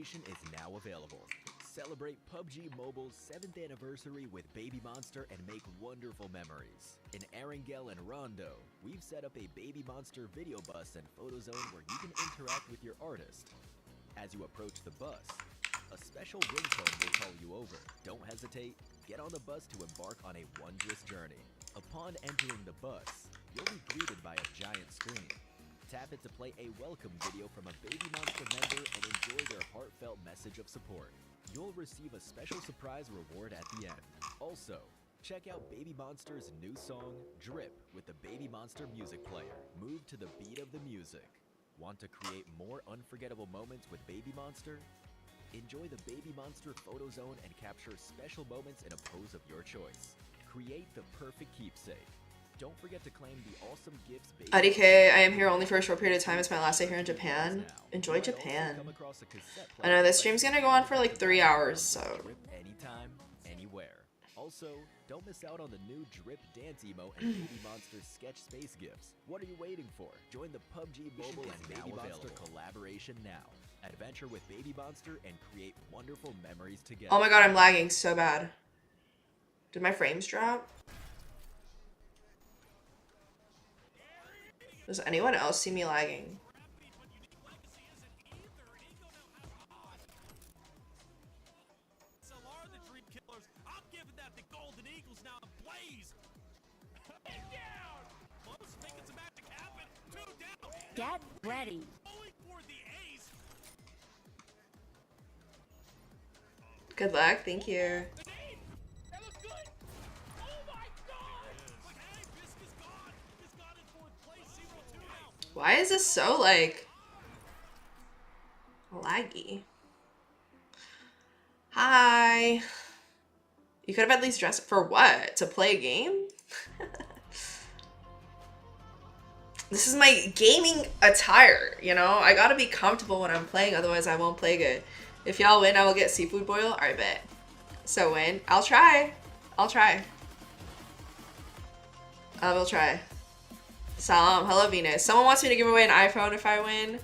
information is now available. Celebrate PUBG Mobile's 7th anniversary with Baby Monster and make wonderful memories. In Erangel and Rondo, we've set up a Baby Monster video bus and photo zone where you can interact with your artist. As you approach the bus, a special ringtone will call you over. Don't hesitate, get on the bus to embark on a wondrous journey. Upon entering the bus, you'll be greeted by a giant screen. Tap it to play a welcome video from a Baby Monster member and enjoy their heartfelt message of support. You'll receive a special surprise reward at the end. Also, check out Baby Monster's new song, Drip, with the Baby Monster music player. Move to the beat of the music. Want to create more unforgettable moments with Baby Monster? Enjoy the Baby Monster photo zone and capture special moments in a pose of your choice. Create the perfect keepsake. Don't forget to claim the awesome gifts. IDK, I am here only for a short period of time. It's my last day here in Japan. Enjoy Japan. I know this stream's gonna go on for like 3 hours, so. Anytime, anywhere. Also, don't miss out on the new Drip Dance Emo and Baby Monster Sketch Space gifts. What are you waiting for? Join the PUBG Mobile and Baby Monster collaboration now. Adventure with Baby Monster and create wonderful memories together. Oh my god, I'm lagging so bad. Did my frames drop? Does anyone else see me lagging? Get ready. Good luck, thank you. Why is this so, like, laggy? Hi. You could have at least dressed for what? To play a game? This is my gaming attire, you know? I gotta be comfortable when I'm playing, otherwise I won't play good. If y'all win, I will get seafood boil. I bet. So win. I'll try. I'll try. I will try. Salam. Hello, Venus. Someone wants me to give away an iPhone if I win.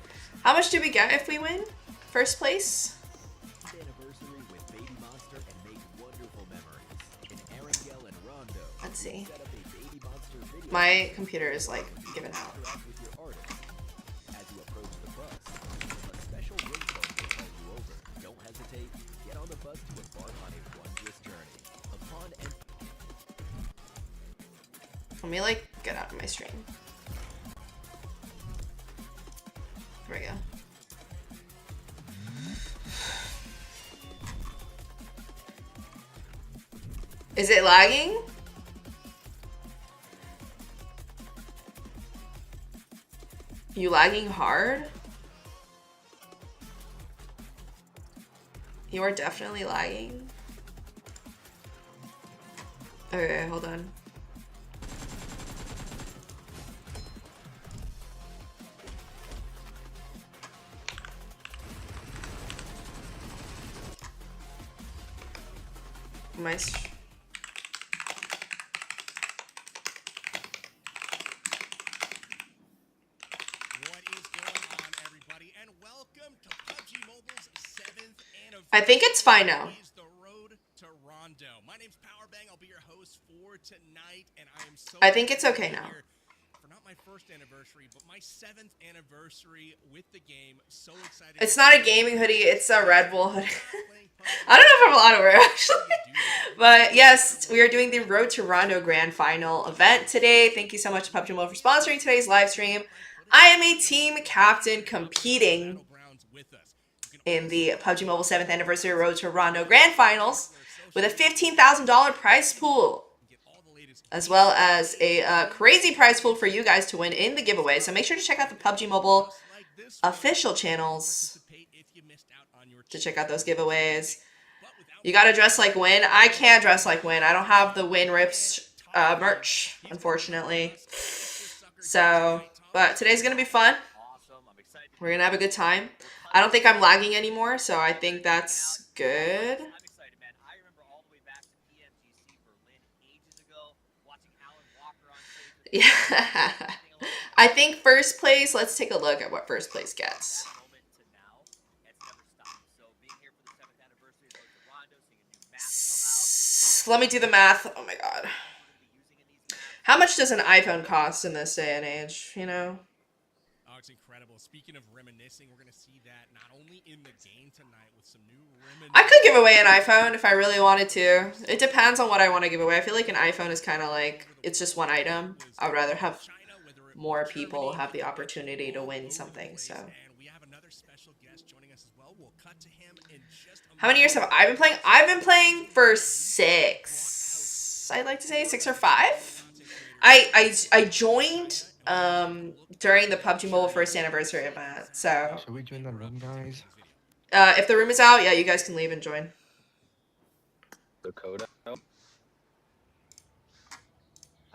How much do we get if we win? First place? Let's see. My computer is like giving out. Let me like get out of my stream. There we go. Is it lagging? You lagging hard? You are definitely lagging. Okay, hold on. My What is going on, everybody, and welcome to PUBG Mobile's 7th anniversary. I think it's fine now. The road to Rondo. My name's Powerbang. I'll be your host for tonight, and I am so I think it's okay now. For not my first anniversary, but my 7th anniversary with the game. So excited. It's not a gaming hoodie, it's a Red Bull hoodie. I don't know if I'm allowed to wear it, actually. But yes, we are doing the Road to Rondo Grand Final event today. Thank you so much to PUBG Mobile for sponsoring today's live stream. I am a team captain competing in the PUBG Mobile 7th Anniversary Road to Rondo Grand Finals with a $15,000 prize pool, as well as a crazy prize pool for you guys to win in the giveaway. So make sure to check out the PUBG Mobile official channels to check out those giveaways. You gotta dress like Win. I can't dress like Win. I don't have the Win Rips merch, unfortunately. So, but today's gonna be fun. We're gonna have a good time. I don't think I'm lagging anymore, so I think that's good. Yeah. I think first place, let's take a look at what first place gets. Let me do the math. Oh my god. How much does an iPhone cost in this day and age, you know? Oh, it's incredible. Speaking of reminiscing, we're going to see that not only in the game tonight with some new I could give away an iPhone if I really wanted to. It depends on what I want to give away. I feel like an iPhone is kind of like, it's just one item. I would rather have more people have the opportunity to win something, so. How many years have I been playing? I've been playing for 6. I'd like to say 6 or 5. I joined during the PUBG Mobile first anniversary event, so. Should we join the room, guys? If the room is out, yeah, you guys can leave and join. Dakota.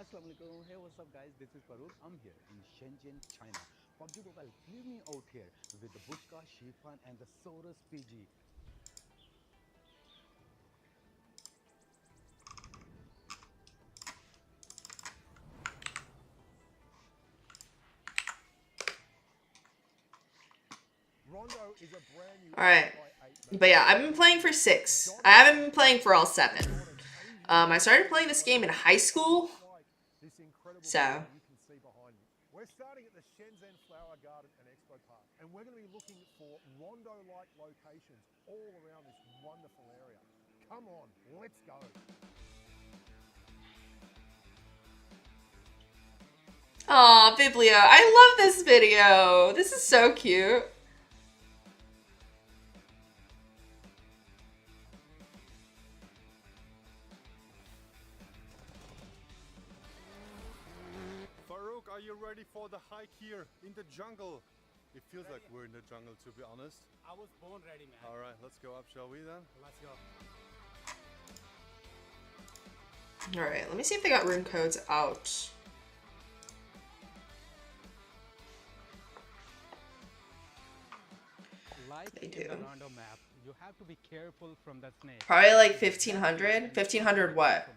Assalamualaikum. Hey, what's up, guys? This is Farooq. I'm here in Shenzhen, China. PUBG Mobile flew me out here with the Bushka, Shifan, and the Saurus PG. Alright. But yeah, I've been playing for 6. I haven't been playing for all 7. I started playing this game in high school. So. We're starting at the Shenzhen Flower Garden and Expo Park, and we're going to be looking for Rondo-like locations all around this wonderful area. Come on, let's go. Aw, Biblia. I love this video. This is so cute. Farouk, are you ready for the hike here in the jungle? It feels like we're in the jungle, to be honest. I was born ready, man. All right, let's go up, shall we then? Let's go. Alright, let me see if they got rune codes out. They do. The Rondo map, you have to be careful from that snake. Probably like 1,500. 1,500 what?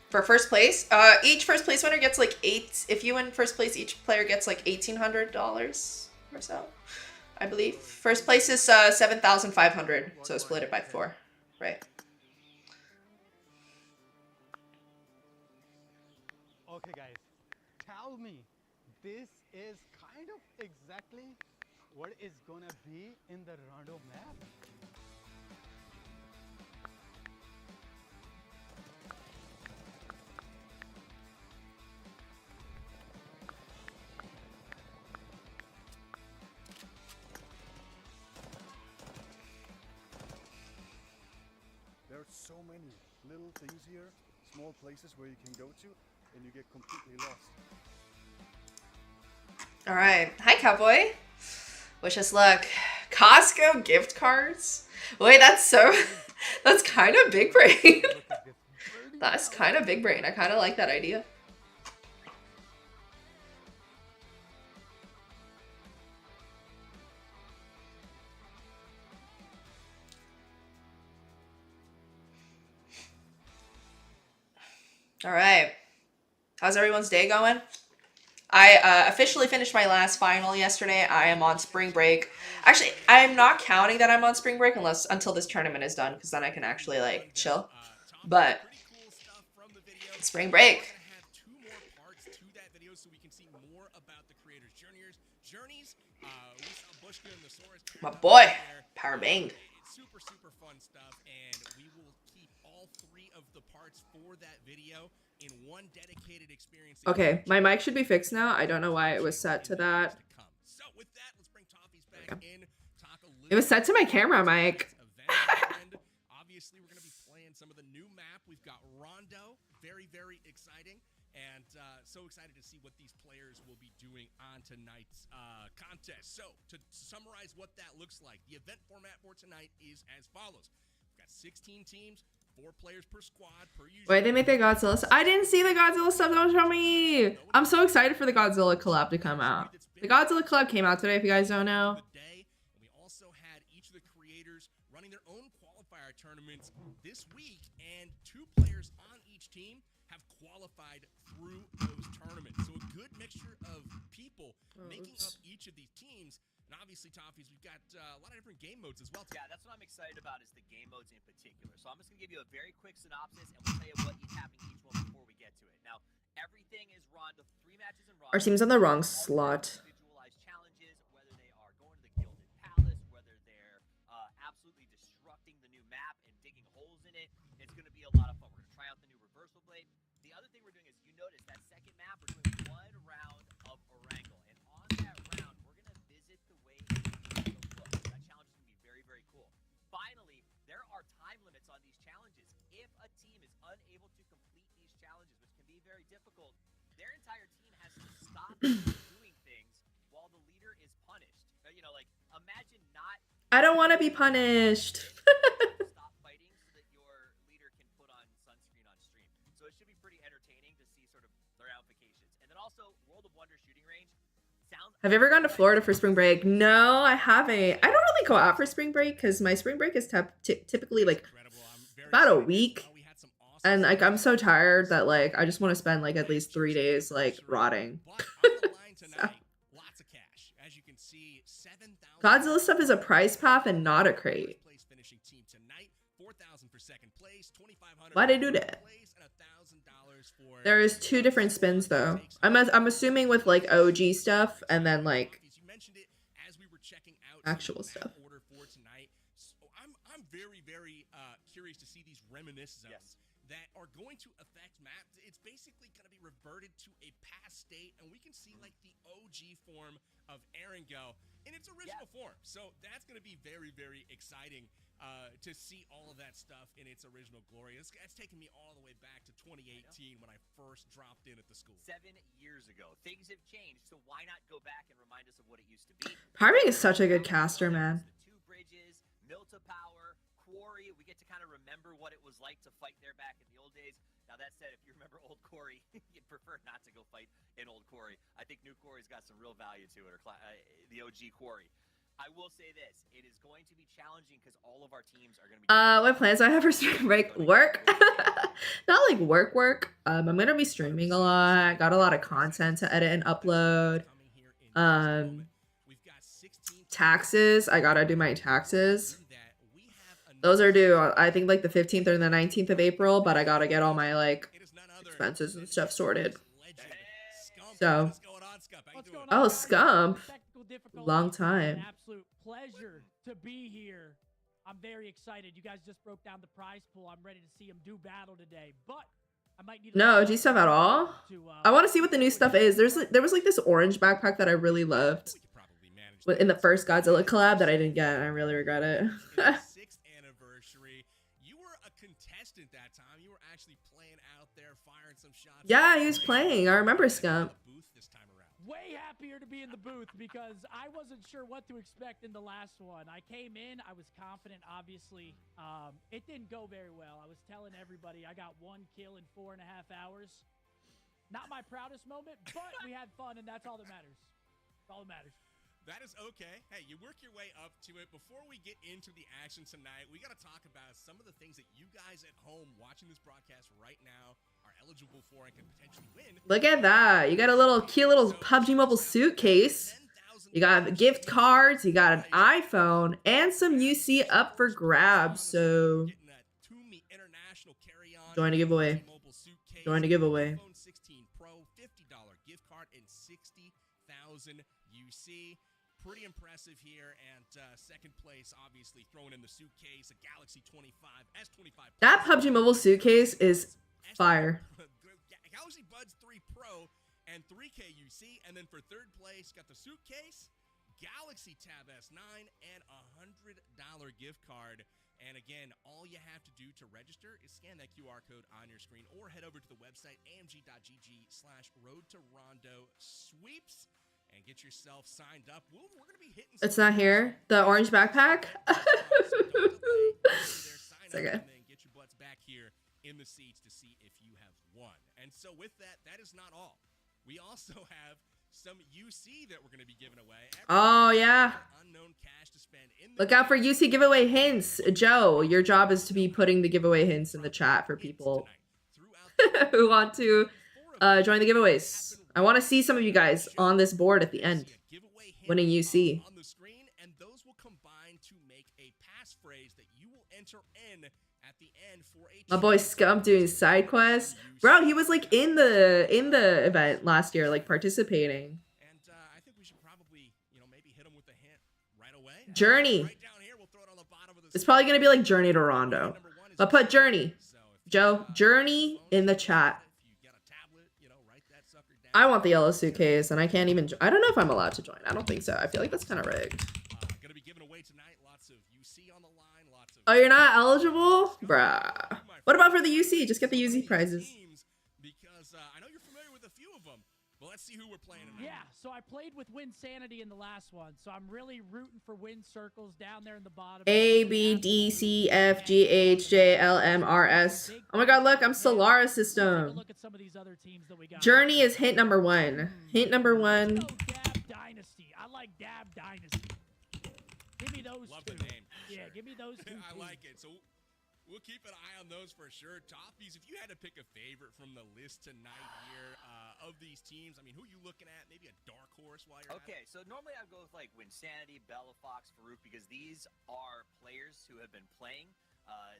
For first place? Each first place winner gets like 8. If you win first place, each player gets like $1,800 or so, I believe. First place is 7,500, so split it by 4, right? Okay, guys, tell me, this is kind of exactly what is gonna be in the Rondo map? There are so many little things here, small places where you can go to, and you get completely lost. Alright. Hi, Cowboy. Wish us luck. Costco gift cards? Wait, that's so... That's kind of big brain. That's kind of big brain. I kind of like that idea. Alright. How's everyone's day going? I officially finished my last final yesterday. I am on spring break. Actually, I'm not counting that I'm on spring break until this tournament is done, because then I can actually like chill. But spring break. My boy, Power Bang. Super fun stuff, and we will keep all 3 of the parts for that video in one dedicated experience. Okay, my mic should be fixed now. I don't know why it was set to that. So with that, let's bring Toffees back in. It was set to my camera mic. Obviously, we're going to be playing some of the new map. We've got Rondo, very exciting, and so excited to see what these players will be doing on tonight's contest. So to summarize what that looks like, the event format for tonight is as follows. We've got 16 teams. 4 players per squad per usual. Wait, they make the Godzilla stuff. I didn't see the Godzilla stuff. Don't show me. I'm so excited for the Godzilla collab to come out. The Godzilla collab came out today, if you guys don't know. also had each of the creators running their own qualifier tournaments this week, and 2 players on each team have qualified through those tournaments. So a good mixture of people making up each of these teams. And obviously, Toffees, we've got a lot of different game modes as well. Yeah, that's what I'm excited about is the game modes in particular. So I'm just going to give you a very quick synopsis, and we'll tell you what is happening each one before we get to it. Now, everything is Rondo, 3 matches in Rondo. Our team's on the wrong slot. Individualized challenges, whether they are going to the Gilded Palace, whether they're absolutely destructing the new map and digging holes in it. It's going to be a lot of fun. We're going to try out the new reversal blade. The other thing we're doing is, you notice that second map, we're doing 1 round of Orangle. And on that round, we're going to visit the way it looks. That challenge is going to be very, very cool. Finally, there are time limits on these challenges. If a team is unable to complete these challenges, which can be very difficult, their entire team has to stop doing things while the leader is punished. You know, like, imagine not... I don't want to be punished. Stop fighting so that your leader can put on sunscreen on stream. So it should be pretty entertaining to see sort of the ramifications. And then also, World of Wonder shooting range. Have you ever gone to Florida for spring break? No, I haven't. I don't really go out for spring break because my spring break is typically like about a week. And like I'm so tired that like I just want to spend like at least 3 days like rotting. So. Godzilla stuff is a prize path and not a crate. Why did they do that? There is 2 different spins though. I'm assuming with like OG stuff and then like actual stuff. I'm very, very curious to see these reminisce zones that are going to affect maps. It's basically going to be reverted to a past state, and we can see like the OG form of Erangel in its original form. So that's going to be very, very exciting to see all of that stuff in its original glory. That's taken me all the way back to 2018 when I first dropped in at the school. 7 years ago. Things have changed, so why not go back and remind us of what it used to be? Harvey is such a good caster, man. The 2 bridges, Milta Power, Quarry. We get to kind of remember what it was like to fight there back in the old days. Now that said, if you remember old Quarry, you'd prefer not to go fight in old Quarry. I think new Quarry's got some real value to it, or the OG Quarry. I will say this, it is going to be challenging because all of our teams are going to be... What plans do I have for spring break? Work? Not like work. I'm going to be streaming a lot. Got a lot of content to edit and upload. Taxes. I got to do my taxes. Those are due, I think, like the 15th or the 19th of April, but I got to get all my, like, expenses and stuff sorted. So... Oh, Scump. Long time. Absolute pleasure to be here. I'm very excited. You guys just broke down the prize pool. I'm ready to see him do battle today. But I might need no OG stuff at all. I want to see what the new stuff is. There was like this orange backpack that I really loved in the first Godzilla collab that I didn't get, and I really regret it. 6th anniversary. You were a contestant that time. You were actually playing out there, firing some shots. Yeah, he was playing. I remember Scump. Way happier to be in the booth because I wasn't sure what to expect in the last one. I came in, I was confident, obviously. It didn't go very well. I was telling everybody I got 1 kill in 4.5 hours. Not my proudest moment, but we had fun, and that's all that matters. That's all that matters. That is okay. Hey, you work your way up to it. Before we get into the action tonight, we got to talk about some of the things that you guys at home watching this broadcast right now are eligible for and can potentially win. Look at that. You got a little cute little PUBG Mobile suitcase. You got gift cards. You got an iPhone and some UC up for grabs. So join the giveaway. Join the giveaway. 16 Pro, $50 gift card and 60,000 UC. Pretty impressive here, and second place, obviously, throwing in the suitcase, a Galaxy S25. That PUBG Mobile suitcase is fire. Galaxy Buds3 Pro and 3K UC, and then for third place, got the suitcase, Galaxy Tab S9, and a $100 gift card. And again, all you have to do to register is scan that QR code on your screen or head over to the website amg.gg/road-to-rondo-sweeps. And get yourself signed up. We're going to be hitting... It's not here. The orange backpack? It's okay. And then get your butts back here in the seats to see if you have won. And so with that, that is not all. We also have some UC that we're going to be giving away. Oh, yeah. Unknown cash spend in the Look out for UC giveaway hints. Joe, your job is to be putting the giveaway hints in the chat for people who want to join the giveaways. I want to see some of you guys on this board at the end, winning UC. on the screen, and those will combine to make a passphrase that you will enter in at the end for a My boy Scump doing side quests. Bro, he was like in the event last year, like participating. And I think we should probably, maybe hit him with a hint right away. Journey. Right down here, we'll throw it on the bottom of the It's probably gonna be like Journey to Rondo. But put Journey. Joe, Journey in the chat. I want the yellow suitcase, and I can't even. I don't know if I'm allowed to join. I don't think so. I feel like that's kind of rigged. Gonna be given away tonight. Lots of UC on the line. Lots of Oh, you're not eligible, bruh. What about for the UC? Just get the UC prizes. Because I know you're familiar with a few of them, but let's see who we're playing tonight. Yeah, so I played with Win Sanity in the last one, so I'm really rooting for Win Circles down there in the bottom. A, B, D, C, F, G, H, J, L, M, R, S. Oh my god, look, I'm Solara system. Look at some of these other teams that we got. Journey is hint number 1. Hint number 1. Oh, Dab Dynasty. I like Dab Dynasty. Give me those Love two. the name. Yeah, Sure. give me those two. I teams. like it. So we'll keep an eye on those for sure. Toffees, if you had to pick a favorite from the list tonight here of these teams, I mean, who are you looking at? Maybe a dark horse while you're Okay, so normally I'd go with like Winsanity, Bella Fox, Farouk, because these are players who have been playing.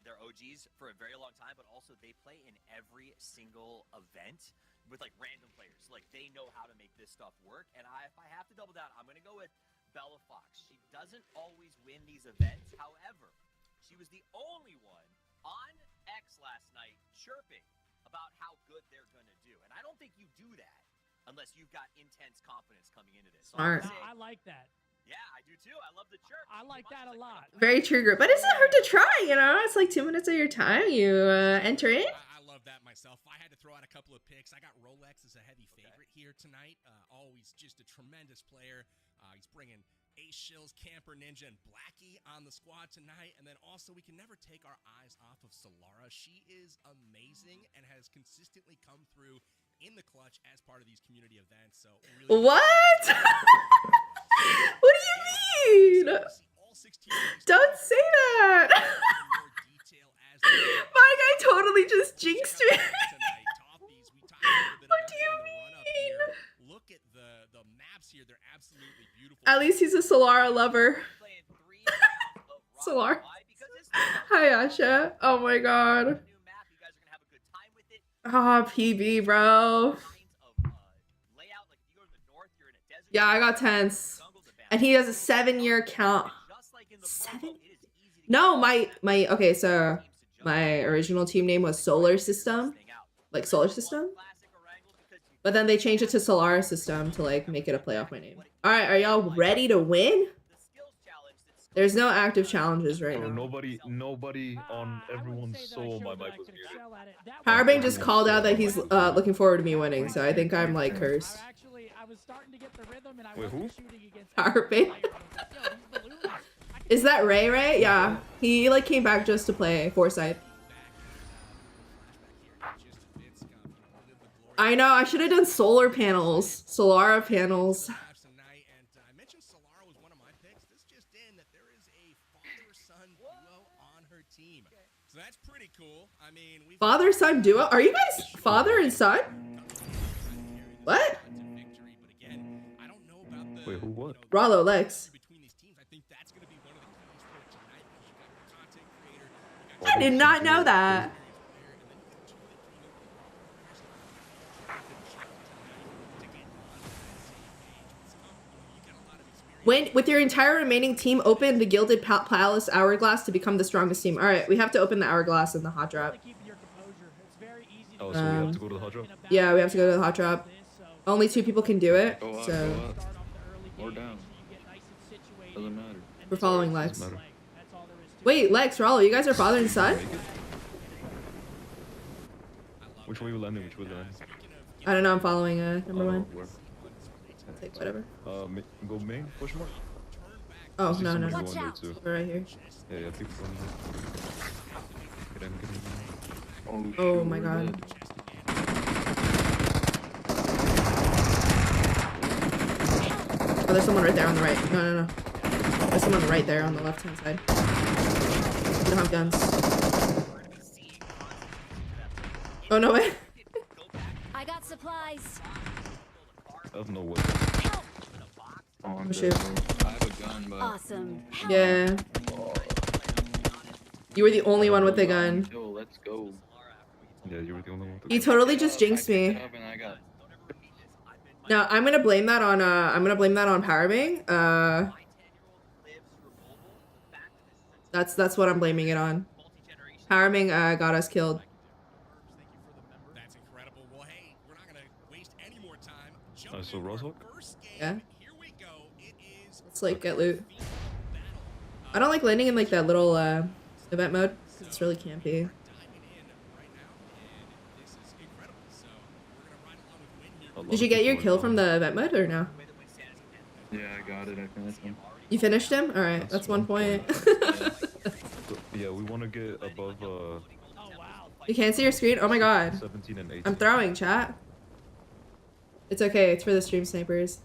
They're OGs for a very long time, but also they play in every single event with like random players. Like they know how to make this stuff work. And if I have to double down, I'm gonna go with Bella Fox. She doesn't always win these events. However, she was the only one on X last night chirping about how good they're gonna do. And I don't think you do that unless you've got intense confidence coming into this. So Smart. I like that. yeah, I do too. I love the chirp. I like that a lot. Very true group. But it's not hard to try, you know? It's like 2 minutes of your time. You enter in. I love that myself. If I had to throw out a couple of picks, I got Rolex as a heavy favorite here tonight. Always just a tremendous player. He's bringing Ace Shills, Camper Ninja, and Blackie on the squad tonight. And then also, we can never take our eyes off of Solara. She is amazing and has consistently come through in the clutch as part of these community events. So really What? What do you mean? Don't say that. My guy totally just jinxed me. What do you mean? Look at the maps here. They're absolutely beautiful. At least he's a Solara lover. Solara. Hi, Asha. Oh my god. Ah, PB, bro. Yeah, I got tense. And he has a 7-year count. 7? No, my okay, so my original team name was Solar System. Like Solar System. But then they changed it to Solara System to like make it a play off my name. Alright, are y'all ready to win? There's no active challenges right now. Nobody on everyone's soul. My mic was muted. Powerbang just called out that he's looking forward to me winning, so I think I'm like cursed. Wait, who? Powerbang. Is that Ray, right? Yeah. He like came back just to play Foresight. I know, I should have done solar panels. Solara panels. I mentioned Solara was one of my picks. This just in that there is a father-son duo on her team. So that's pretty cool. I mean, we've Father-son duo? Are you guys father and son? What? Wait, who what? Rollo, Lex. I did not know that. When, with your entire remaining team, open the Gilded Palace Hourglass to become the strongest team. Alright, we have to open the Hourglass in the hot drop. Oh, so we have to go to the hot drop? Yeah, we have to go to the hot drop. Only 2 people can do it, Go up, so go up. Or down. Doesn't matter. we're following Lex. Doesn't matter. Wait, Lex, Rollo, you guys are father and son? Which way we landing? Which way we landing? I don't know, I'm following number 1. Where? I'll take whatever. Go main? Push mark? Oh, See no, no. somebody going there too. We're right here. Yeah, people going there. Get in. Oh my god. Oh, there's someone right there on the right. No, no, no. There's someone right there on the left-hand side. We don't have guns. Oh, no way. I got supplies. I have no way. Oh, I'm Oh, dead, shoot. bro. I have a gun, but Awesome. Yeah. You were the only one with the gun. Yo, let's go. Yeah, you were the only one. With the You gun. totally just jinxed I me. picked it up and I got- No, I'm gonna blame that on Powerbang. That's what I'm blaming it on. Powerbang got us killed. That's incredible. Well, hey, we're not gonna waste any more time. Oh, so Roswell? Yeah. Here we go. It is Let's like get loot. I don't like landing in like that little event mode. It's really campy. diving in right now, and this is incredible. So we're gonna ride along with Win here. A lot Did you of get your people kill are from down. the event mode or no? Yeah, I got it. I finished him. You finished him? All right, that's 1 point. Yeah, we want to get above Oh wow. You can't see your screen? Oh my god. 17 and 18. I'm throwing, chat. It's okay, it's for the stream snipers.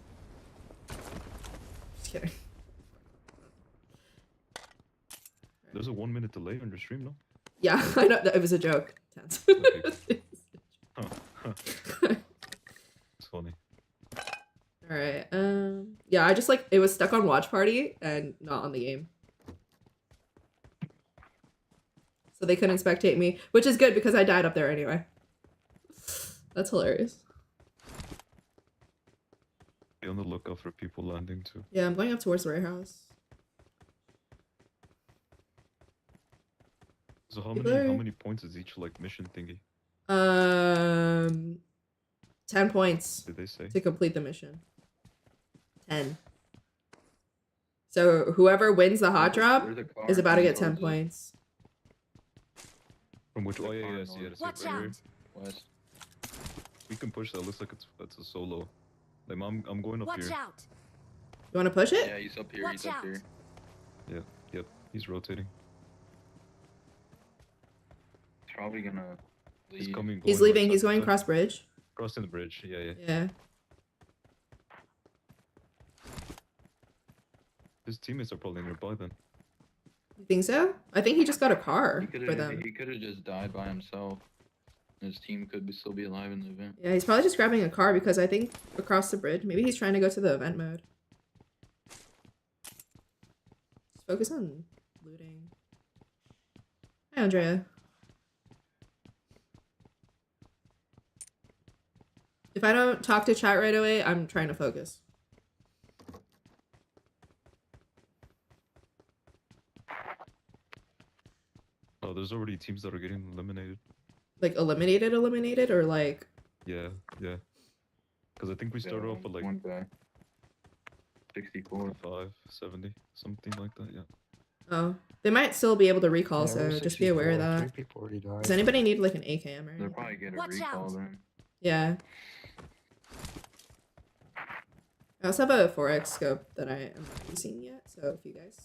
Just kidding. There's a 1 minute delay on your stream, no? Yeah, I know, it was a joke. Tense. Okay. Huh. It's funny. Alright, yeah, I just like, it was stuck on watch party and not on the game. So they couldn't spectate me, which is good because I died up there anyway. That's hilarious. Be on the lookout for people landing too. Yeah, I'm going up towards the warehouse. So how People many are- how many points is each like mission thingy? 10 points Did they say? to complete the mission. 10. So whoever wins the hot drop Where's the car? is about to get Where's 10 it? points. From which? The Oh yeah, car yeah, noise. yeah. Right Watch here. out. West. We can push that. Looks like it's a solo. Like I'm going up Watch here. out. You want to push it? Yeah, he's up here. Watch He's up out. here. Yeah. Yep. He's rotating. He's probably gonna He's leave. coming. He's going leaving. right He's side to going side. cross bridge. Crossing the bridge. Yeah, yeah. Yeah. His teammates are probably nearby then. You think so? I think he just got a car He for them. could have just died by himself. His team could still be alive in the event. Yeah, he's probably just grabbing a car because I think across the bridge. Maybe he's trying to go to the event mode. Just focus on looting. Hi, Andrea. If I don't talk to chat right away, I'm trying to focus. Oh, there's already teams that are getting eliminated. Like eliminated, or like Yeah, yeah. Because I think we started off with like one guy. 64. 5, 70, something like that. Yeah. oh, they might still be able to recall. So just be aware of that. 3 people already died. Does anybody need like an AKM or They'll anything? probably get a Watch recall out. then. Yeah. I also have a 4x scope that I am not using yet, so if you guys...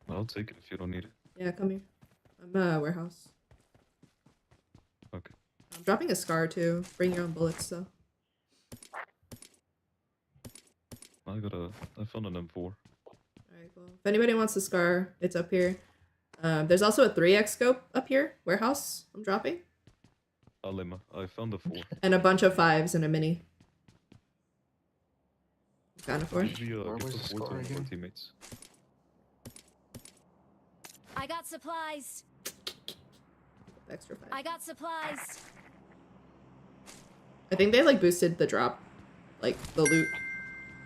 I'll take it if you don't need it. Yeah, come here. I'm warehouse. Okay. I'm dropping a scar too. Bring your own bullets though. I found an M4. Alright, cool. If anybody wants the scar, it's up here. There's also a 3x scope up here. Warehouse, I'm dropping. Alema, I found the 4. And a bunch of 5s and a mini. Found a 4. Usually, Where give was the the 4 to score one of our again? teammates. I got supplies. Extra 5. I got supplies. I think they like boosted the drop. Like the loot.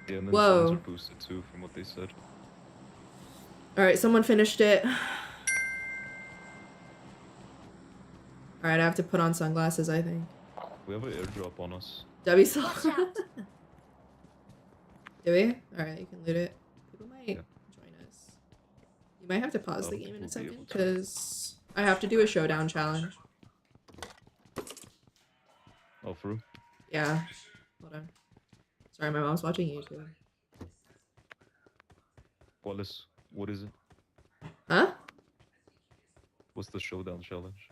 Yeah, and then Whoa. phones are boosted too, from what they said. Alright, someone finished it. Alright, I have to put on sunglasses, I think. We have an airdrop on us. W saw. Watch out. Do we? Alright, you can loot it. People might Yeah. join us. You might have to pause the Oh, game in a we'll be second, able to. because I have to do a showdown challenge. Oh, through? Yeah. Hold on. Sorry, my mom's watching YouTube. What is it? Huh? What's the showdown challenge?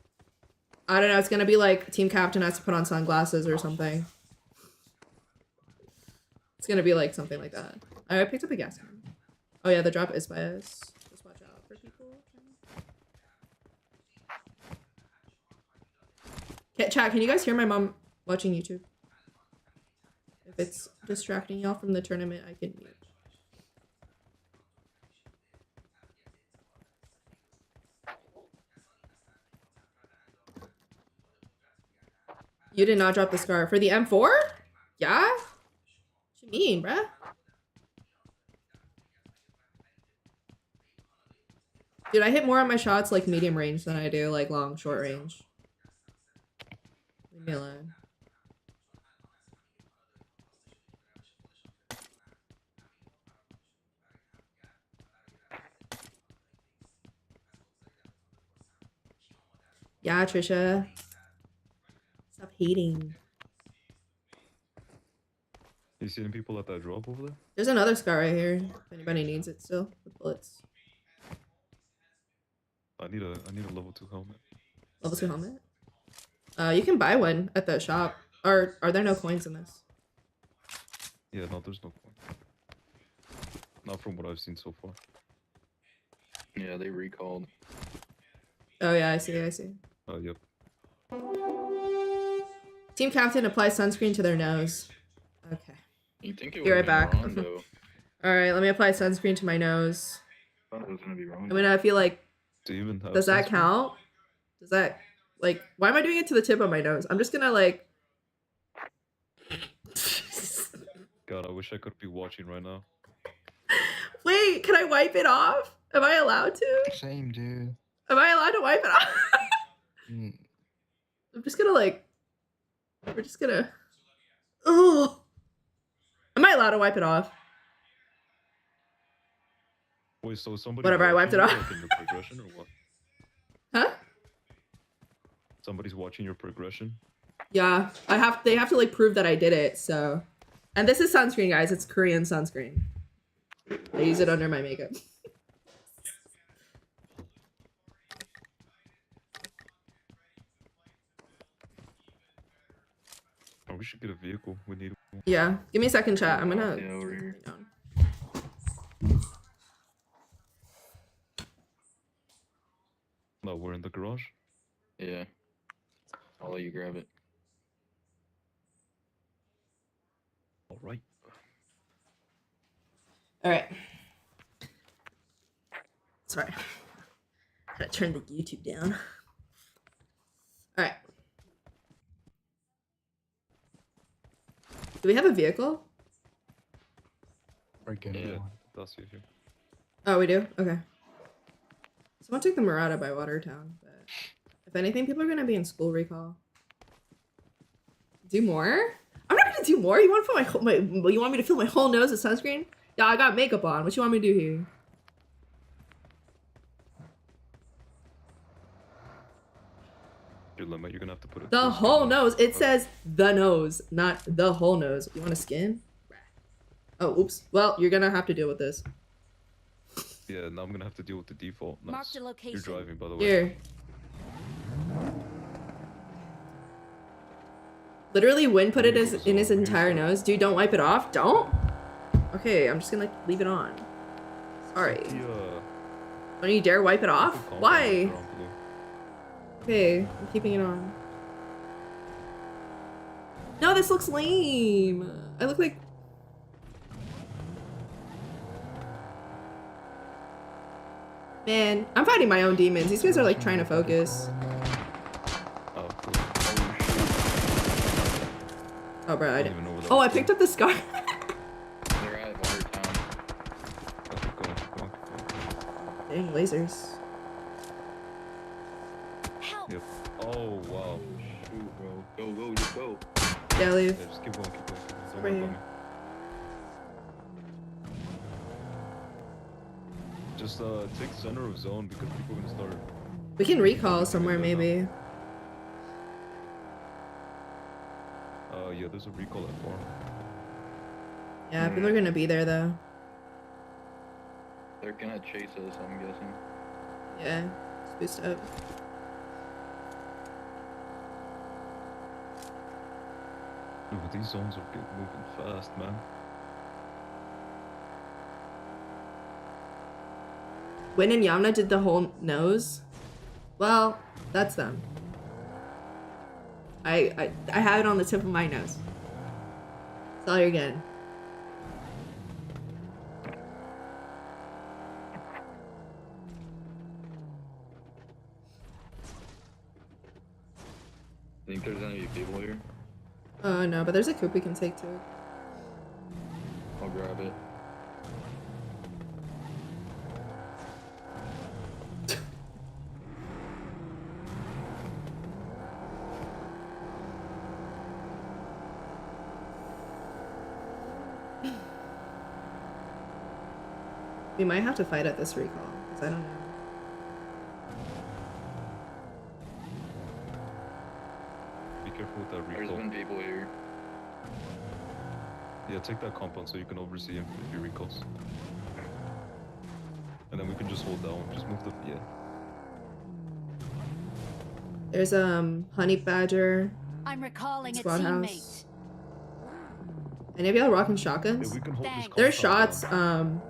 I don't know, it's gonna be like team captain has to put on sunglasses or something. It's gonna be like something like that. I picked up a gas can. Oh yeah, the drop is by us. Just watch out for people. Okay, chat, can you guys hear my mom watching YouTube? If it's distracting y'all from the tournament, I can mute. You did not drop the scar. For the M4? Yeah? What you mean, bruh? Dude, I hit more on my shots like medium range than I do like long, short range. Leave me alone. Yeah, Trisha. Stop hating. You see any people at that drop over there? There's another scar right here. If anybody needs it still, with bullets. I need a level 2 helmet. Level 2 helmet? You can buy one at the shop. Are there no coins in this? Yeah, no, there's no point. Not from what I've seen so far. Yeah, they recalled. Oh yeah, I see, I see. Oh, yep. Team captain applies sunscreen to their nose. Okay. You think it Be right back. Rondo. Alright, let me apply sunscreen to my nose. I thought it was gonna be Rondo. I mean, I feel like... Do you even have Does that sunscreen? count? Does that... Like, why am I doing it to the tip of my nose? I'm just gonna, like... God, I wish I could be watching right now. Wait, can I wipe it off? Am I allowed to? Same, dude. Am I allowed to wipe it off? Mm. I'm just gonna, like... We're just gonna... Ugh. Am I allowed to wipe it off? Wait, so somebody... Whatever, I wiped it watching off. Like, in your progression or what? Huh? Somebody's watching your progression? Yeah, they have to like prove that I did it, so. And this is sunscreen, guys. It's Korean sunscreen. I use it under my makeup. Oh, we should get a vehicle. We need one. Yeah, give me a second, chat. I'm gonna. Yeah, over here. No, we're in the garage. Yeah. I'll let you grab it. All right. All right. Sorry. Gotta turn the YouTube down. All right. Do we have a vehicle? We're getting Yeah, one. that's you here. Oh, we do? Okay. Someone took the Murata by Watertown, but if anything, people are gonna be in school recall. Do more? I'm not gonna do more. You want to put you want me to fill my whole nose with sunscreen? Yeah, I got makeup on. What you want me to do here? Your limit, you're gonna have to put it. The close to whole the- nose. It says the nose, not the whole nose. You want a skin? Oh, oops. Well, you're gonna have to deal with this. Yeah, now I'm gonna have to deal with the default. Nice. Marked a location. You're driving, by the way. Here. Literally, Win put it in his entire nose. Dude, don't wipe it off. Don't? Okay, I'm just gonna like leave it on. Sorry. Yeah. Don't you dare wipe it off? Calm down, Why? Brown Blue. Okay, I'm keeping it on. No, this looks lame. I look like... Man, I'm fighting my own demons. These guys are like trying to focus. Oh, cool. Oh, bro, I don't didn't. even know where that Oh, was I picked up the scar. They're at Watertown. going. Keep going, keep going, keep going. Dang, lasers. Help! Yep. Oh, wow. Shoot, bro. Go, go, just go. Yeah, leave. Yeah, just keep going, keep going. Don't right worry here. about me. Just take center of zone because people are gonna start. We can recall somewhere, maybe. Yeah, there's a recall at farm. Yeah, people are gonna be there, though. They're gonna chase us, I'm guessing. Yeah, just boost up. Dude, but these zones are moving fast, man. Win and Yamna did the whole nose. Well, that's them. I have it on the tip of my nose. That's all you're getting. Think there's any people here? No, but there's a coop we can take too. I'll grab it. We might have to fight at this recall, because I don't know. Be careful with that There's recall. been people here. Yeah, take that compound so you can oversee him if he recalls. And then we can just hold that one. Just move the yeah. There's Honey Badger. I'm recalling a Squad house. teammate. Any of y'all rocking Yeah, shotguns? we can hold this Thanks. There's compound shots, down.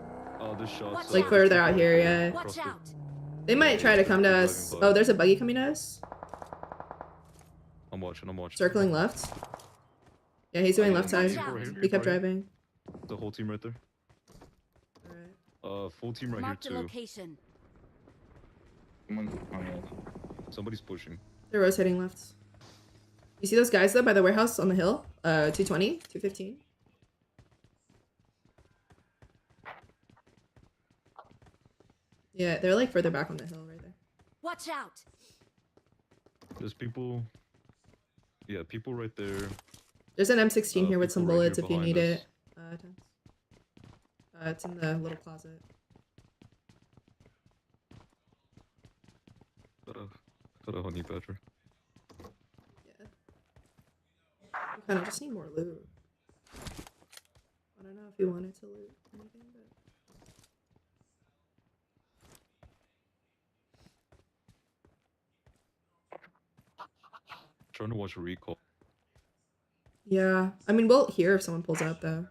There's shots. Watch like out. further out here, yeah. Watch out. They might try to come to us. Oh, there's a buggy coming to us. I'm watching. Circling left. Yeah, he's doing left side. Watch out. He kept driving. The whole team right there. Alright. Full team right Marked a here too. location. Someone's behind us. Somebody's pushing. They're rotating left. You see those guys though by the warehouse on the hill? 220, 215. Yeah, they're like further back on the hill right there. Watch out. There's people. Yeah, people right there. There's an M16 here with some people right bullets here if you behind need us. it. Tense. It's in the little closet. Got a honey badger. Yeah. I kind of just need more loot. I don't know if you wanted to loot anything, but. Trying to watch a recall. Yeah, I mean, we'll hear if someone pulls up though.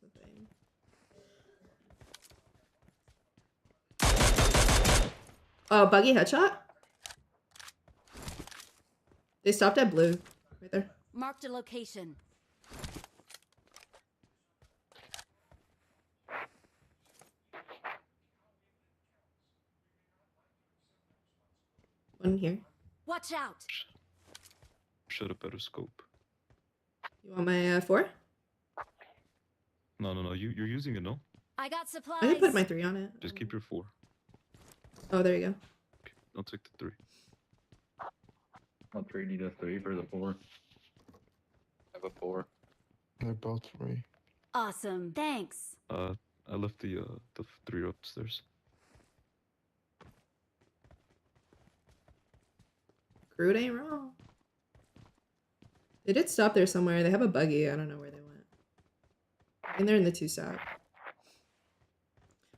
That's the thing. Oh, buggy headshot? They stopped at blue. Right there. Marked a location. One here. Watch out. Should have better scope. You want my 4? No. You're using it, no? I got supplies. I can put my 3 on it. Just keep your 4. Oh, there you go. I'll take the 3. I'll trade you the 3 for the 4. I have a 4. They're both free. Awesome. Thanks. I left the 3 upstairs. Crude ain't wrong. They did stop there somewhere. They have a buggy. I don't know where they went. And they're in the 2 south.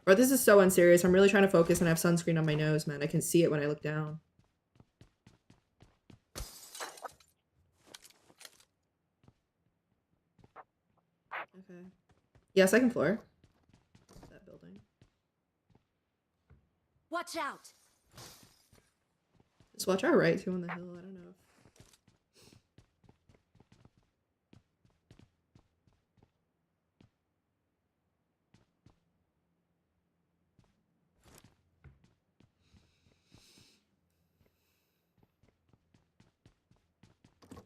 Bro, this is so unserious. I'm really trying to focus and I have sunscreen on my nose, man. I can see it when I look down. Okay. Yeah, second floor. That building. Watch out. Just watch our right too on the hill. I don't know.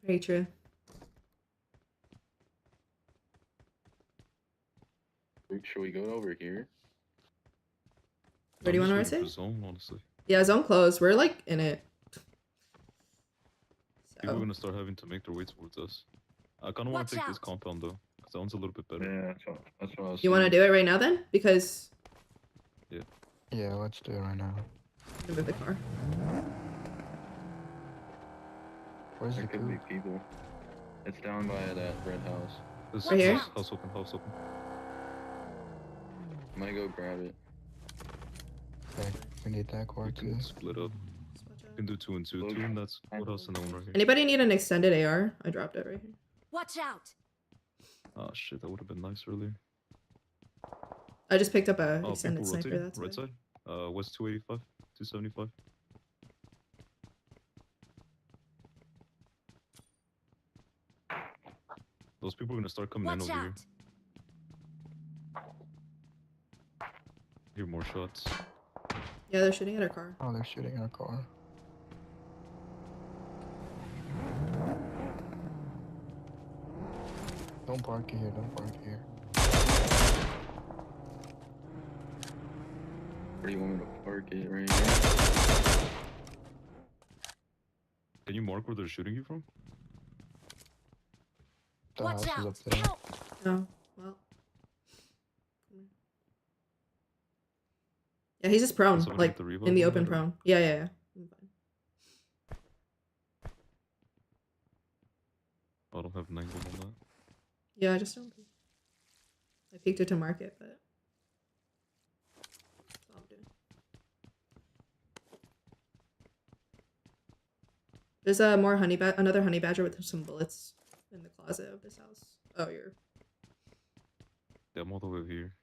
Very true. Should we go over here? Where do you want to rotate? rotate? Zone, honestly. Yeah, zone closed. We're like in it. People are So, gonna start having to make their way towards us. I kind of want Watch to take this out. compound though, because that one's a little bit better. Yeah, that's what I was you want to do it right now then? Because Yeah, let's do it right now. I'm gonna move the car. Where's the There could be coop? people. It's down by that red house. This Right here? house open, house open. I'm gonna go grab it. Okay, we need that core We too. can split up. Just watch We out. can do 2 and 2. 2 and that's what else and then one right here. Anybody need an extended AR? I dropped it right here. Watch out. Ah shit, that would have been nice earlier. I just picked up a Oh, extended people sniper. rotating. That's Right why. side. West 285, 275. Those people are gonna start coming in Watch over out. here. Hear more shots. Yeah, they're shooting at our car. Oh, they're shooting our car. Don't park here, don't park here. Where do you want me to park it? Right here? Can you mark where they're shooting you from? The Watch house is out. up there. Help. No. Well. Yeah, he's just prone, somebody like get the revive in the on open that, or- prone. Yeah, yeah, yeah. I'm fine. I don't have an angle on that. Yeah, I just don't peek. I peeked it to market, but that's all I'm doing. There's a more another honey badger with some bullets in the closet of this house. Oh, you're Yeah, I'm all the way over here.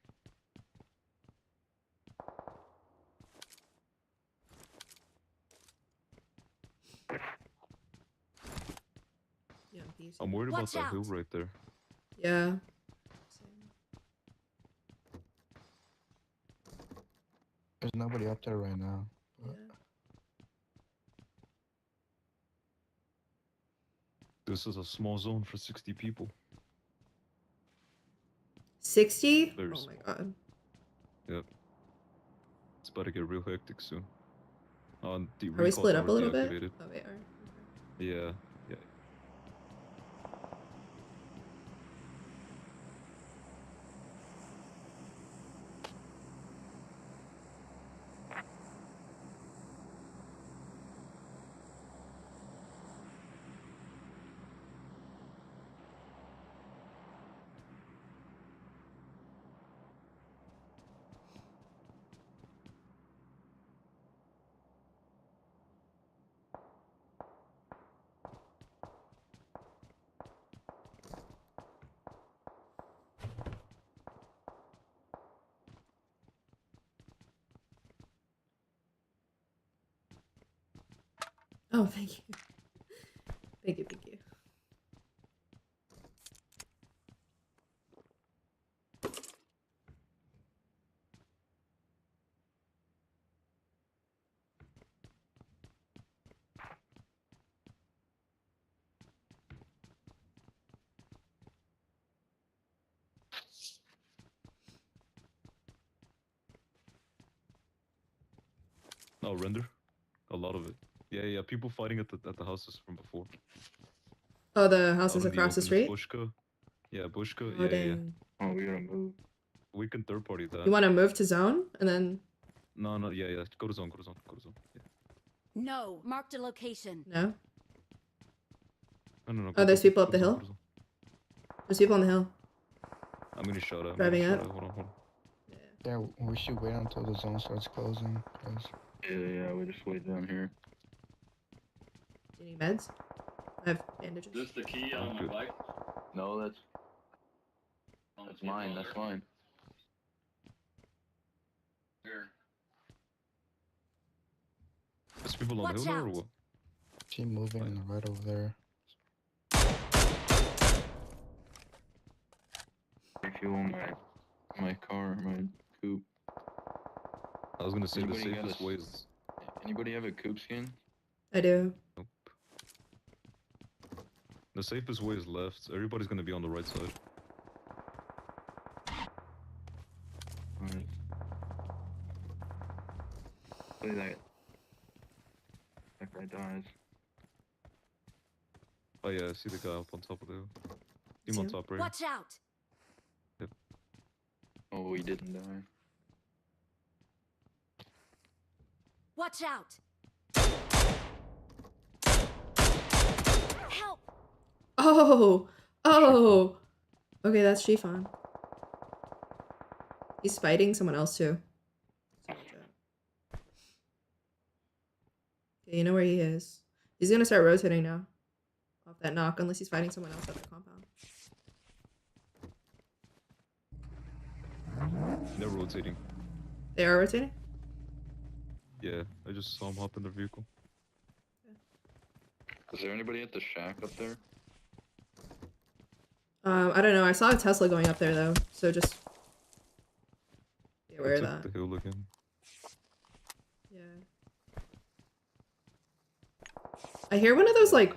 yeah. He's I'm worried Watch about that hill out. right there. yeah. Same. There's nobody up there right now. Yeah. This is a small zone for 60 people. 60? Very Oh my small. god. Yep. It's about to get real hectic soon. The Are we recall split up a tower's little bit? deactivated. Oh, we are. Yeah, yeah. Oh, thank you. Thank you, thank you. No, render. A lot of it. Yeah, yeah. People fighting at the houses from before. Oh, the Out houses in across the open, street? Bushka. Yeah, Bushka. Oh, yeah, yeah, yeah. dang. Oh, we gotta move. We can third party that. You want to move to zone and then No, no, yeah, yeah. Go to zone, go to zone, go to zone. Yeah. No. Marked a location. no? No, no, no. Oh, there's people up the go to hill? zone. There's people on the hill. I'm gonna shout out. Driving up? Hold on, hold on. Yeah, we should wait until the zone starts closing. 'Cause Yeah, we just wait down here. Do you need meds? I have bandages. Is this the key on my bike? No, that's mine. That's mine. Here. There's people on Watch the hill now, or out. what? she moving right over there. Refuel my car, my coupe. I was gonna say the Anybody got safest a- way is. Anybody have a coupe skin? I do. Nope. The safest way is left. Everybody's gonna be on the right side. Alright. Play that guy dies. Oh yeah, I see the guy up on top of the hill. Team See on him? top right. Watch out. Oh, he didn't die. Watch out. Help. Oh! Oh! Okay, that's Shifan. He's fighting someone else too. Okay, you know where he is. He's gonna start rotating now. Off that knock, unless he's fighting someone else at the compound. They're rotating. They are rotating? Yeah, I just saw them hop in their vehicle. Is there anybody at the shack up there? I don't know. I saw a Tesla going up there though, so just be aware of that. The hill again. Yeah. I hear one of those like.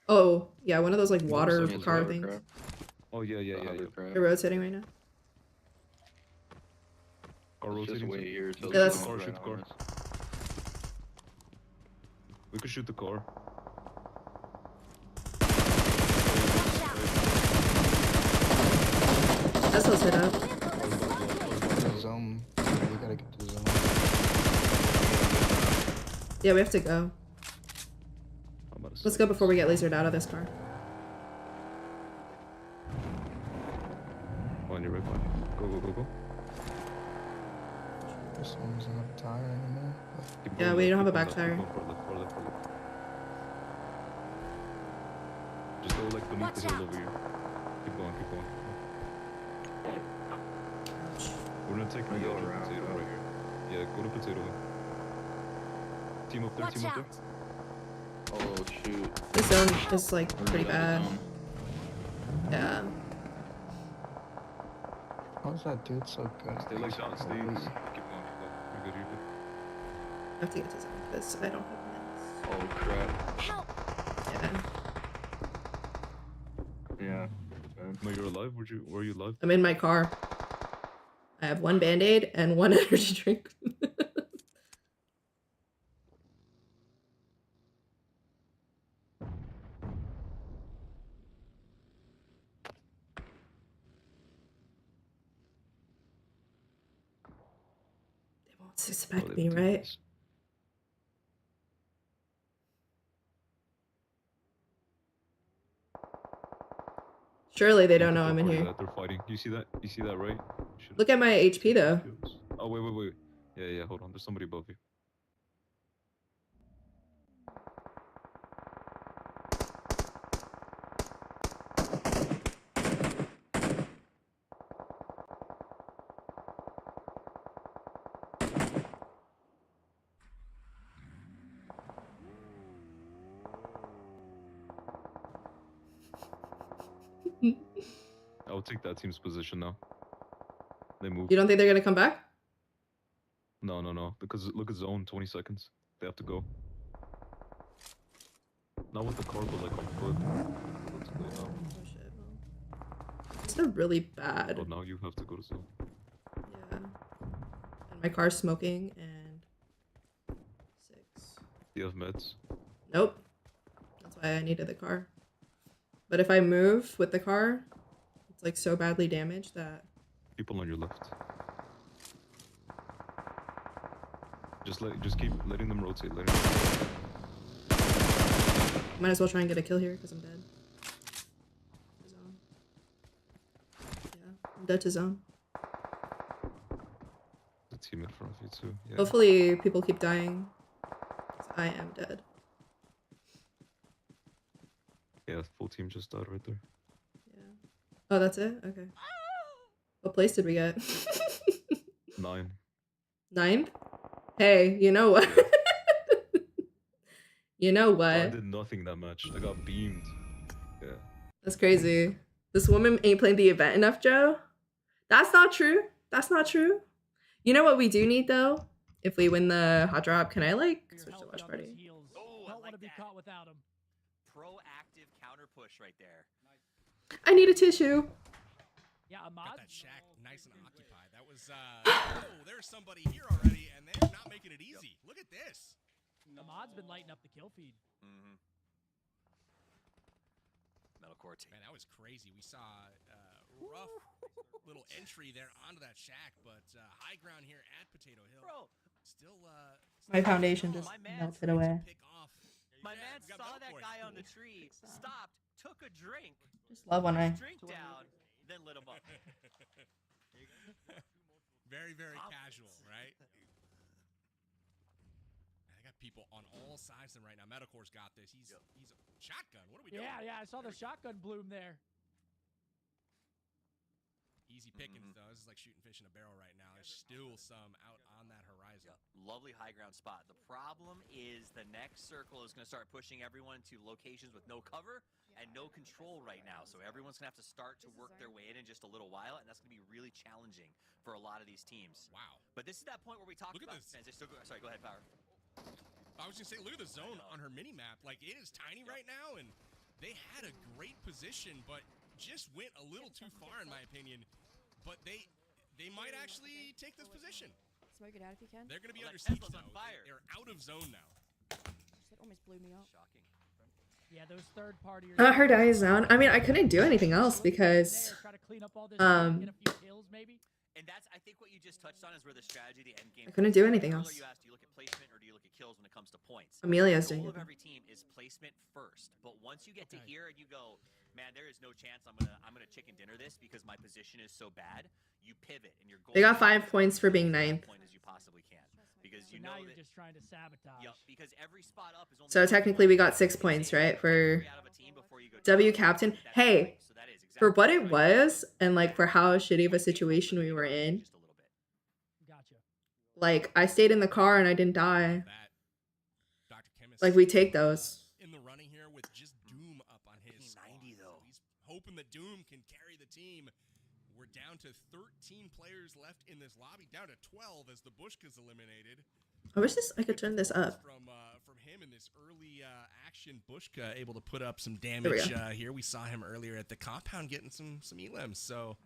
Oh yeah, one of those like water car things. Oh yeah. They're rotating right now. Car rotating. Just wait here till Yeah, the that's- Car, right shoot the on car. us. We could shoot the car. Tesla's hit up. The zone. We gotta get to the zone. Yeah, we have to go. Let's go before we get lasered out of this car. On your right behind you. Go. This one doesn't have a tire anymore. Keep Yeah, going we left, don't have a keep back going tire. left, keep going far left. Just go like beneath the hill over here. Keep going. We're gonna take the Go edge of around, potato go. right here. Yeah, go to potato hill. Team up there, Watch team up there. out. Oh shoot. This zone is like We're pretty in the bad. zone. Yeah. How's that dude so good? Stay like that, stay. Holy. Keep going. You're good. I have to get to zone because I don't have minutes. Oh crap. Help! Yeah. Yeah. man. No, you're alive? Were you alive? I'm in my car. I have one Band-Aid and one energy drink. They won't suspect me, right? Surely they don't know I'm in here. They're fighting. You see that? You see that, right? Look at my HP though. Oh, wait. Yeah, hold on. There's somebody above you. I'll take that team's position now. They move. You don't think they're gonna come back? No. Because look at zone, 20 seconds. They have to go. Not with the car, but like on foot. Let's go now. Oh shit. Well, these are really bad. Oh, now you have to go to zone. Yeah. And my car's smoking and 6. Do you have meds? Nope. That's why I needed the car. But if I move with the car, it's like so badly damaged that. People on your left. Just keep letting them rotate. Might as well try and get a kill here because I'm dead. Zone. Yeah, I'm dead to zone. The team in front of you too. Yeah. Hopefully people keep dying. 'Cause I am dead. Yeah, full team just died right there. Yeah. Oh, that's it? Okay. What place did we get? 9. 9th? Hey, you know what? You know what? I did nothing that match. I got beamed. Yeah. That's crazy. This woman ain't playing the event enough, Joe. That's not true. That's not true. You know what we do need though? If we win the hot drop, can I like switch to watch party? Oh, I Don't want like to be that. caught without him. Proactive counter push right there. I need a tissue. Yeah, Got Ahmad. that shack nice and occupied. That was, oh, there's somebody here already, and they're not making it easy. Look at this. Ahmad's been lighting up the kill feed. Mm-hmm. Metalcore team. Man, that was crazy. We saw rough little entry there onto that shack, but high ground here at Potato Hill. Bro, Still, My foundation Oh, just my man melted tried to away. pick off. my Yeah, man we got saw that Metalcore. guy on the tree, stopped, took a drink, Just love when I. drink down, then lit him up. Very, very casual, right? I got people on all sides of them right now. Metalcore's got this. He's a shotgun. What are we doing? Yeah, I saw the shotgun bloom there. Easy pickings, though. This is like shooting fish in a barrel right now. There's still some out on that horizon. Lovely high ground spot. The problem is the next circle is going to start pushing everyone to locations with no cover and no control right now. So everyone's going to have to start to work their way in just a little while, and that's going to be really challenging for a lot of these teams. Wow. But this is that point where we talk about transition. Sorry, go ahead, Power. I was going to say, look at the zone on her mini-map. Like, it is tiny right now, and they had a great position, but just went a little too far, in my opinion. But they might actually take this position. Smoke it out if you can. They're going to be under siege, though. They're out of zone now. That almost blew me up. Shocking. Yeah, those third party. Her die zone. I mean, I couldn't do anything else because Try to clean up all this, get a few kills maybe. And that's, I think, what you just touched on is where the strategy, the end game. I couldn't do anything else. You asked, do you look at placement or do you look at kills when it comes to points? Amelia's the doing goal it. of every team is placement first. But once you get to here and you go, man, there is no chance I'm gonna chicken dinner this because my position is so bad. You pivot and your goal. They got 5 points for being 9th. Point as you possibly can, because So you know now you're that, just trying to sabotage. Yep, because every spot up is only So technically we got 6 points, right? For W captain. Hey, for what it was and like for how shitty of a situation we were in, Gotcha. like I stayed in the car and I didn't die. Like we take those. In the running here with just Doom up on his 90 though. He's hoping that Doom can carry the team. We're down to 13 players left in this lobby, down to 12 as the Bushka's eliminated. I wish I could turn this up. From him in this early action, Bushka able to put up some damage here. We saw him earlier at the compound getting some elims. So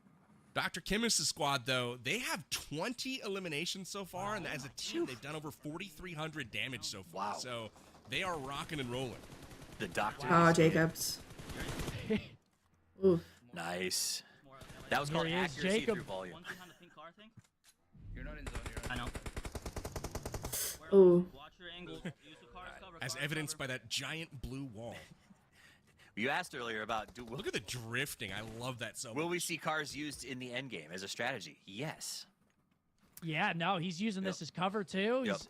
Dr. Kimmis' squad, though, they have 20 eliminations so far, and as a team, they've done over 4,300 damage so far. Wow. So they are rocking and rolling. The doctor. Oh, Jacobs. Oof. Nice. That was called accuracy through volume. You're not in zone. I know. Ooh. Watch your angle. Use the cars cover. As evidenced by that giant blue wall. You asked earlier about look at the drifting. I love that so much. Will we see cars used in the end game as a strategy? Yes. Yeah, no, he's using this as cover too. Yep. He's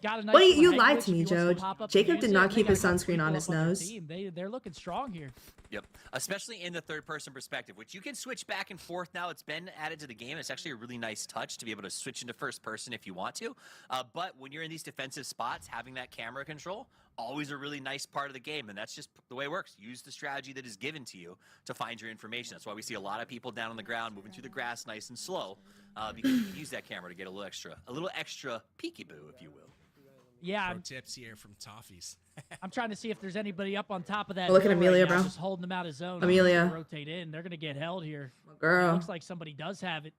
got a nice Wait, you little lied head to me, glitch if he wants Joe. to pop up Jacob and did use not it. They keep got his a couple sunscreen on people his up their nose. team. They're looking strong here. Yep. Especially in the third-person perspective, which you can switch back and forth now. It's been added to the game. It's actually a really nice touch to be able to switch into first person if you want to. But when you're in these defensive spots, having that camera control, always a really nice part of the game. And that's just the way it works. Use the strategy that is given to you to find your information. That's why we see a lot of people down on the ground moving through the grass nice and slow, because you can use that camera to get a little extra peekaboo, if you will. Yeah. Pro tips here from Toffees. I'm trying to see if there's anybody up on top of that. Oh, look at hill Amelia, right now, bro. just holding them out of zone. Amelia. Rotate in. They're gonna get held here. Girl. Looks like somebody does have it.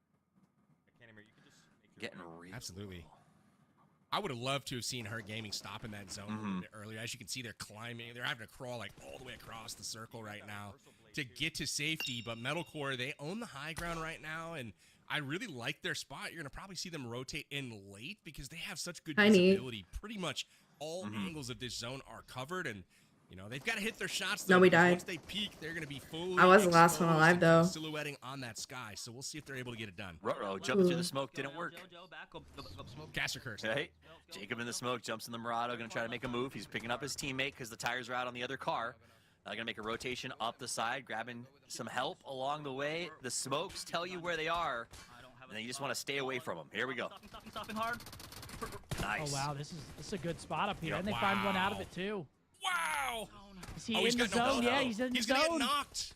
Getting real. Absolutely. I would have loved to have seen her gaming stop in that zone a little bit earlier. As you can see, they're climbing. They're having to crawl like all the way across the circle right now to get to safety. But Metalcore, they own the high ground right now, and I really like their spot. You're going to probably see them rotate in late because they have such good visibility. Pretty much all angles of this zone are covered, and you know they've got to hit their shots. Though, No, we because died. Once they peak, they're going to be fully I was the last one exposed alive, and though. silhouetting on that sky. So we'll see if they're able to get it done. Ruh-roh, jumping through the smoke didn't work. Caster curse. Hey, Jacob in the smoke, jumps in the Murado, going to try to make a move. He's picking up his teammate because the tires are out on the other car. Going to make a rotation up the side, grabbing some help along the way. The smokes tell you where they are, and then you just want to stay away from them. Here we go. Stopping hard. Nice. Oh wow, this is a good spot up here, Yeah, and they find one out of wow. it too. Wow! Is he Oh, he's in the got no zone? help. Yeah, he's in the He's gonna get zone. knocked.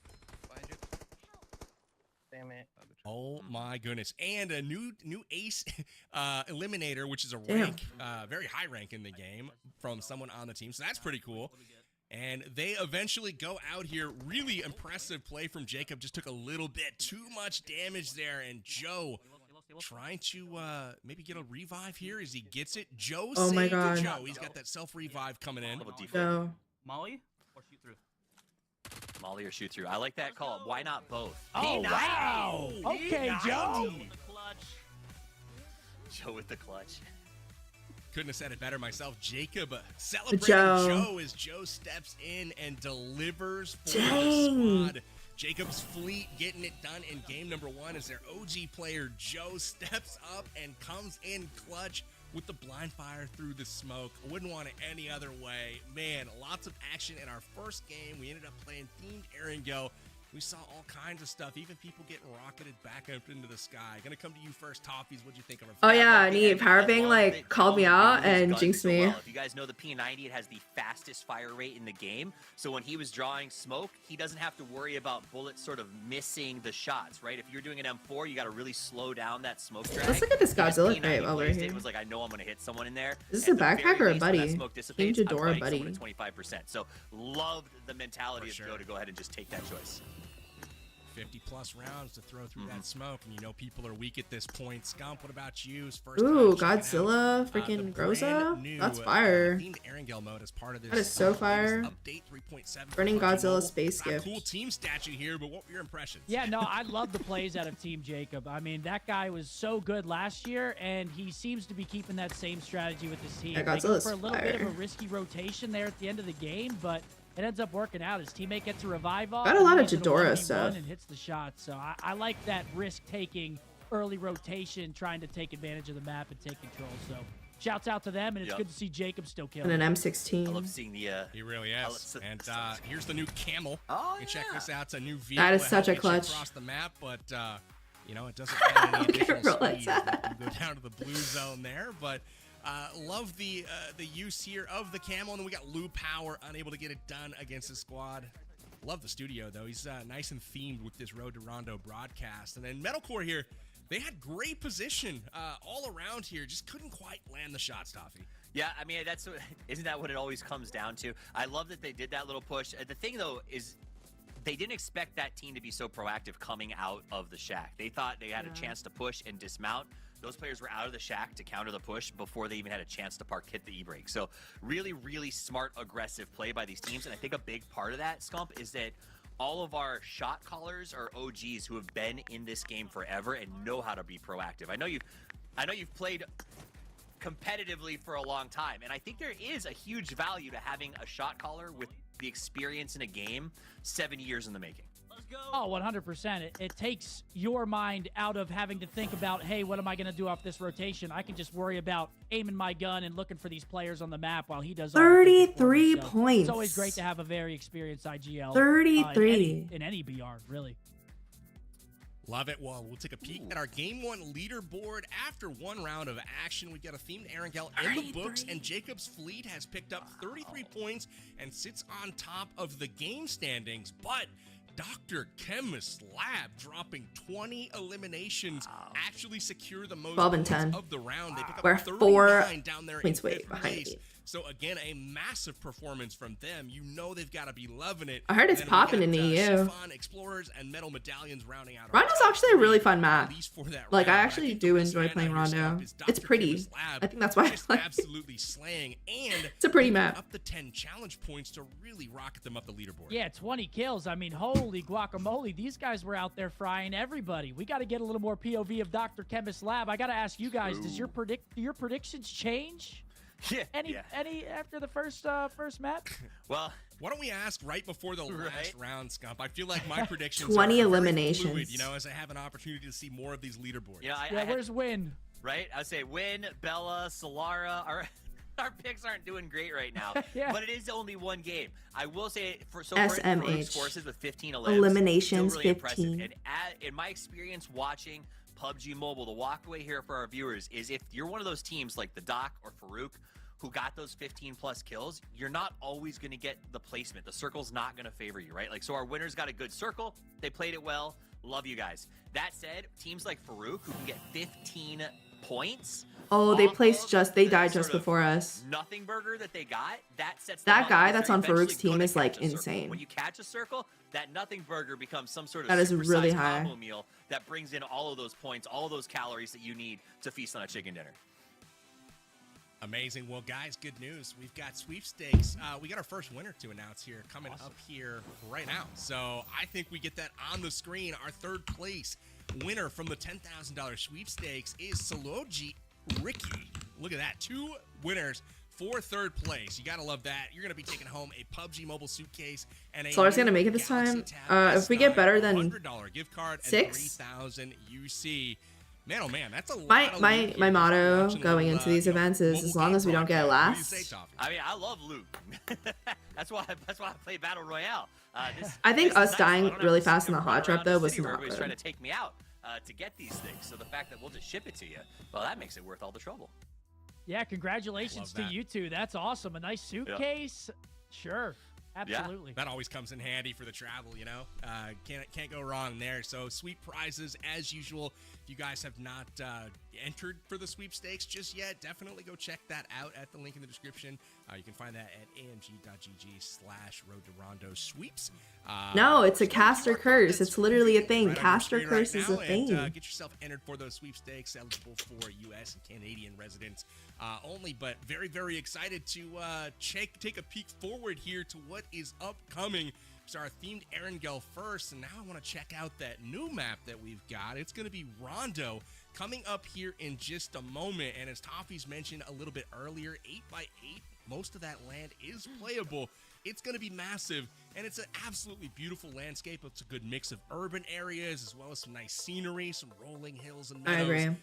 Damn it. Oh my goodness! And a new ace eliminator, which is a Damn. rank, very high rank in the game from someone on the team. So that's pretty cool. And they eventually go out here. Really impressive play from Jacob. Just took a little bit too much damage there, and Joe trying to maybe get a revive here as he gets it. Joe Oh my saved God. it. Joe, he's got that self revive coming in. No. Molly or shoot through? Molly or shoot through. I like that call. Why not both? Oh wow! Okay, Joe. Joe with the clutch. Couldn't have said it better myself. Jacob celebrating Joe. Joe as Joe steps in and delivers for the Dang. squad. Jacob's fleet getting it done in game number 1 as their OG player Joe steps up and comes in clutch with the blind fire through the smoke. Wouldn't want it any other way. Man, lots of action in our first game. We ended up playing themed Aaron Go. We saw all kinds of stuff, even people getting rocketed back up into the sky. Gonna come to you first, Toffees. What'd you think of our Oh yeah, Yeah, neat. Powerbang like called me out and jinxed me. If you guys know the P90, it has the fastest fire rate in the game. So when he was drawing smoke, he doesn't have to worry about bullets sort of missing the shots, right? If you're doing an M4, you got to really slow down that smoke drag. Let's look at this Godzilla P90 crate while we're blazed here. It was like, I know I'm gonna hit someone in there. Is this a At the backpack very or a least, when that buddy? smoke Team dissipates, I'm Jadora fighting someone buddy. at 25%. So loved the mentality For of Joe to go ahead and just take that choice. 50 plus rounds to throw through that smoke, and you know people are weak at this point. Scump, what about you? First Ooh, time checking Godzilla, out, freaking the Groza. brand new, That's fire. themed Erangel mode as part of this, That is so fire. update 3.7. Burning for PUBG Godzilla Mobile. space Got a gift. cool team statue here, but what were your impressions? Yeah, no, I love the plays out of Team Jacob. I mean, that guy was so good last year, and he seems to be keeping that same strategy with his team. Yeah, They go Godzilla's for a little bit of fire. a risky rotation there at the end of the game, but it ends up working out. His teammate gets a revive off. Got a and lot he of gets in a Jadora 1v1 stuff. and hits the shot. So I like that risk-taking early rotation, trying to take advantage of the map and take control. So shouts out to them, and it's good to see Jacob still killing. And an I M16. love seeing the. He really is. And here's the new camel. Oh, you check this out. It's a new vehicle. That is to such help a Oh, get you clutch. across the map, but you know it doesn't add any Okay, additional roll it speed. out. You go down to the blue zone there, but. Love the use here of the camel, and then we got Lou Power unable to get it done against the squad. Love the studio though; he's nice and themed with this Road to Rondo broadcast. And then Metalcore here, they had great position all around here, just couldn't quite land the shots, Toffee. Yeah, I mean isn't that what it always comes down to? I love that they did that little push. The thing though is, they didn't expect that team to be so proactive coming out of the shack. They thought they had a chance to push and dismount. Those players were out of the shack to counter the push before they even had a chance to hit the e-brake. So really, really smart, aggressive play by these teams. And I think a big part of that, Scump, is that all of our shot callers are OGs who have been in this game forever and know how to be proactive. I know you've played competitively for a long time, and I think there is a huge value to having a shot caller with the experience in a game 7 years in the making. Oh, 100%. It takes your mind out of having to think about, hey, what am I going to do off this rotation? I can just worry about aiming my gun and looking for these players on the map while he does all the thinking for me. 33 So points. It's always great to have a very experienced IGL. 33. In any BR, really. Love it. Well, we'll take a peek at our Game 1 leaderboard. After one round of action, we got a themed Erangel in the books, and Jacob's fleet has picked up 33 points and sits on top of the game standings. But Dr. Chemist Lab dropping 20 eliminations actually secure the most 12 and points 10. of the round. They pick up We're 39 down there points in way fifth behind place. me. So again, a massive performance from them. You know they've got to be loving it. I heard it's And then we popping got, in EU. Chiffon Explorers and Metal Medallions rounding out. Rondo's actually a really fun map. For that Like, I round. actually think do the best enjoy man playing out here, Rondo. Scump, is It's Dr. pretty. Chemist Lab, I think that's why I just like it. absolutely slaying, and It's a pretty picking map. Up the 10 challenge points to really rocket them up the leaderboard. Yeah, 20 kills. I mean, holy guacamole. These guys were out there frying everybody. We got to get a little more POV of Dr. Chemist Lab. I got to ask you guys, does your predictions change? Yeah. Any after the first map? Well, why don't we ask right before the last round, Scump? I feel like my predictions 20 are very eliminations. fluid, you know, as I have an opportunity to see more of these leaderboards. Yeah, where's Win? Right? I would say Win, Bella, Solara. Our picks aren't doing great right now, Yeah. but it is only one game. I will say for SMH. Farouk's forces with 15 Eliminations, still really 15. impressive. And in my experience watching PUBG Mobile, the walkaway here for our viewers is if you're one of those teams like the Doc or Farouk who got those 15 plus kills, you're not always going to get the placement. The circle's not going to favor you, right? Like, so our winners got a good circle. They played it well. Love you guys. That said, teams like Farouk who can get 15 points. Oh, they off placed of just, they the died sort just of before us. Nothing burger that they got, that sets them That up guy because that's they're on eventually Farouk's team gonna is like catch a circle. insane. When you catch a circle, that nothing burger becomes some sort of That is really supersized high. combo meal that brings in all of those points, all of those calories that you need to feast on a chicken dinner. Amazing. Well, guys, good news. We've got sweepstakes. We got our first winner to announce here coming up here right now. So I think we get that on the screen. Our third place winner from the $10,000 sweepstakes is Saloji Ricky. Look at that. 2 winners for third place. You got to love that. You're going to be taking home a PUBG Mobile suitcase and a Solar's gonna make it this Galaxy time. Tab If we get better than $100 gift card and 6, 3,000 UC. Man, oh man, that's a lot My of my loot my here. motto Watching a going little, into these you know, events is mobile as long game as we don't get broadcast. What do you say, last. Toffee? I mean, I love loot. that's why I play Battle Royale. I think this us is nice. I dying don't have really to fast sit in the and run hot trap around the though was city where not everybody's trying good. to take me out to get these things. So the fact that we'll just ship it to you, well, that makes it worth all the trouble. Yeah, congratulations to that. you two. That's awesome. A nice suitcase. Sure. Absolutely. That always comes in handy for the travel, you know. Can't go wrong there. So sweet prizes as usual. If you guys have not entered for the sweepstakes just yet, definitely go check that out at the link in the description. You can find that at amg.gg/Road to Rondo sweeps. No, it's a there's caster QR code curse. that's It's literally a right thing. on your Caster screen curse right is a now, thing. And, get yourself entered for those sweepstakes, eligible for U.S. and Canadian residents only. But very, very excited to take a peek forward here to what is upcoming. So our themed Erangel first, and now I want to check out that new map that we've got. It's going to be Rondo coming up here in just a moment. And as Toffee's mentioned a little bit earlier, 8x8, most of that land is playable. It's going to be massive, and it's an absolutely beautiful landscape. It's a good mix of urban areas as well as some nice scenery, some rolling hills and meadows. I agree.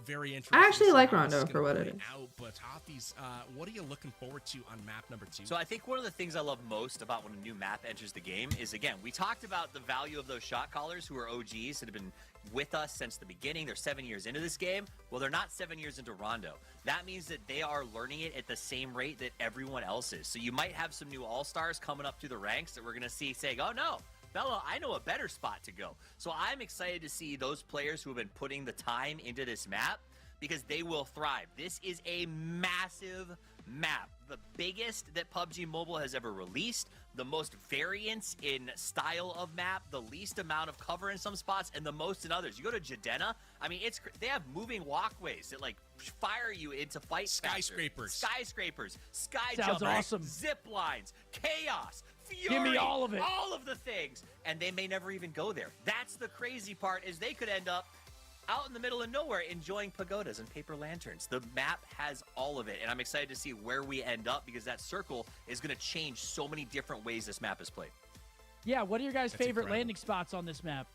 Very interesting. I actually to see like how this Rondo is for gonna what it play is. out. But Toffee's, what are you looking forward to on map number 2? So I think one of the things I love most about when a new map enters the game is, again, we talked about the value of those shot callers who are OGs that have been with us since the beginning. They're 7 years into this game. Well, they're not 7 years into Rondo. That means that they are learning it at the same rate that everyone else is. So you might have some new all-stars coming up through the ranks that we're going to see saying, oh no, Bella, I know a better spot to go. So I'm excited to see those players who have been putting the time into this map because they will thrive. This is a massive map, the biggest that PUBG Mobile has ever released, the most variance in style of map, the least amount of cover in some spots, and the most in others. You go to Jadena, I mean, they have moving walkways that like fire you into fight Skyscrapers. Skyscrapers, sky Sounds jumping, awesome. zip lines, chaos, fury, Give me all of it. all of the things, and they may never even go there. That's the crazy part, is they could end up out in the middle of nowhere enjoying pagodas and paper lanterns. The map has all of it, and I'm excited to see where we end up because that circle is going to change so many different ways this map is played. Yeah, what are your guys' That's favorite incredible. landing spots on this map?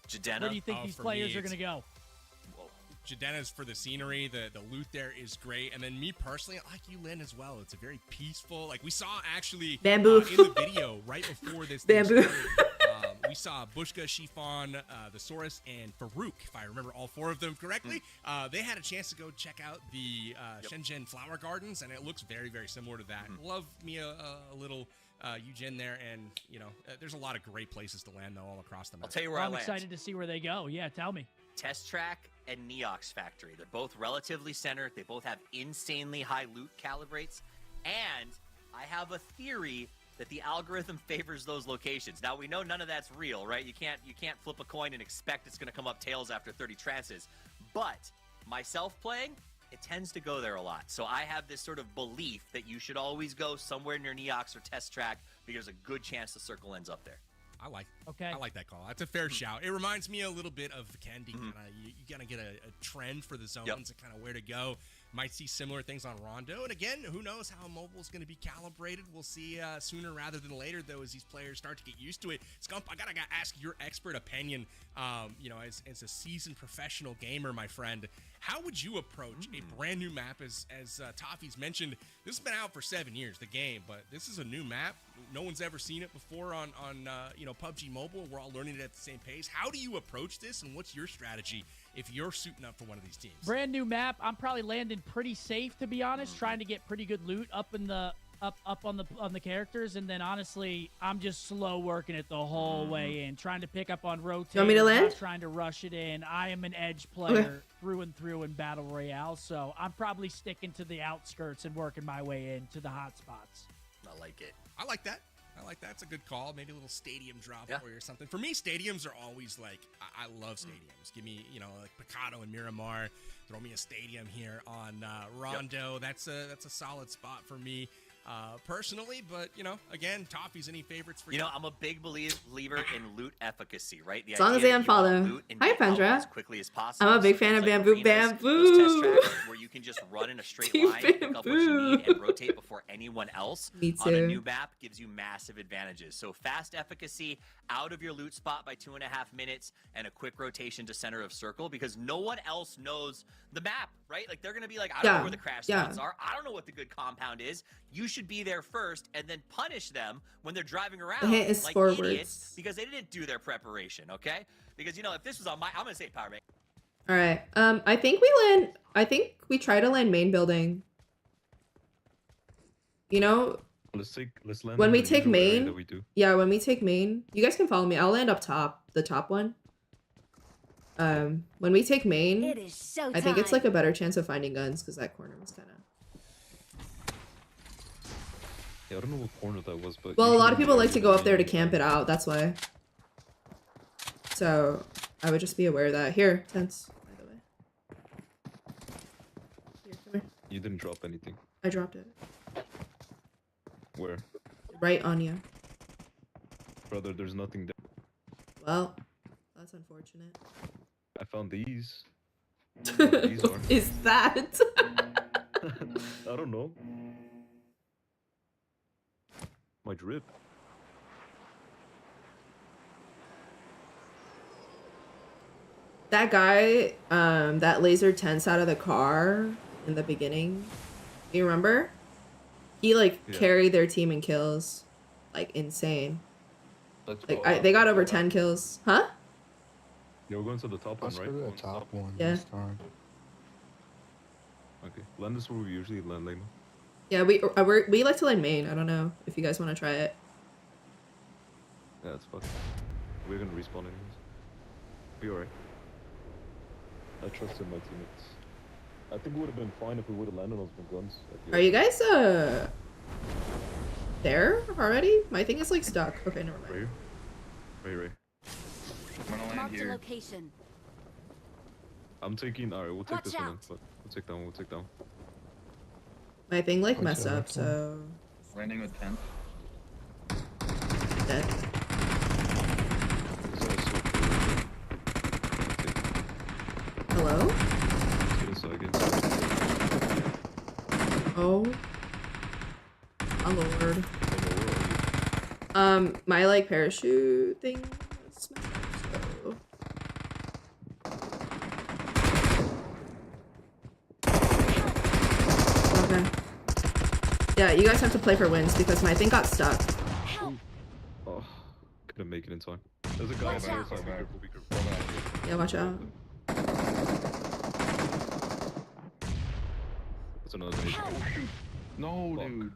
Jadena. Where do you think these for players me, are going to go? Jadena's for the scenery, the loot there is great, and then me personally, I like you, Lynn, as well. It's a very peaceful, like we saw actually Bamboo. in the video right before this thing Bamboo. started, we saw Bushka, Shifan, the Saurus, and Farouk, if I remember all 4 of them correctly. They had a chance to go check out the Shenzhen Flower Gardens, and it looks very, very similar to that. Love me a little Eugen there, and you know, there's a lot of great places to land though all across the map. I'll tell you where I'm I land. excited to see where they go. Yeah, tell me. Test Track and Neox Factory. They're both relatively centered. They both have insanely high loot calibrates. And I have a theory that the algorithm favors those locations. Now, we know none of that's real, right? You can't flip a coin and expect it's going to come up tails after 30 trances. But myself playing, it tends to go there a lot. So I have this sort of belief that you should always go somewhere near Neox or Test Track because there's a good chance the circle ends up there. I like that call. That's a Mm-hmm. fair shout. It reminds me a little bit of Candy. You gotta get a trend for the zones and kind of where to go. Might see similar things on Rondo. And again, who knows how mobile is going to be calibrated. We'll see sooner rather than later, though, as these players start to get used to it. Scump, I gotta ask your expert opinion. You know, as a seasoned professional gamer, my friend, how would you approach a brand new map? As Toffee's mentioned, this has been out for 7 years, the game, but this is a new map. No one's ever seen it before on you know, PUBG Mobile. We're all learning it at the same pace. How do you approach this, and what's your strategy if you're suiting up for one of these teams? Brand new map. I'm probably landing pretty safe, to be honest, trying to get pretty good loot up in the up on the characters, and then honestly, I'm just slow working it the whole way in, trying to pick up on rotate. You want me to land? Not trying to rush it in. I am an edge player through and through in Battle Royale, so I'm probably sticking to the outskirts and working my way into the hot spots. I like it. I like that. It's a good call. Maybe a little stadium drop for you or something. For me, stadiums are always like, I love stadiums. Give me, you know, like Picado and Miramar. Throw me a stadium here on Rondo. That's a solid spot for me. personally, but you know, again, Toffee's any favorites for You know, I'm a big believer in loot efficacy, right? The As long as idea they that you want unfollow. loot and Hi, get out Pendra. as quickly as possible. I'm a big So fan of things like Bamboo arenas, Those Bamboo. test tracks where you can just run in a straight Team line, pick up what you need, Bamboo. and rotate before anyone else Me on a too. new map gives you massive advantages. So fast efficacy out of your loot spot by 2.5 minutes, and a quick rotation to center of circle because no one else knows the map, right? Like they're gonna be like, I don't know where the crash spots are. I don't know what the good compound is. You should be there first and then punish them when they're driving around hit is like forwards. idiots because they didn't do their preparation, okay? Because you know, if this was on my, I'm gonna say power bank. All right. I think we try to land main building. You know, Let's land when in we the take usual area main, that we do. yeah, when we take main, you guys can follow me. I'll land up top, the top one. When we take main, It is showtime. I think it's like a better chance of finding guns because that corner was kind of. Yeah, I don't know what corner that was, but Well, a lot of usually people the like to area go that up there to we- camp it out. That's why. So I would just be aware of that. Here, tents. By the way. Here, come here. You didn't drop anything. I dropped it Where? right on you. Brother, there's nothing there. Well, that's unfortunate. I found these. I don't know what these are. Is that? I don't know. My drip. That guy, that laser tents out of the car in the beginning. You remember? He like Yeah. carried their team in kills, like insane. Let's Like go. they got over 10 kills, huh? Yeah, we're going to the top one, Let's right? go to the Going top one Yeah. this time. Okay. Land is where we usually land, Lema. Yeah, we like to land main. I don't know if you guys want to try it. Yeah, it's fine. We're gonna respawn anyways. Be alright. I trust in my teammates. I think it would have been fine if we would have landed on some guns. at the Are you end. guys there already? My thing is like stuck. Okay, never Right mind. here? Right. I'm gonna land Marked a here. location. I'm taking. Alright, we'll take Watch this one in. out. But we'll take down. We'll take down. My thing like What's messed the up, next one? so Landing with 10. dead. This is also Hello? Let's get inside, get inside. Oh. My lord. I don't know, where are you? My like parachute thing was smashed, so. Okay. Yeah, you guys have to play for wins because my thing got stuck. Help! Oh, couldn't make it in time. There's a guy Watch on the other out. side. Be careful, be careful. Yeah, watch out. That's another nation. No, Fuck. dude.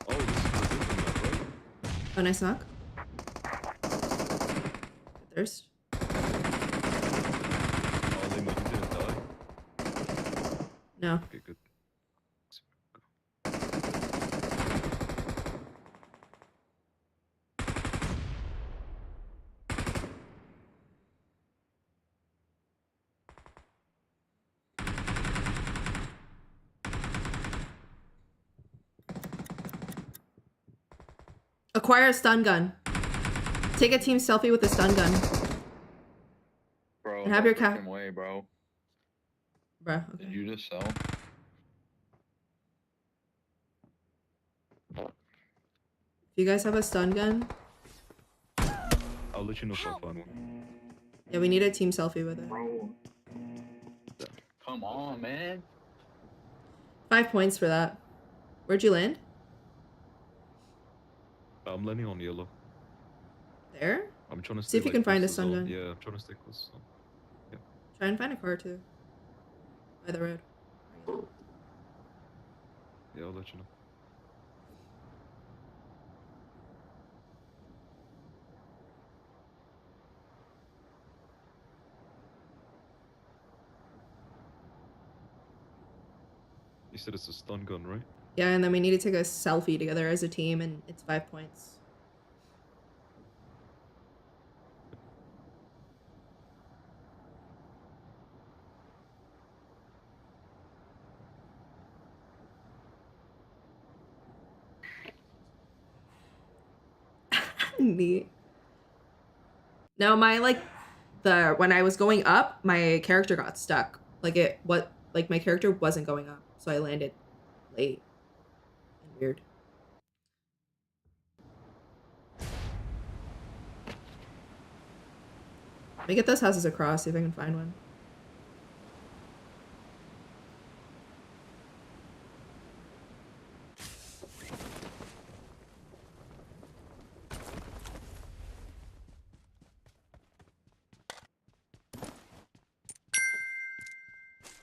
Oh, this is the different map, right? Oh, nice knock. Thirst. Oh, Lema, you didn't die? No. Okay, good. Acquire a stun gun. Take a team selfie with a stun gun. Bro, And have no your cap- freaking way, bro. Bruh, Did okay. you just sell? If you guys have a stun gun, I'll let you know if I find one. yeah, we need a team selfie with it. Bro. Come on, man. 5 points for that. Where'd you land? I'm landing on yellow. There? I'm trying to See stay if you like, can find close a to stun zone. gun. Yeah, I'm trying to stay close. So. Try and find a car too. By the road. Yeah, I'll let you know. You said it's a stun gun, right? Yeah, and then we need to take a selfie together as a team, and it's 5 points. Neat. No, my when I was going up, my character got stuck. My character wasn't going up, so I landed late and weird. Let me get those houses across, see if I can find one.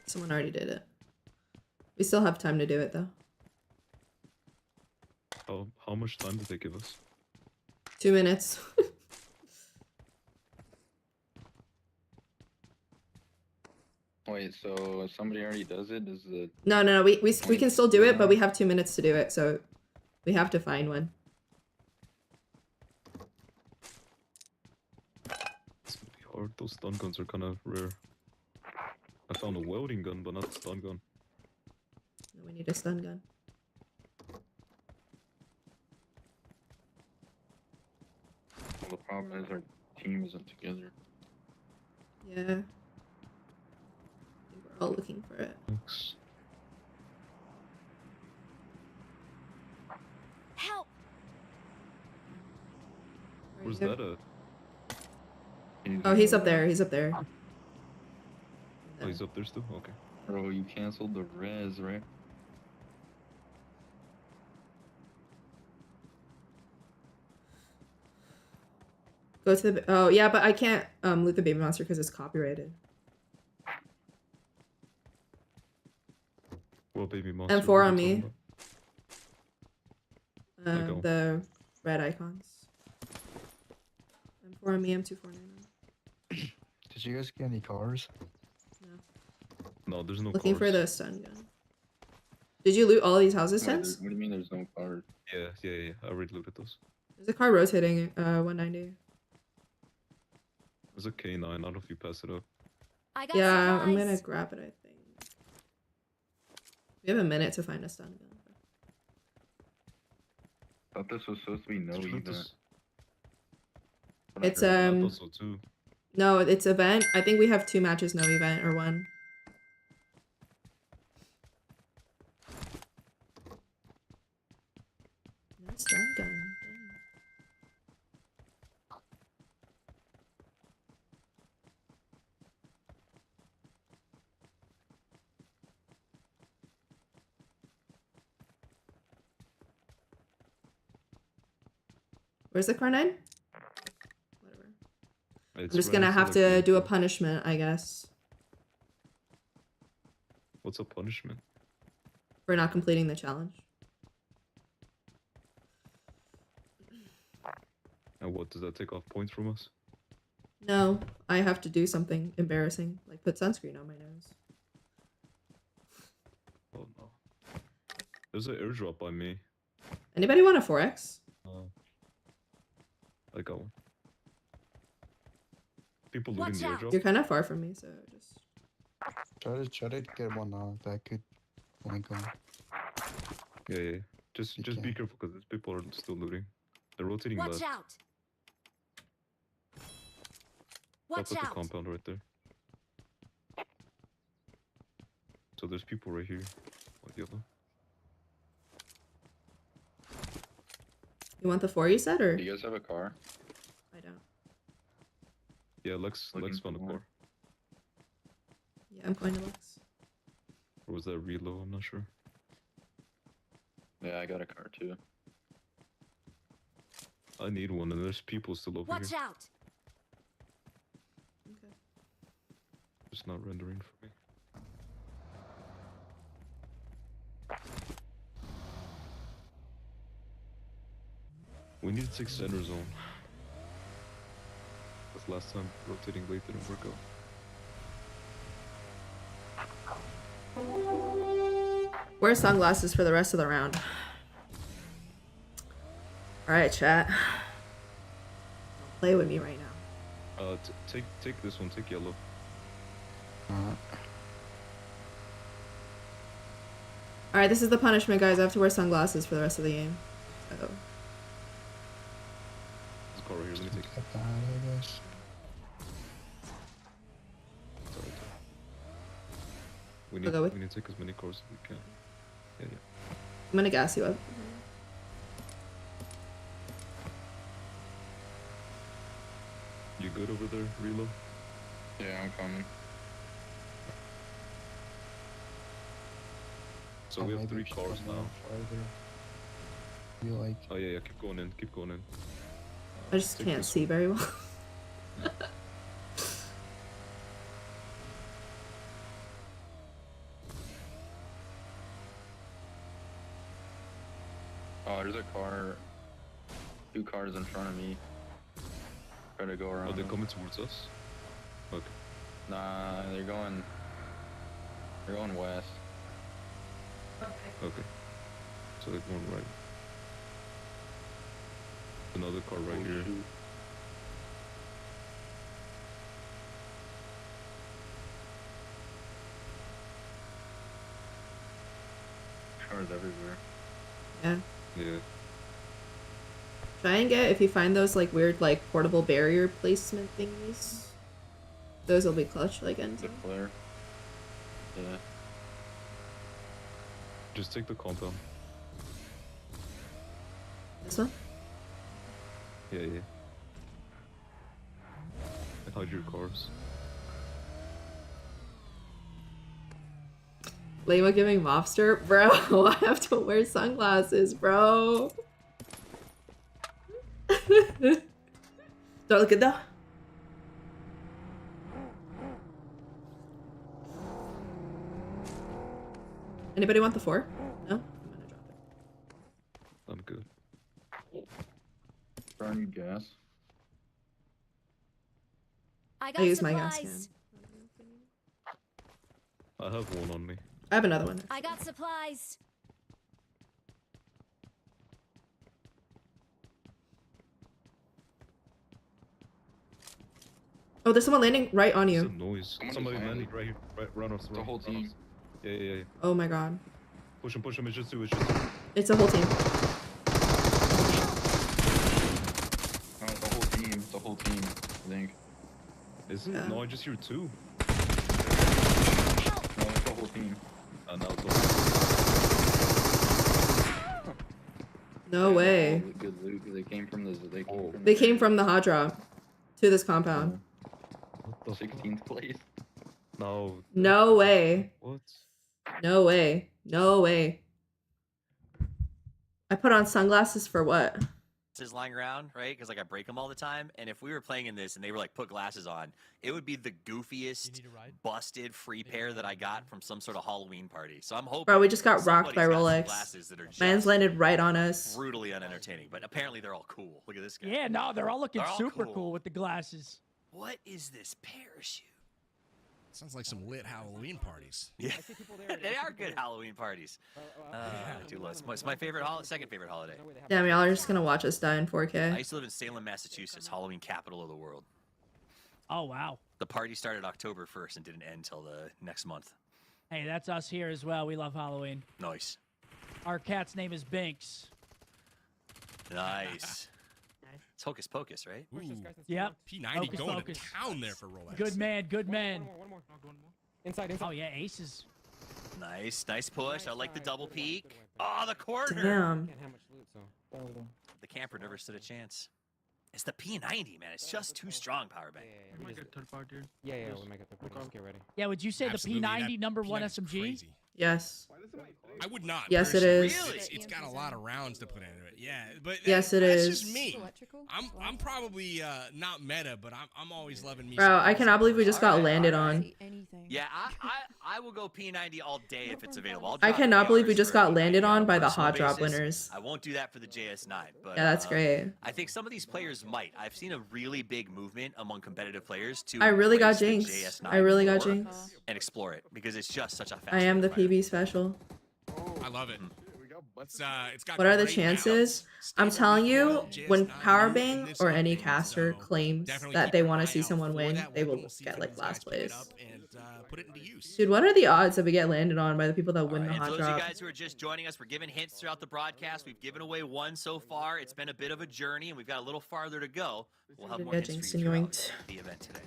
Someone already did it. We still have time to do it though. How much time did they give us? 2 minutes. Wait, so if somebody already does it, is it? No. We can still do it, but we have 2 minutes to do it, so we have to find one. It's gonna be hard. Those stun guns are kind of rare. I found a welding gun, but not a stun gun. We need a stun gun. Well, the problem is our team isn't together. Yeah. I think we're all looking for it. Thanks. Help! Where's that at? Oh, he's up there. He's up there. Oh, he's up there still? Okay. Bro, you canceled the res, right? Go to the. Oh yeah, but I can't loot the baby monster because it's copyrighted. Well, baby monster. M4 on me. Go. The red icons. M4 on me. M2499. Did you guys get any cars? No, there's no. Looking cars. for the stun gun. Did you loot all these houses, Wait, Tens? what do you mean there's no card? Yeah. I already looked at those. There's a car rotating 190. There's a K9. I don't know if you pass it up. I got Yeah, I'm supplies. gonna grab it, I think. We have a minute to find a stun gun. I thought this was supposed to be no event. It's I thought so too. no, it's event. I think we have 2 matches, no event, or 1. No stun gun. Dang. Where's the car 9? Whatever. I'm just gonna have to do a punishment, I guess. What's a punishment? For not completing the challenge. And what, does that take off points from us? No, I have to do something embarrassing, like put sunscreen on my nose. Oh no. There's an airdrop by me. Anybody want a 4X? I got one. People looting the airdrop. You're kind of far from me, so just... Try to get one that could link on. Yeah. Just be careful because these people are still looting. They're rotating Watch left. out! Up Watch at the out! compound right there. So there's people right here. On yellow. You want the 4 you said, or? Do you guys have a car? I don't. Yeah, Lex found a car. Yeah, I'm going to Lex. Or was that reload? I'm not sure. Yeah, I got a car too. I need one, and there's people still over Watch here. out! Okay. It's not rendering for me. We need to take center zone. Because last time rotating late didn't work out. Wear sunglasses for the rest of the round. Alright, chat. Don't play with me right now. Take this one, take yellow. Alright, this is the punishment, guys. I have to wear sunglasses for the rest of the game. So. car right here. Let me take it. Get that, I guess. Sorry. We I'll go with- need to take as many cars as we can. Yeah, yeah. I'm gonna gas you up. You good over there, Relo? Yeah, I'm coming. So we have 3 cars now. Feel like Oh yeah, keep going in, keep going in. I just Take can't this see one. very well. Oh, there's a car. 2 cars in front of me. Try to go around. Oh, they're them. coming towards us? Okay. Nah, they're going west. Okay. So they're going right. Another car right here. Shoot. Cars everywhere. Yeah. Yeah. Try and get, if you find those like weird like portable barrier placement thingies. Those will be clutch like The Enzo. flare. Yeah. Just take the compound. This one? Yeah, yeah. And hide your cars. Layla giving mobster? Bro, I have to wear sunglasses, bro. Don't look good though. Anybody want the 4? No? I'm gonna drop it. I'm good. Try need gas. I got I use my gas supplies. can. I have one on me. I have another one. I got supplies. Oh, there's someone landing right on There's you. some noise. Someone Somebody just landing landed. right here. Right, run us. The whole team. Yeah, yeah, yeah. Oh my god. Push him, it's just 2, it's just 2. It's a whole team. No, it's the whole team. It's the whole team, I think. Is it? Yeah. No, I just hear 2. No, it's the whole team. Now it's all. No way. Oh, good loot. They came from the. They came from the hot drop to this compound. What the 16th place. No. No way. What? No way. No way. I put on sunglasses for what? Is lying around, right? Because like I break them all the time, and if we were playing in this and they were like put glasses on, it would be the goofiest busted free pair that I got from some sort of Halloween party. So I'm hoping. Bro, we just got rocked by somebody's got some Rolex. glasses that are just Man's landed right on us. brutally unentertaining, but apparently they're all cool. Look at this guy. Yeah, no, they're all looking They're all super cool. cool with the glasses. What is this parachute? Sounds like some lit Halloween parties. Yeah, they are good Halloween parties. I do love. It's my favorite second favorite holiday. Damn, y'all are just gonna watch us die in I 4K. used to live in Salem, Massachusetts, Halloween capital of the world. Oh, wow. The party started October 1st and didn't end till the next month. Hey, that's us here as well. We love Halloween. Nice. Our cat's name is Binks. Nice. It's Hocus Pocus, right? Ooh, Yep. P90 Hocus going Pocus. to town there for Rolex. Good man, good man. One more. Inside. Oh, yeah, aces. Nice push. I like the double peek. Oh, the corner. Damn. Can't have much loot, so. The camper never stood a chance. It's the P90, man. It's just too strong, power bank. Yeah, we might get the party. Just get ready. Yeah, would you say Absolutely, the P90 that number 1 P90 's SMG? crazy. Yes. I would not. Yes, it personally. is. Really? It's got a lot of rounds to put into it. Yeah, but Yes, it that's is. just me. Electrical? I'm probably not meta, but I'm always loving me. Bro, some I cannot believe we just got landed on. See anything. Yeah, I will go P90 all day if it's available. I'll I drop cannot believe we ARs just for a got landed P90 on by the personal hot drop basis. winners. I won't do that for the JS9, but Yeah, that's great. I think some of these players might. I've seen a really big movement among competitive players to I really got embrace the jinxed. JS9 I really got more jinxed. and explore it because it's just such a I am the fascinating PB special. I love it. It's got What are the great chances? balance, I'm stable telling you, recoil, when JS9 Powerbang in this or any update, caster so claims definitely that keep they your want eye to see out someone for win, that they weapon. will We'll see get if like these guys last pick it place. up and put it into use. Dude, what are the odds that we get landed on by the people that win All the right, and hot for those of drop? you guys who are just joining us, we're giving hints throughout the broadcast. We've given away one so far. It's been a bit of a journey, and we've got a little farther to go. We'll have more Yeah, hints Jinx for you throughout yoinked. the event today.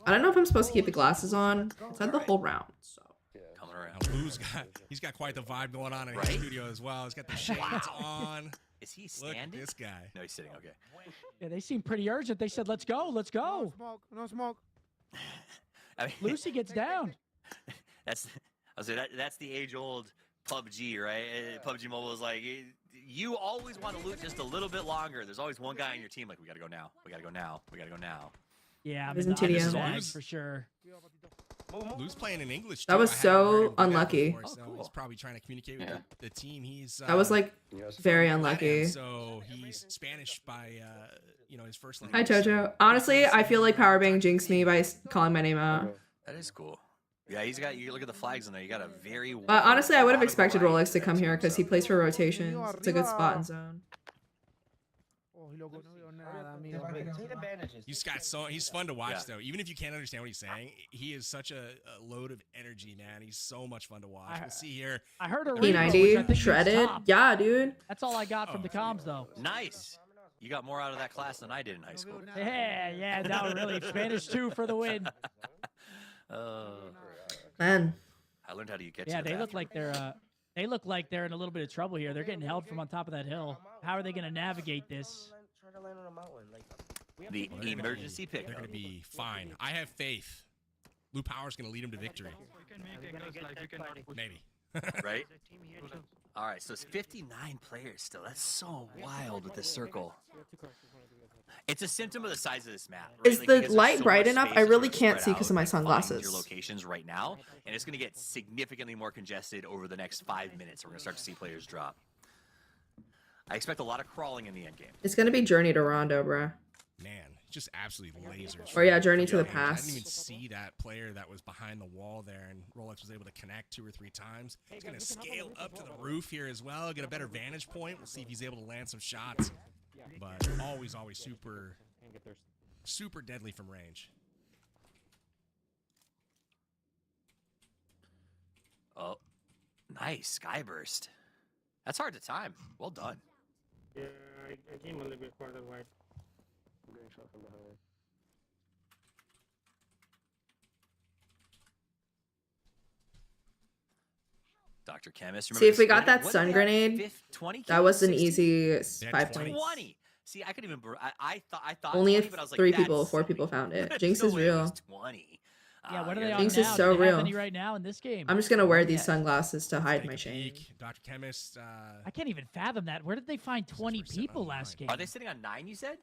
I don't know if I'm supposed to keep the glasses on. I said the whole round. So. Coming around. He's got quite the vibe going on in Right? his studio as well. He's got the shades on. Is he Look standing? at this guy. No, he's sitting. Okay. Yeah, they seem pretty urgent. They said, "Let's go, let's go." No smoke. I mean, Lucy gets down. that's that's the age-old PUBG, right? PUBG Mobile is like you always want to loot just a little bit longer. There's always one guy on your team like we gotta go now. We gotta go now. We gotta go now. Yeah, I'm Isn't in the TDM. bag for sure. Lou's playing in English. That too. was I haven't heard so him do that unlucky. before, so he's probably trying to communicate with the team. He's That was like very from unlucky. LATAM, so he's Spanish by his first Hi language. Jojo. Honestly, I feel like Powerbang jinxed me by calling my name out. That is cool. Yeah, he's got. You look at the flags in there. You got a very. But honestly, I would have wide expected variety Rolex to come here because he plays for rotations. It's a good spot in zone. He's fun to watch Yeah. though. Even if you can't understand what he's saying, he is such a load of energy, man. He's so much fun to watch. We'll see here. I heard a replay, which I P90 think means shredded. top. Yeah, dude. That's all I got from the comms, though. Nice. You got more out of that class than I did in high school. Yeah, no, really. Spanish 2 for the win. Man. I learned how to get. Yeah, to the they look bathroom. like they're in a little bit of trouble here. They're getting held from on top of that hill. How are they going to navigate this? The emergency pick. They're going to be fine. I have faith. Lou Power's going to lead him to victory. Maybe. Right? All right, so it's 59 players still. That's so wild with this circle. It's a symptom of the size of this map. Right? Is Like, the because there's light so bright much enough? space I to really sort of can't spread see out 'cause of my and find sunglasses. Your locations right now, and it's going to get significantly more congested over the next 5 minutes. We're going to start to see players drop. I expect a lot of crawling in the end game. It's gonna be Journey to Rondo, bruh. Man, just absolutely lasers. Or yeah, Journey to the I Past. didn't even see that player that was behind the wall there, and Rolex was able to connect 2 or 3 times. He's going to scale up to the roof here as well, get a better vantage point. We'll see if he's able to land some shots. But always super deadly from range. Oh, nice skyburst. That's hard to time. Well done. Yeah, I came a little bit further wide. I'm getting shot from behind. Dr. Chemist. See, if we got Remember, that what sun did they have? grenade, 20 that was an 16? easy They had 5 20. points. 20. See, I could even. I thought Only 20, if but I was like, 3 that's people, 4 silly. people found it. There's Jinx no is way it was real. 20. Yeah, what are they on Jinx now? is Do so they have real. any right now in this game? I'm just gonna wear these Yeah. sunglasses to hide Take my a shame. peek. Dr. Chemist. I can't even fathom that. Where did they find 20 people last game? Are they sitting on 9? You said.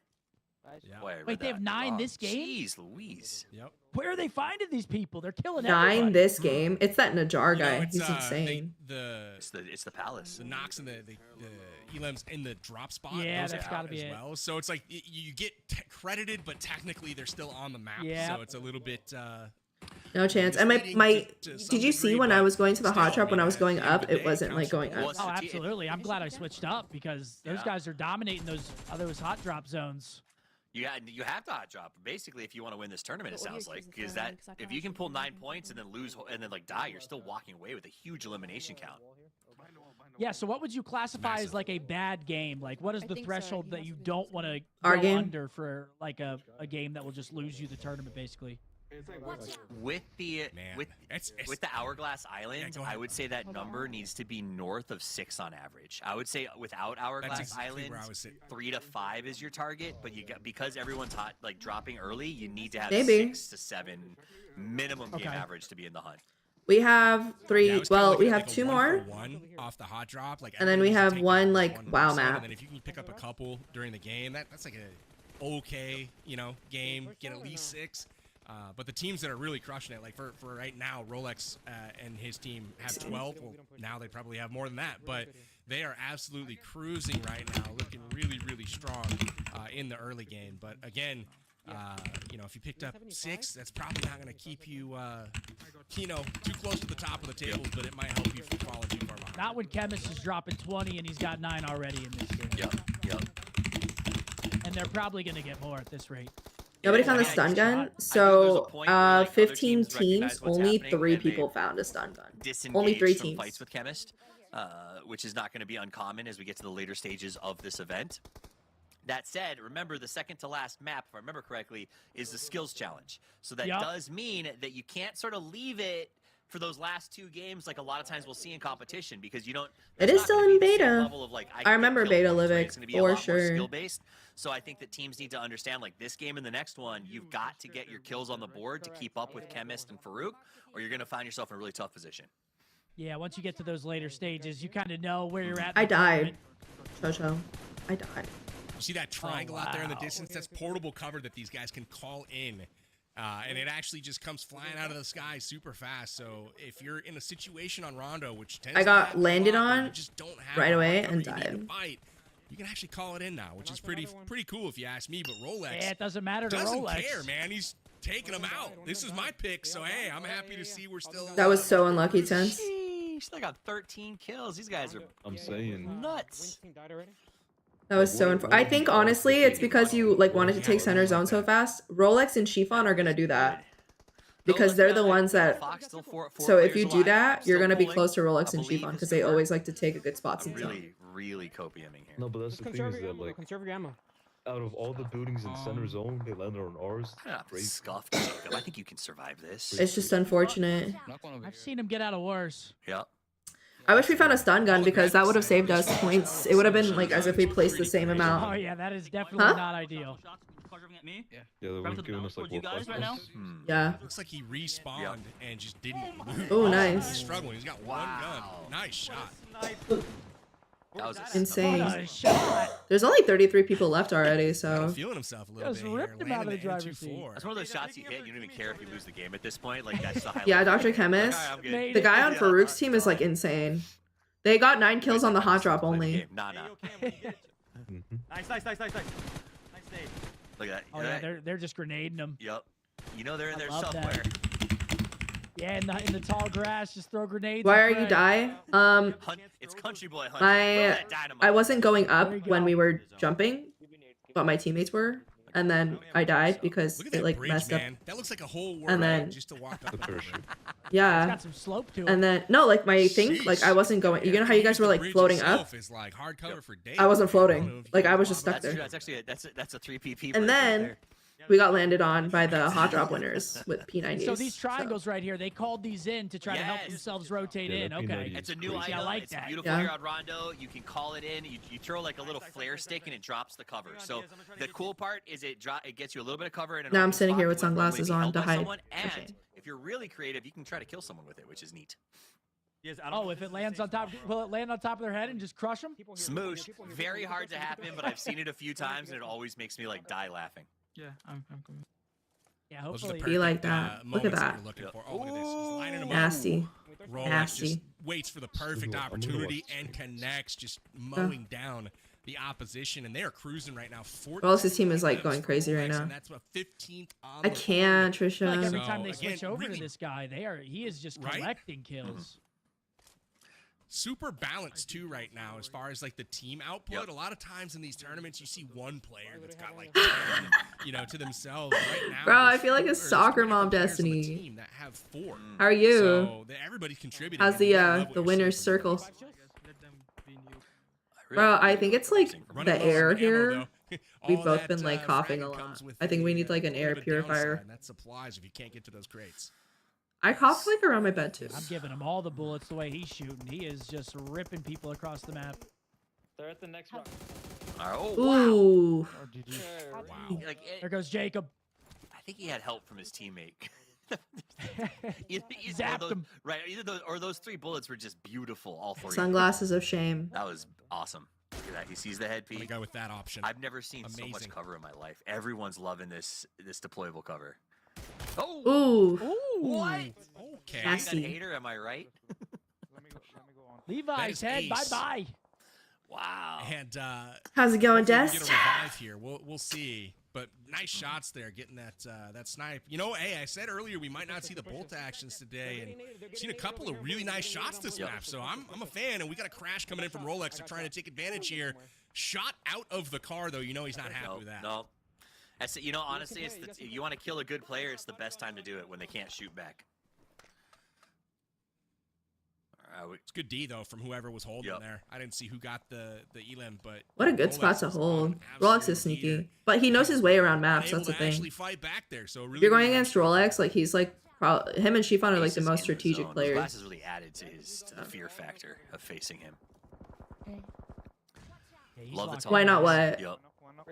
Yeah. Boy, I read Wait, they have that 9 wrong. this game? Jeez, Louise. Yep. Where are they finding these people? They're killing 9 everybody. this game. It's that Najar You know, guy. it's, He's insane. It's the palace. The Nox and the Elam's in the drop spot. Yeah, those that's count gotta be as it. well. So it's like you get credited, but technically they're still on the map. Yeah. So it's a little bit. No chance. And my did you see when I was going to the hot drop when I was going up, it wasn't like going up. Oh, absolutely. I'm glad I switched up because those guys are dominating those hot drop zones. You have to hot drop basically if you want to win this tournament. It sounds like because that if you can pull 9 points and then lose and then like die, you're still walking away with a huge elimination count. Yeah. So what would you classify as like a bad game? Like what is the think so. threshold He that must you have don't want to Our go game? under for like a game that will just lose you the tournament basically? With the Man, with it's- with the Hourglass Island, go ahead. I would say that number needs to be north of 6 on average. I would say without Hourglass exactly Island, where I was sitting. 3 to 5 is your target. But you got because everyone's hot like dropping early, you need to have Maybe. 6 to 7 minimum game Okay. average to be in the hunt. We have 3. Yeah, I was kinda Well, looking we at, have like, a 2 1 more. for 1 off the hot drop. Like And then we everyone have should take one, that like, 1%, WoW map. And then if you can pick up a couple during the game, that's like a okay game. Get at least 6. But the teams that are really crushing it, like for right now, Rolex and his team have 12. Well, now they probably have more than that, but they are absolutely cruising right now, looking really, really strong in the early game. But again, You know, if you picked up 6, that's probably not going to keep you, you know, too close to the top of the tables, but it might help you from falling too far behind. Not when Chemist is dropping 20 and he's got 9 already in this game. Yep. And they're probably going to get more at this rate. Nobody found a stun gun. So 15 teams, only 3 people found a stun gun. Only 3 from teams. fights with Chemist, which is not going to be uncommon as we get to the later stages of this event. That said, remember the second to last map, if I remember correctly, is the skills challenge. So that does mean that you can't sort of leave it for those last 2 games like a lot of times we'll see in competition, because you don't. It is still in beta. Level of, like, I remember beta Livic It's going to be a for lot more sure. skill based. So I think that teams need to understand, like, this game and the next one, you've got to get your kills on the board to keep up with Chemist and Farouk, or you're going to find yourself in a really tough position. Yeah, once you get to those later stages, you kind of know where you're at. I died. Jojo. I died. You see that triangle out there in the distance? That's portable cover that these guys can call in. And it actually just comes flying out of the sky super fast. So if you're in a situation on Rondo, which tends I to got happen a landed lot, where on you just don't have right a away cover and you need to died. fight, you can actually call it in now, which is pretty cool if you ask me. But Rolex Yeah, it doesn't matter to doesn't Rolex. care, man. He's taking them out. This is my pick, so hey, I'm happy to see we're still. That was so unlucky, Tense. Sheesh, they got 13 kills. These guys are I'm saying. nuts. That was so I think honestly it's because you like wanted to take center zone so fast. Rolex and Chiffon are gonna do that. Because they're the ones that so if you do that, you're gonna be close to Rolex and Chiffon because they always like to take a good spot in zone. Really copiuming here. No, but that's the thing is that, like, Conserve your ammo. out of all the buildings in center zone, they landed on ours. Scuffed, Jacob. I think you can survive this. It's just unfortunate. I've seen him get out of worse. Yeah. I wish we found a stun gun because that would have saved us points. It would have been like as if we placed the same Oh amount. yeah, that is definitely Huh? not ideal. Yeah, they were giving us like you guys right now? Yeah. Looks like he respawned and just didn't move. Oh, nice. He's struggling. He's got one gun. Nice shot. That was Insane. What a shot. There's only 33 people left already, so Feeling himself a little Just bit ripped here. him out of landing the driver's 2-4. seat. That's one of those shots you hit. You don't even care if you lose the game at this point. Like, that's the highlight. yeah, Dr. Chemist. Like, all right, I'm good. The guy on Yeah, Farouk's team is like insane. They got 9 kills on the hot drop only. Nah. Nice. Nice nade. Look at that. Oh yeah, they're just grenading him. Yep. You know they're in I there love that. somewhere. Yeah, in the tall grass, just throw grenades. Why and are you pray. die? It's Country Boy Hunter. I wasn't going There up you when go. we were jumping, but my teammates were, and then I died because Look at it that like bridge, messed up. man. That looks like a whole world And then- just to walk up The parachute. It's Yeah. got some slope to it. And then no, like my thing, like I wasn't going. You know how you guys were like floating up? Is like hardcover for days. I wasn't don't know floating. if you Like can I was just follow stuck That's true. there. That's actually that's a 3PP. And bridge right then there. we got landed on by the hot drop winners with P90s. So these triangles right here, they called these in to try to help Yes. themselves rotate Yeah, in. that Okay. P90 It's a new Crazy. item. I like It's that. beautiful Yeah. here on Rondo. You can call it in. You throw like a little flare stick and it drops the cover. So the cool part is it gets you a little bit of cover. In an Now I'm open sitting spot here with that would normally sunglasses be on held to by hide. someone. And shame. if you're really creative, you can try to kill someone with it, which is neat. Oh, if it lands on top, will it land on top of their head and just crush them? Smoosh, very hard to happen, but I've seen it a few times and it always makes me like die laughing. Yeah, I'm coming. Yeah, Those are the hopefully. Be like perfect, that. Look at moments that. we're looking for. Oh, look at this. He's lining them up. Nasty. Rolex Nasty. just waits for the perfect opportunity and connects, just mowing down the opposition, and they are cruising right now. Rolex's team is like going crazy right now. And that's what 15th on I the can't, I feel like Trisha. every So, time they again, switch over really- to this guy, he is just Right? collecting kills. super balanced too right now as far as like the team output. A lot of times in these tournaments you see one player that's got like 10, to themselves. Right now, Bro, I there's feel like four- a or there's soccer 3 mom players on the Destiny. team that have 4. How are you? So everybody's contributing. How's and we love the what you're winner's seeing from them. circle? Bro, I think it's like Running the low on air ammo, here. though. We've All both that, been like coughing a fragging lot. comes with I think we need like an a air bit of a purifier. downside, and that supplies if you can't get to those crates. I cough like around my bed too. I'm giving him all the bullets the way he's shooting. He is just ripping people across the map. They're at the next round. Oh, Ooh. wow. Like, There goes Jacob. I think he had help from his teammate. Zapped those, him. Right, either those or those 3 bullets were just beautiful. All 3. Sunglasses of shame. That was awesome. Look at that. He sees the headpiece. I'm gonna go with that option. I've never seen so much Amazing. cover in my life. Everyone's loving this deployable cover. Oh, Ooh. what? Okay. Being Nasty. a hater, am I right? Levi's That head. is Bye ace. bye. Wow. And How's it going, hopefully we Des? get a revive here. We'll see. But nice shots there, getting that snipe. You know, hey, I said earlier we might not see the bolt actions today, and seen a couple of really nice shots this map. So I'm a fan, and we got a crash coming in from Rolex. They're trying to take advantage here. Shot out of the car, though. You know he's not happy with that. No. That's, you know, honestly, you want to kill a good player, it's the best time to do it when they can't shoot back. It's good D, though, from whoever was holding there. I didn't see who got the elim, but... What a good spot to hold. Rolex is sneaky. But he knows his way around maps, that's the thing. Fight back there, so really if you're going against Rolex, like, he's like... him and Shifan are like the most strategic players. Glass has really added to the fear factor of facing him. Love the Why not what? Yep.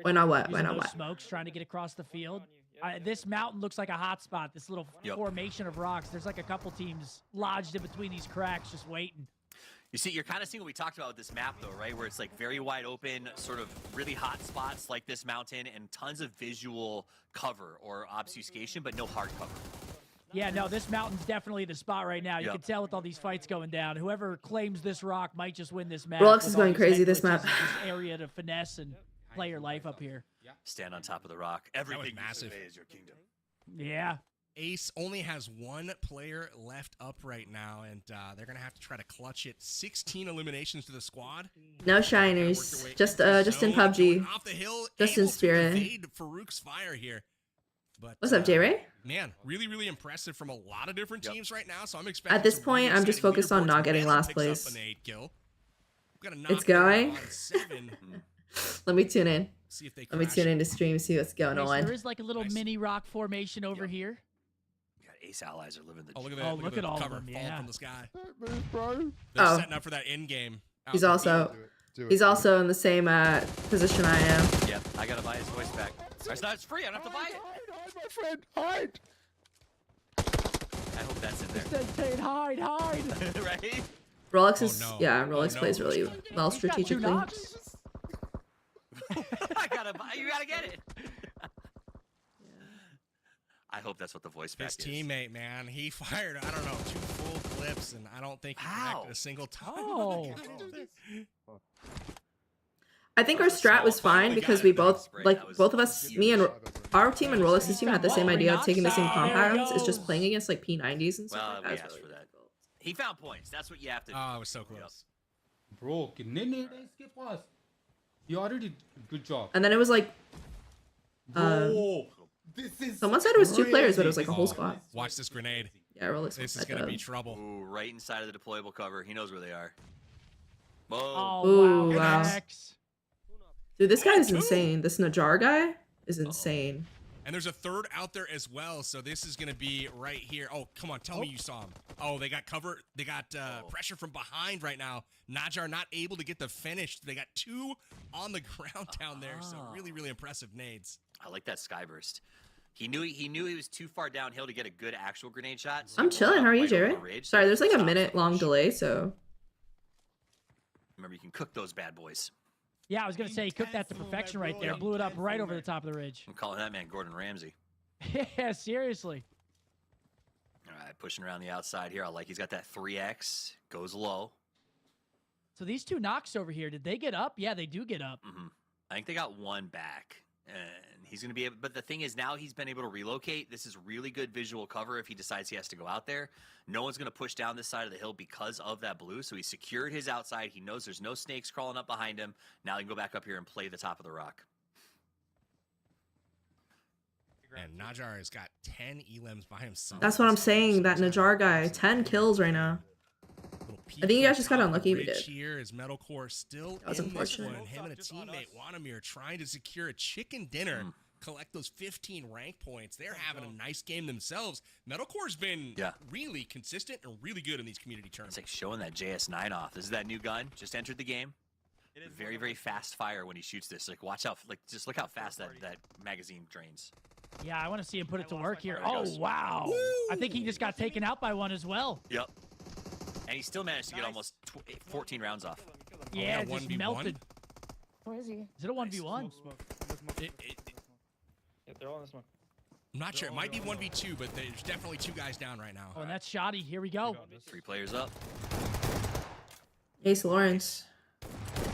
Why not what? Why not Those what? smokes trying to get across the field. This mountain looks like a hot spot. This little formation of rocks. There's like a couple teams lodged in between these cracks, just waiting. You see, you're kind of seeing what we talked about with this map, though, right? Where it's like very wide open, sort of really hot spots like this mountain, and tons of visual cover or obfuscation, but no hard cover. Yeah, no, this mountain's definitely the spot right now. You can tell with all these fights going down. Whoever claims this rock might just win this map. Rolex is going crazy this map. This area to finesse and play your life up here. Stand on top of the rock. Everything massive. is your kingdom. Yeah. Ace only has one player left up right now, and they're going to have to try to clutch it. 16 eliminations to the squad. No shiners. Just in PUBG. Off the hill, just in spirit. Farouk's fire here. But, what's up, J-Ray? Man, really, really impressive from a lot of different teams right now. So I'm expecting. At this point, I'm just focused on not getting last place. It's going. Let me tune in. Let me tune in to stream, see what's going on. There is like a little mini rock formation over here. Ace allies are living the. Oh, look at that! Look at all cover of them, falling from the sky. Oh. They're setting up for that end game. He's also in the same position I am. Yep, I gotta buy his voice back. It's free. I don't have to buy it. Hide, my friend, hide. I hope that's in there. Hide. Right? Rolex is Rolex plays really well strategically. You gotta get it. I hope that's what the voice back is. His teammate, man, he fired, I don't know, 2 full clips, and I don't think he connected a single time. Oh. I think our strat was fine because we both, both of us, me and our team and Rolex's team had the same idea of taking the same compounds. It's just playing against like P90s and stuff. Well, we asked for that. He found points. That's what you have to do. Oh, it was so close. Bro, skip us. You already did good job. And then it was like, someone said it was 2 players, but it was like a whole squad. Watch this grenade. Yeah, Rolex. This is gonna be trouble. Ooh, right inside of the deployable cover. He knows where they are. Whoa. Oh, wow. Dude, this guy is insane. This Najar guy is insane. And there's a third out there as well, so this is going to be right here. Oh, come on, tell me you saw him. Oh, they got cover. They got pressure from behind right now. Najar not able to get the finish. They got 2 on the ground down there, so really, really impressive nades. I like that skyburst. He knew he was too far downhill to get a good actual grenade shot. So I'm chilling. How are you, Jared? Sorry, there's like a minute-long delay, so. Remember, you can cook those bad boys. Yeah, I was going to say, he cooked that to perfection right there. Blew it up right over the top of the ridge. I'm calling that man Gordon Ramsay. Yeah, seriously. All right, pushing around the outside here. I like he's got that 3X. Goes low. So these 2 knocks over here, did they get up? Yeah, they do get up. I think they got 1 back. And he's going to be able, but the thing is now he's been able to relocate. This is really good visual cover if he decides he has to go out there. No one's going to push down this side of the hill because of that blue. So he secured his outside. He knows there's no snakes crawling up behind him. Now he can go back up here and play the top of the rock. And Najar has got 10 elims by himself. That's what I'm saying. That Najar guy, 10 kills right now. I think you guys just got unlucky we did. Here is Metalcore still that was in this unfortunate. one. Him and a teammate, Wanamir, trying to secure a chicken dinner, collect those 15 rank points. They're having a nice game themselves. Metalcore's been really consistent and really good in these community tournaments. It's like showing that JS9 off. This is that new gun. Just entered the game. Very, very fast fire when he shoots this. Like, watch out. Like, just look how fast that magazine drains. Yeah, I want to see him put it to work here. Oh, wow. Woo! I think he just got taken out by one as well. Yep. And he still managed to get almost 14 rounds off. Yeah, it just melted. Where is he? Is it a 1v1? Yeah, they're all in this one. I'm not sure. It might be 1v2, but there's definitely 2 guys down right now. Oh, and that's Shoddy. Here we go. 3 players up. Ace Lawrence.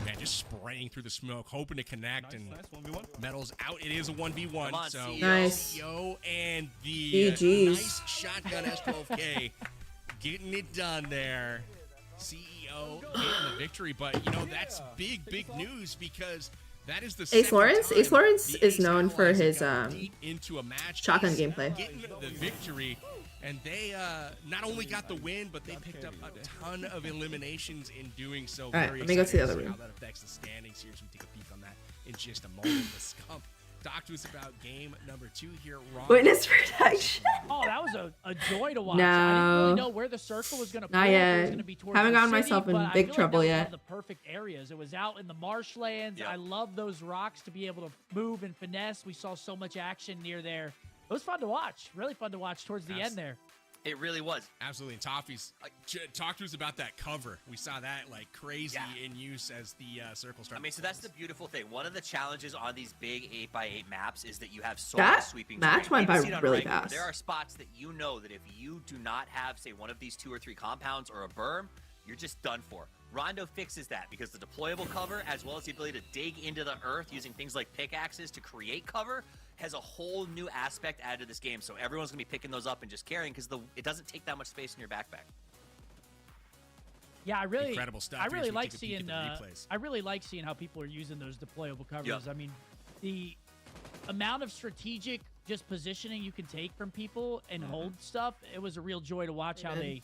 Man, just spraying through the smoke, hoping to connect, and Nice 1v1. Metal's out. It is a 1v1. Come on, So CEO. Nice. CEO and the GGs. nice shotgun S12K getting it done there. CEO getting the victory, but you know that's big news because that is the Ace second Lawrence? time Ace Lawrence the is Ace known for Allies have his gotten deep into a match. shotgun Ace gameplay. getting the victory, and they not only got the win, but they picked up a ton of eliminations in doing so. right, Very let me go to the excited other see room. How that affects the standings here, so we take a peek on that in just a moment. The Scump, talk to us about game number 2 here. Witness protection. Oh, that was a joy to watch. No. I didn't really know where the circle was going to Not play. It was yet. going to be towards Haven't the gotten city, myself in but I big feel trouble like that was yet. one of the perfect areas. It was out in the marshlands. Yep. I love those rocks to be able to move and finesse. We saw so much action near there. It was fun to watch. Really fun to watch towards the end there. It really was. Absolutely. And Toffee's, talk to us about that cover. We saw that like crazy in use as the circle started. I mean, so that's the beautiful thing. One of the challenges on these big 8x8 maps is that you have so That much sweeping match terrain. went by You see it on really regular. fast. There are spots that you know that if you do not have, say, one of these 2 or 3 compounds or a berm, you're just done for. Rondo fixes that because the deployable cover, as well as the ability to dig into the earth using things like pickaxes to create cover, has a whole new aspect added to this game. So everyone's going to be picking those up and just carrying because it doesn't take that much space in your backpack. Yeah, I really, Incredible stuff. I Here's really we like take a peek seeing. at the replays. I really like seeing how people are using those deployable covers. Yep. I mean, the amount of strategic just positioning you can take from people and hold stuff. It was a real joy to watch how they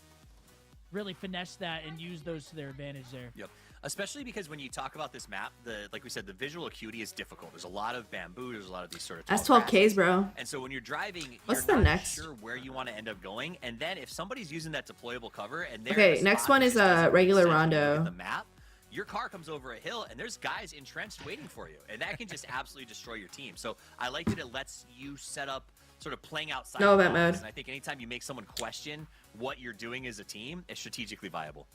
really finesse that and use those to their advantage there. Yep. Especially because when you talk about this map, like we said, the visual acuity is difficult. There's a lot of bamboo. There's a lot of these sort of tall S12Ks, grasses. bro. And so when you're driving, What's you're the not next? sure where you want to end up going. And then if somebody's using that deployable cover and they're Okay, in a next spot one that is just doesn't a make regular sense when you look Rondo. at the map, your car comes over a hill and there's guys entrenched waiting for you, and that can just absolutely destroy your team. So I like that it lets you set up sort of playing outside No the event box. mode. And I think anytime you make someone question what you're doing as a team, it's strategically viable.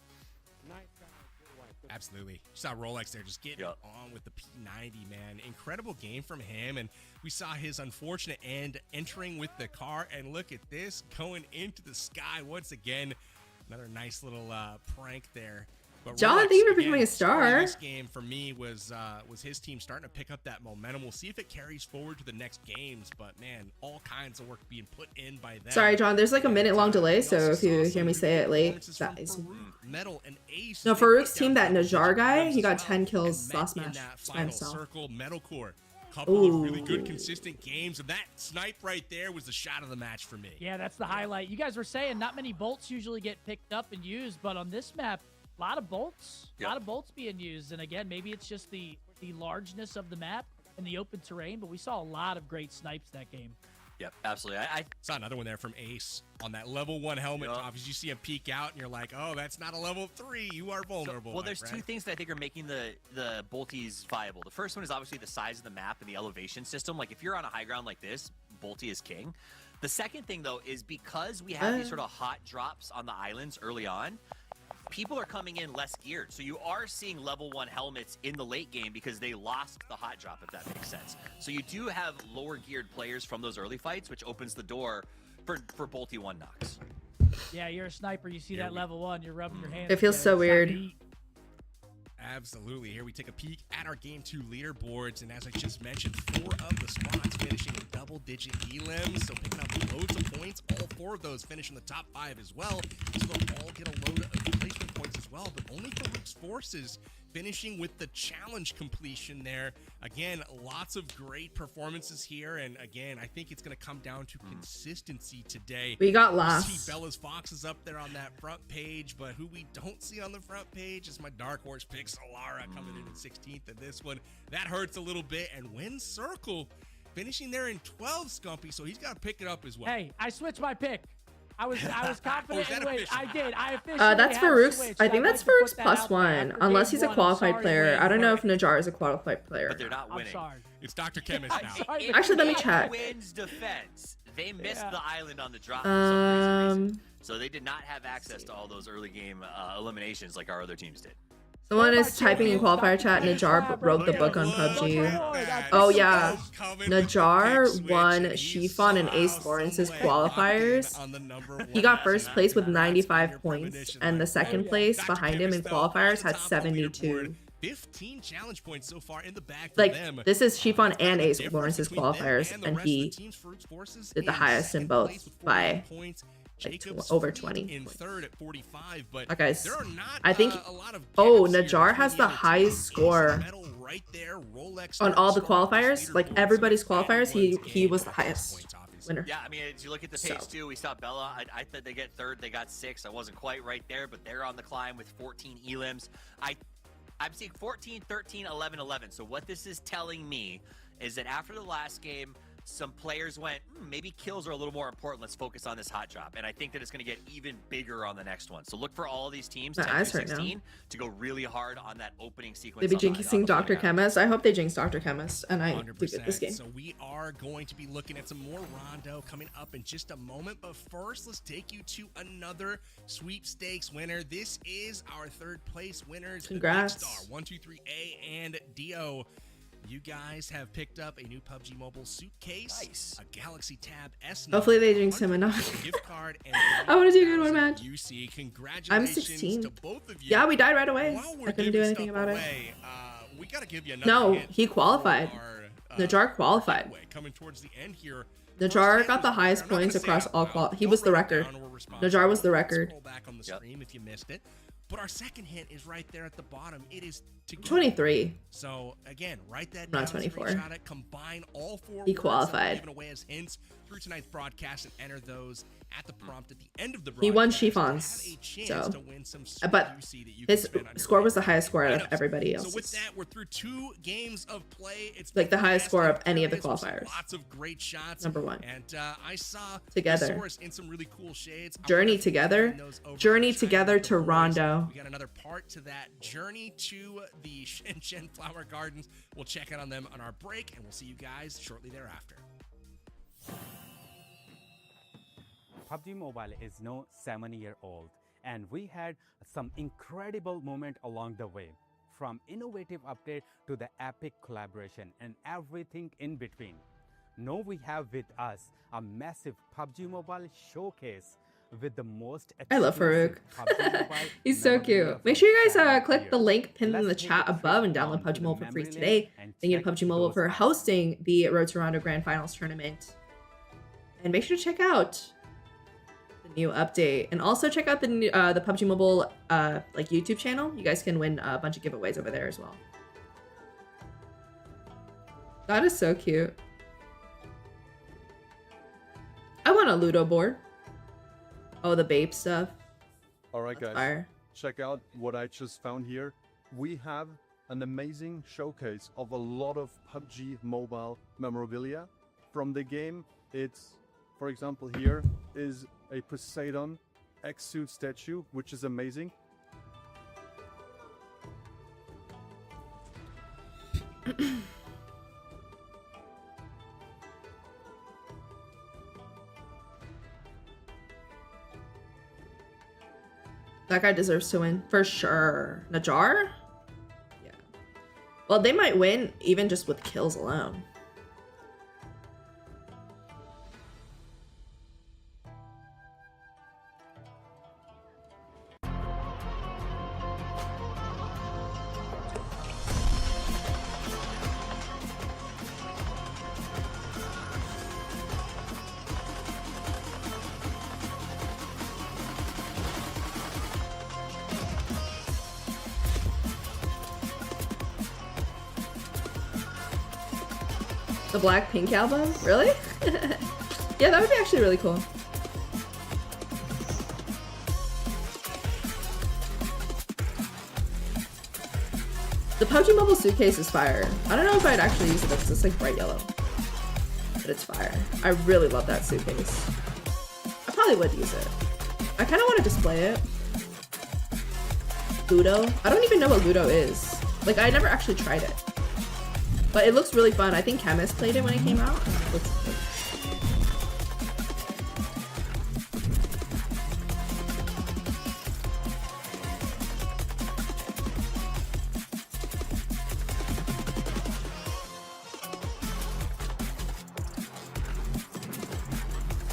Absolutely. You saw Rolex there just getting on with the P90, man. Incredible game from him. And we saw his unfortunate end entering with the car. And look at this, going into the sky once again. Another nice little prank there. But John, Rolex, thank you for again, becoming a star. This game for me was his team starting to pick up that momentum. We'll see if it carries forward to the next games. But, man, all kinds of work being put in by them. Sorry, John. There's like a minute-long delay, We so also if you saw hear me some say it late, performances that from is. Farouk, Metal, and Ace. No, They Farouk's put team, down that some Najar guy, games he as got well 10 kills and met last in match that by final himself. circle. Metalcore, couple of really Ooh. good, consistent games, and that snipe right there was the shot of the match for me. Yeah, that's the highlight. You guys were saying not many bolts usually get picked up and used, but on this map, a lot of bolts. A lot of bolts being used. And again, maybe it's just the largeness of the map and the open terrain, but we saw a lot of great snipes that game. Yep, absolutely. I saw another one there from Ace on that level 1 helmet. Obviously, you see him peek out, and you're like, oh, that's not a level 3. You are vulnerable. Well, my there's friend. two things that I think are making the Bolties viable. The first one is obviously the size of the map and the elevation system. Like, if you're on a high ground like this, Bolty is king. The second thing, though, is because we have these sort of hot drops on the islands early on, people are coming in less geared. So you are seeing level 1 helmets in the late game because they lost the hot drop, if that makes sense. So you do have lower geared players from those early fights, which opens the door for Bolty 1 knocks. Yeah, you're a sniper. You see that level 1, you're rubbing your hands. It feels together. so It's weird. time to eat. Absolutely. Here we take a peek at our Game 2 leaderboards, and as I just mentioned, 4 of the spots finishing in double-digit elims, so picking up loads of points. All 4 of those finish in the top 5 as well, so they'll all get a load of placement points as well, but only Farouk's Forces finishing with the challenge completion there. Again, lots of great performances here, and again, I think it's going to come down to consistency today. We got You lost. see Bella's Foxes up there on that front page, but who we don't see on the front page is my dark horse pick, Solara, coming in at 16th in this one. That hurts a little bit, and Win Circle finishing there in 12, Scumpy, so he's got to pick it up as well. Hey, I switched my pick. I was confident. is that Anyway, official? I did. I officially That's had Farouk's. switched. I think I'd that's like to Farouk's put that plus out there 1, after unless game he's a 1. I'm qualified sorry, player. Win, I don't know but- if Najar is a qualified player. But they're not I'm winning. sorry. It's Dr. Chemist now. Actually, let me In check. Win's defense, they missed Yeah. the island on the drop for some crazy reason. Um, So they did not have access to all those early game eliminations like our other teams did. Someone is typing in qualifier chat. Najar wrote the book on PUBG. Oh yeah, Najar won Chiffon and Ace Lawrence's qualifiers. He got first place with 95 points, and the second place behind him in qualifiers had 72. 15 challenge points so far in the bag for Like, them. this is Chiffon and Ace Difference Lawrence's between them qualifiers, and the and rest of he the team's Fruits Forces did the in highest in second both place with 41 by points. like Jacob's over Fleet 20 in points. third at 45, but That guy's, there are not I think, a lot of oh, gaps here Najar between has the the other highest teams. score Medal right there, Rolex on all the starting qualifiers. Like, leaderboard. everybody's So qualifiers, anyone's he game was the for those highest points, obviously. winner. Yeah, I mean, as you look at the page So. too, we saw Bella. I thought they get third. They got 6. I wasn't quite right there, but they're on the climb with 14 elims. I'm seeing 14, 13, 11, 11. So what this is telling me is that after the last game, some players went, maybe kills are a little more important. Let's focus on this hot drop. And I think that it's going to get even bigger on the next one. So look for all of these teams, My 10 eyes through hurt now. 16, to go really hard on that opening sequence. They be on the jinxing Dr. final. Chemist. I hope they jinx Dr. Chemist, and I do 100%. get this game. So we are going to be looking at some more Rondo coming up in just a moment. But first, let's take you to another sweepstakes winner. This is our third place winners. Congrats. Big Star 123A and Dio. You guys have picked up a new PUBG Mobile suitcase, Nice. a Galaxy Tab S9. Hopefully they jinx him enough. Gift card and I want to do a good one match. UC. Congratulations I'm 16. to both of you. Yeah, we died right away. While we're I couldn't do giving anything stuff about it. away, we gotta give you another No, hint he qualified. for Najar qualified. giveaway coming towards the end here. Najar got the highest points across all He was the record. Najar was the record. Scroll back on the stream if you missed it. But our second hint is right there at the bottom. It is to 23. So again, write that Not down, 24. screenshot it, combine all 4 He words qualified. that we're giving away as hints through tonight's broadcast and enter those at the prompt at the end of the broadcast. He won to Chiffons, have a chance so. to win some sweet But UC that you his can spend on your score was the favorite highest score out of items. everybody So with else's. that, we're through 2 games of play. It's Like the been highest fast score and of any of the furious with qualifiers. Lots of great shots. Number 1. And I saw Together. Source in some really cool shades. I Journey wanna together. find those over Journey in China together with to the boys. Rondo. We got another part to that journey to the Shenzhen Flower Gardens. We'll check in on them on our break, and we'll see you guys shortly thereafter. PUBG Mobile is now 7-year-old, and we had some incredible moment along the way, from innovative update to the epic collaboration and everything in between. Now we have with us a massive PUBG Mobile showcase with the most I love exclusive Farouk. PUBG Mobile He's so memorabilia cute. Make from sure you guys 7 click the years. link pinned in Let's the take chat a above and trip download down to PUBG the Mobile for free Memorabilia today. and Thank you to check PUBG Mobile those for out. hosting the Road to Rondo Grand Finals tournament. And make sure to check out the new update, and also check out the new, the PUBG Mobile like YouTube channel. You guys can win a bunch of giveaways over there as well. That is so cute. I want a Ludo board. Oh, the Bape stuff. Alright guys, Fire. check out what I just found here. We have an amazing showcase of a lot of PUBG Mobile memorabilia from the game. It's, for example, here is a Poseidon X-Suit statue, which is amazing. That guy deserves to win for sure. Najar? Yeah. Well, they might win even just with kills alone. The Blackpink album? Really? Yeah, that would be actually really cool. The PUBG Mobile suitcase is fire. I don't know if I'd actually use it because it's like bright yellow. But it's fire. I really love that suitcase. I probably would use it. I kind of want to display it. Ludo? I don't even know what Ludo is. Like, I never actually tried it. But it looks really fun. I think Chemist played it when it came out. It looks good.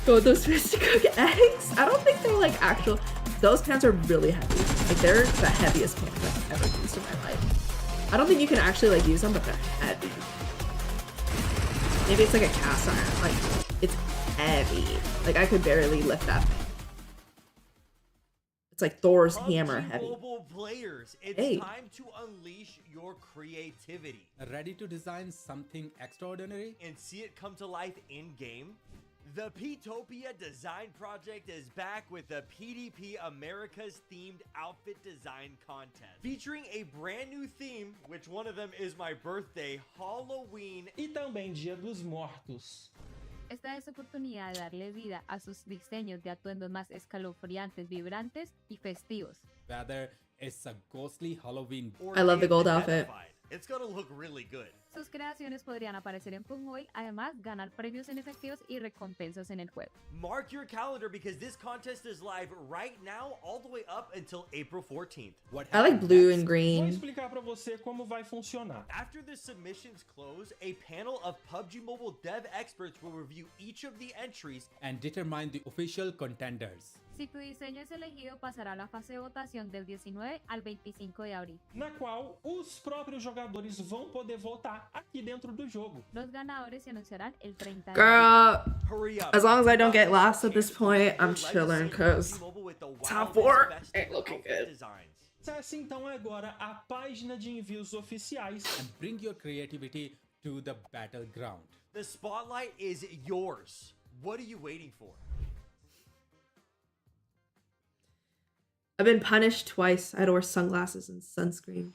Go with those fish to cook eggs? I don't think they're like actual. Those pants are really heavy. Like, they're the heaviest pants I've ever used in my life. I don't think you can actually like use them, but they're heavy. Maybe it's like a cast iron. Like it's heavy. Like I could barely lift that thing. It's like Thor's hammer heavy. Mobile players, it's time to unleash your creativity. Ready to design something extraordinary? And see it come to life in-game? The Petopia Design Project is back with the PDP America's Themed Outfit Design Contest. Featuring a brand new theme, which one of them is my birthday, Halloween. E também Dia dos Mortos. Esta es oportunidad de darle vida a sus diseños de atuendos más escalofriantes, vibrantes y festivos. Whether it's a ghostly Halloween. I love the gold outfit. It's gonna look really good. Sus creaciones podrían aparecer en PUBGMOBILE, además ganar premios en efectivos y recompensas en el juego. Mark your calendar because this contest is live right now all the way up until April 14th. I like blue and Vou green. explicar para você como vai funcionar. After the submissions close, a panel of PUBG Mobile dev experts will review each of the entries and determine the official contenders. Si tu diseño es elegido, pasará a la fase de votación del 19 al 25 de abril. Na qual os próprios jogadores vão poder votar aqui dentro do jogo. Los ganadores se anunciarán el 30 de Girl, as long as I don't get last at this point, I'm chilling because top 4 ain't looking good. Acesse então agora a página de envios oficiais and bring your creativity to the battleground. The spotlight is yours. What are you waiting for? I've been punished twice. I had to wear sunglasses and sunscreen.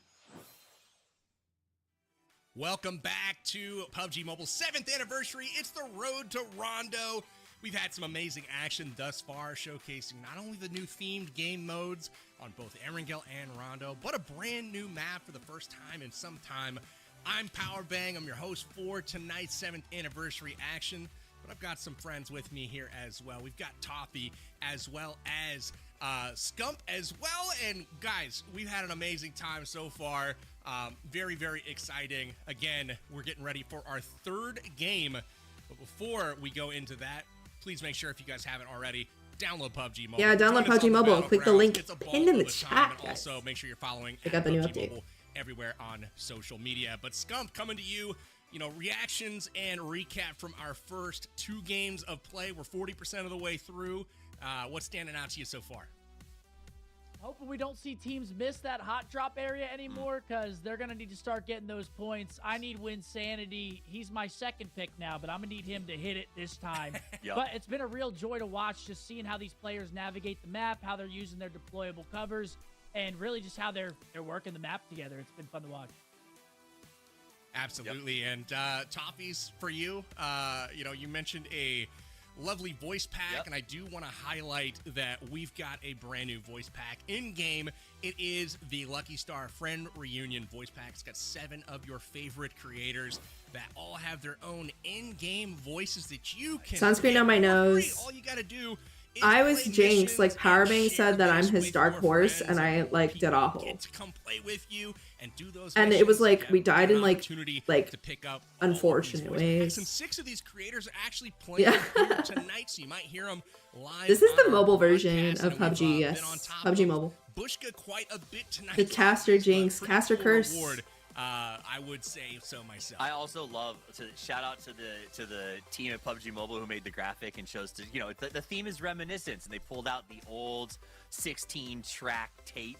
Welcome back to PUBG Mobile's 7th anniversary. It's the road to Rondo. We've had some amazing action thus far, showcasing not only the new themed game modes on both Erangel and Rondo, but a brand new map for the first time in some time. I'm Powerbang. I'm your host for tonight's 7th anniversary action. But I've got some friends with me here as well. We've got Toffee as well as Scump as well. And guys, we've had an amazing time so far. Very, very exciting. Again, we're getting ready for our 3rd game. But before we go into that, please make sure if you guys haven't already, download PUBG Mobile. Yeah, download PUBG Mobile. Click the link pinned in the chat, and also make sure you're following I got the new PUBG update. Mobile everywhere on social media. But Scump, coming to you. You know, reactions and recap from our first 2 games of play. We're 40% of the way through. What's standing out to you so far? Hoping we don't see teams miss that hot drop area anymore because they're going to need to start getting those points. I need Winsanity. He's my 2nd pick now, but I'm going to need him to hit it this time. Yep. But it's been a real joy to watch, just seeing how these players navigate the map, how they're using their deployable covers, and really just how they're working the map together. It's been fun to watch. Absolutely. Yep. And Toffees, for you, you know, you mentioned a lovely voice pack, and I do want to highlight that we've got a brand new voice pack in game. It is the Lucky Star Friend Reunion voice pack. It's got 7 of your favorite creators that all have their own in-game voices that you can Sunscreen on my nose. All you got to do. I was jinxed. Like Powerbang said that I'm his dark horse, and I like did awful. To come play with you and do those And it was like we missions, died in an like opportunity to pick up unfortunate And ways. 6 of these creators are actually playing here tonight, so you might hear them live. This is the on mobile our version podcast, of and we've, PUBG. been Yes, on top PUBG of Mobile. Bushka quite a bit tonight. The caster jinx, caster curse. Reward, I would say so myself. I also love to shout out to the team at PUBG Mobile who made the graphic and chose to, you know, the theme is reminiscence, and they pulled out the old 16-track tape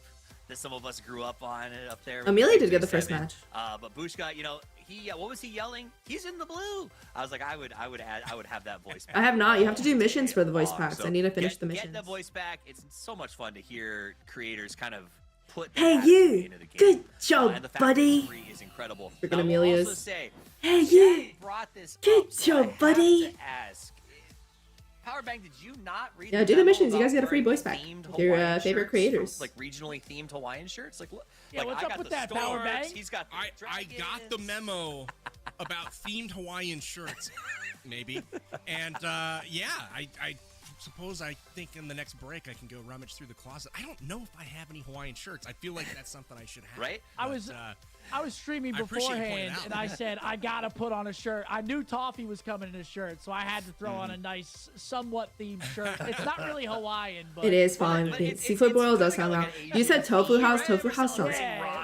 that some of us grew up on up there. Amelia did get the first match. But Bushka, you know, he what was he yelling? He's in the blue. I was like, I would have that voice pack. I have not. You have to do missions for the voice packs. So I need to finish the Get missions. the voice pack. It's so much fun to hear creators kind of put Hey that you, into the game. good job, And the fact buddy. that 3 is incredible. Freaking I will Amelia's. also say, Hey Chat you, brought this good up, so I job, have buddy. to ask, Powerbang, did you not read? Yeah, the do the memo missions. You about guys get a free wearing voice pack themed with your Hawaiian favorite shirts creators. from, like regionally themed Hawaiian shirts? Like, Yeah, like what's I up got with the that, storks, Powerbang? He's got the I got the memo about themed Hawaiian shirts, maybe. And yeah, I suppose I think in the next break I can go rummage through the closet. I don't know if I have any Hawaiian shirts. I feel like that's something I should have. Right? I was streaming I appreciate you pointing beforehand, out. and I said, I gotta put on a shirt. I knew Toffee was coming in a shirt, so I had to throw on a nice, somewhat themed shirt. It's not really Hawaiian, but It is fun. Seafood boil does sound loud. You said tofu house. Tofu house sounds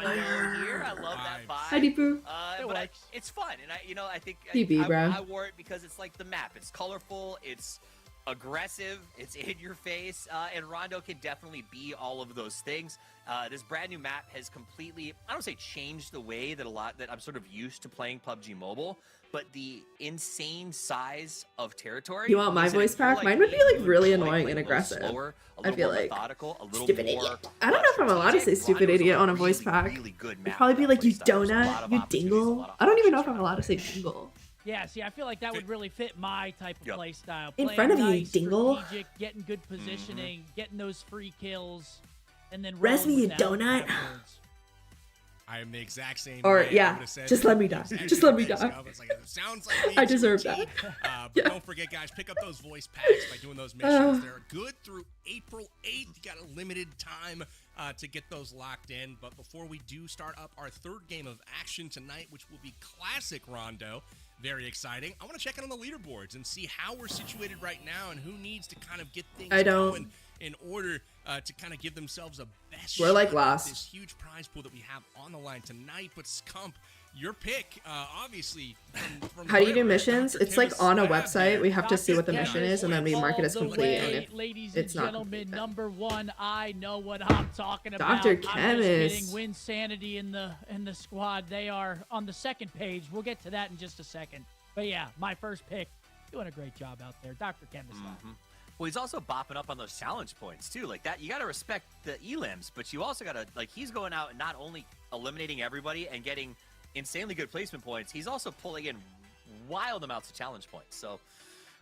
Rondo here. I love that vibe. Hi, Deepu. But it's fun, and I think PB, bro. I wore it because it's like the map. It's colorful. It's aggressive. It's in your face, and Rondo can definitely be all of those things. This brand new map has completely, I don't say changed the way that I'm sort of used to playing PUBG Mobile, but the insane size of territory. You want my voice pack? Mine would be like really annoying and aggressive. Slower, I feel like stupid more, idiot. I don't know if I'm allowed to say stupid idiot on a voice pack. It'd probably be like, you donut, you dingle. I don't even know if I'm allowed to say dingle. Yeah, see, I feel like that would really fit my type of play style. In Playing front of you, nice, dingle. strategic, getting good positioning, getting those free kills, and then Res me, rolling you with that donut. afterwards. I am the exact same Or way. yeah, just let me die. Just let me die. It's like, it sounds like me I to a deserve T. that. But don't forget, guys, pick up those voice packs by doing those missions. They're good through April 8th. You got a limited time to get those locked in. But before we do start up our third game of action tonight, which will be Classic Rondo, very exciting. I want to check in on the leaderboards and see how we're situated right now and who needs to kind of get things going in order to kind of give themselves a best We're like shot at last. this huge prize pool that we have on the line tonight. But Scump, your pick, obviously. From How do you do wherever missions? Dr. It's like Kim on a is website. We have to see what the Dr. mission Kim is, and then we mark it as all the complete. And way, if ladies it's and not gentlemen, complete, number one, I know what I'm talking about. Dr. I'm just Chemist. kidding. Win Sanity in the squad. They are on the second page. We'll get to that in just a second. But yeah, my first pick, doing a great job out there, Dr. Chemist. Well, he's also bopping up on those challenge points too. Like that, you got to respect the elims, but you also got to he's going out and not only eliminating everybody and getting insanely good placement points, he's also pulling in wild amounts of challenge points. So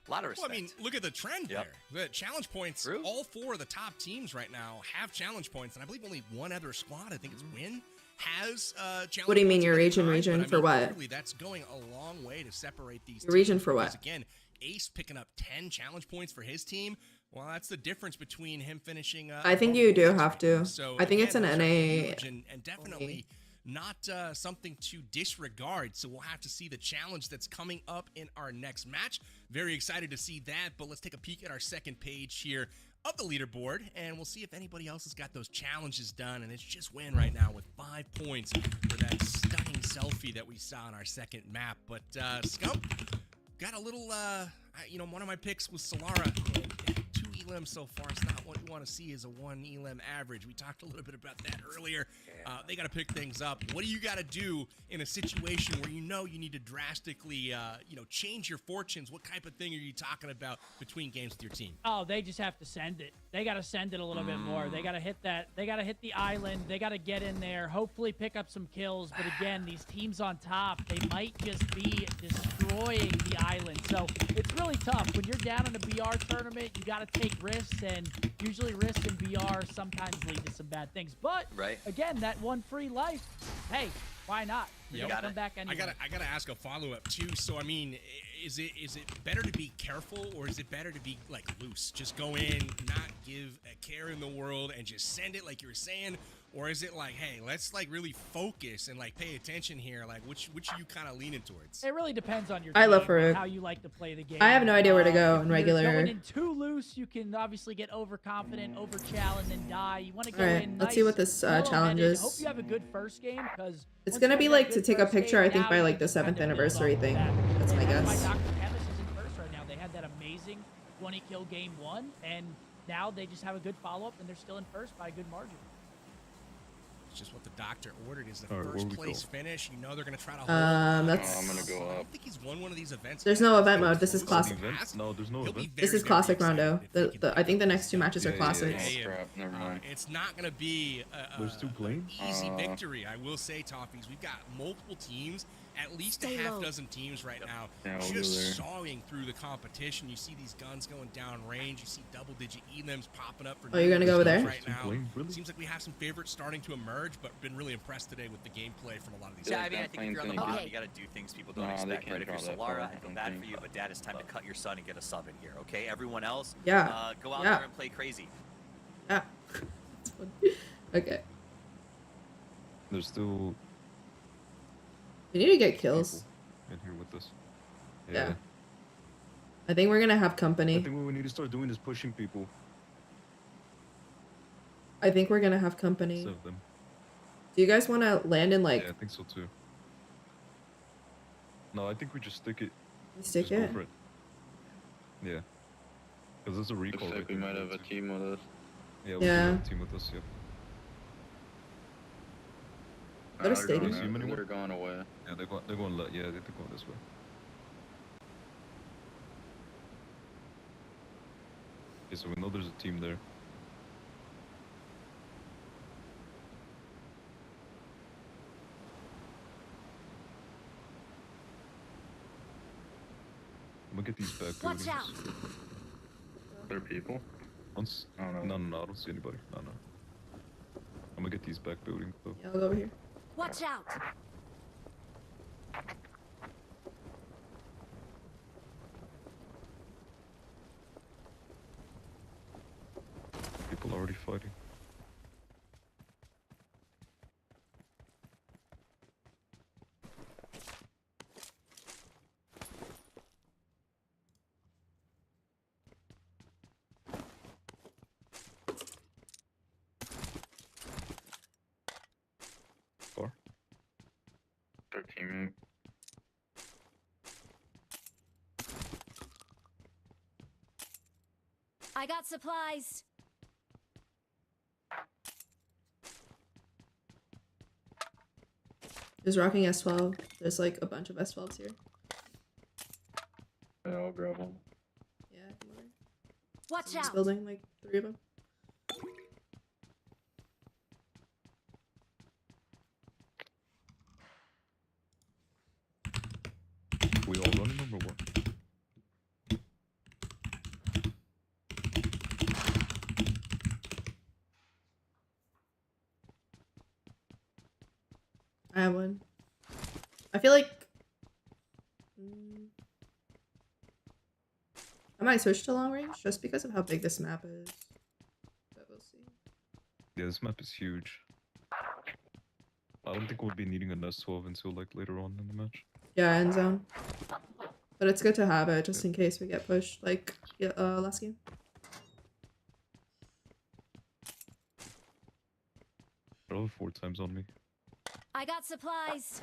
a lot of respect. Well, I mean, look at the trend there. The challenge points, all four of the top teams right now have challenge points, and I believe only one other squad, I think it's Win, has challenge. What do you mean points your at the region? time, Region but, for what? Clearly, that's going a long way to separate these. Your region teams, for what? because, again, Ace picking up 10 challenge points for his team. Well, that's the difference between him finishing. I think you do have to. So I think it's an those are NA. huge and definitely not something to disregard. So we'll have to see the challenge that's coming up in our next match. Very excited to see that. But let's take a peek at our second page here of the leaderboard, and we'll see if anybody else has got those challenges done. And it's just Win right now with 5 points for that stunning selfie that we saw on our second map. But Scump got a little, one of my picks was Solara. And 2 elims so far. It's not what you want to see as a 1 elim average. We talked a little bit about that earlier. They got to pick things up. What do you got to do in a situation where you need to drastically, change your fortunes? What type of thing are you talking about between games with your team? Oh, they just have to send it. They got to send it a little bit more. They got to hit that. They got to hit the island. They got to get in there, hopefully pick up some kills. But again, these teams on top, they might just be destroying the island. So it's really tough. When you're down in a BR tournament, you got to take risks, and usually risks in BR sometimes lead to some bad things. But again, that one free life, hey, why not? You gotta come back anyway. I gotta ask a follow-up too. So I mean, is it better to be careful, or is it better to be like loose? Just go in, not give a care in the world, and just send it like you were saying? Or is it like, hey, let's like really focus and like pay attention here? Like which are you kind of leaning towards? It really depends on your I love game, Farouk. how you like to play the game. I have no idea where to go in If regular. you're going in too loose, you can obviously get overconfident, over-challenge, and die. You want to go Alright, in let's see what nice, this level-headed. challenge is. Hope you have a good first game, because It's gonna be like to take a picture, I think, by like the 7th anniversary thing. That's my guess. Dr. Chemist is in first right now. They had that amazing 20-kill game 1, and now they just have a good follow-up, and they're still in first by a good margin. It's just what the doctor ordered is the first place finish. You know they're gonna try to hold. That's. I'm gonna go I up. don't think he's won one of these events. There's no event mode. This is classic. No, there's no event. This is classic Rondo. I think the next 2 matches are classics. Crap, never mind. It's not going to be There's 2 planes? easy victory, I will say, Toffees. We've got multiple teams, at least a half dozen teams right now, Yeah, we'll go just there. sawing through the competition. You see these guns going down range. You see double-digit elims popping up for Oh, you're gonna go over there? right now. Planes, really? Seems like we have some favorites starting to emerge, but been really impressed today with the gameplay from a lot of these. Yeah, I guys. mean, I think if you're on the Plane's map, gonna you got to do things people don't Nah, they expect, can't right? If you're draw that Solara, far, I I feel don't bad for think. you, but Dad, it's time to cut your son and get a sub in here, okay? Everyone else, Yeah. go out Yeah. there and play crazy. Yeah. Okay. There's still We need to get kills. in here with us. Yeah. I think we're gonna have I company. think what we need to start doing is pushing people. I think we're gonna have company. Instead of them. Do you guys want to land in like? Yeah, I think so too. No, I think we just stick it. Stick just it? Go for it. Yeah. Because there's a recall. Looks like we might have a team with us. Yeah, we Yeah. have a team with us, yep. Go to stadium. They're going away. Yeah, they're going yeah, they're going this way. Okay, so we know there's a team there. I'm gonna get these back buildings. Watch out. There are people? Once, I don't no, know. I don't see anybody. No. I'm gonna get these back buildings though. Yeah, I'll go over here. Watch out. People already fighting. Far. Their teammate. I got supplies. There's rocking S12. There's like a bunch of S12s here. Yeah, I'll grab them. Yeah, come over. Watch Someone's out. building like 3 of them. We all running number one. I have one. I feel like I might switch to long range just because of how big this map is. But we'll see. Yeah, this map is huge. I don't think we'll be needing an S12 until like later on in the match. Yeah, end zone. But it's good to have it just in case we get pushed like last game. They're all 4 times on me. I got supplies.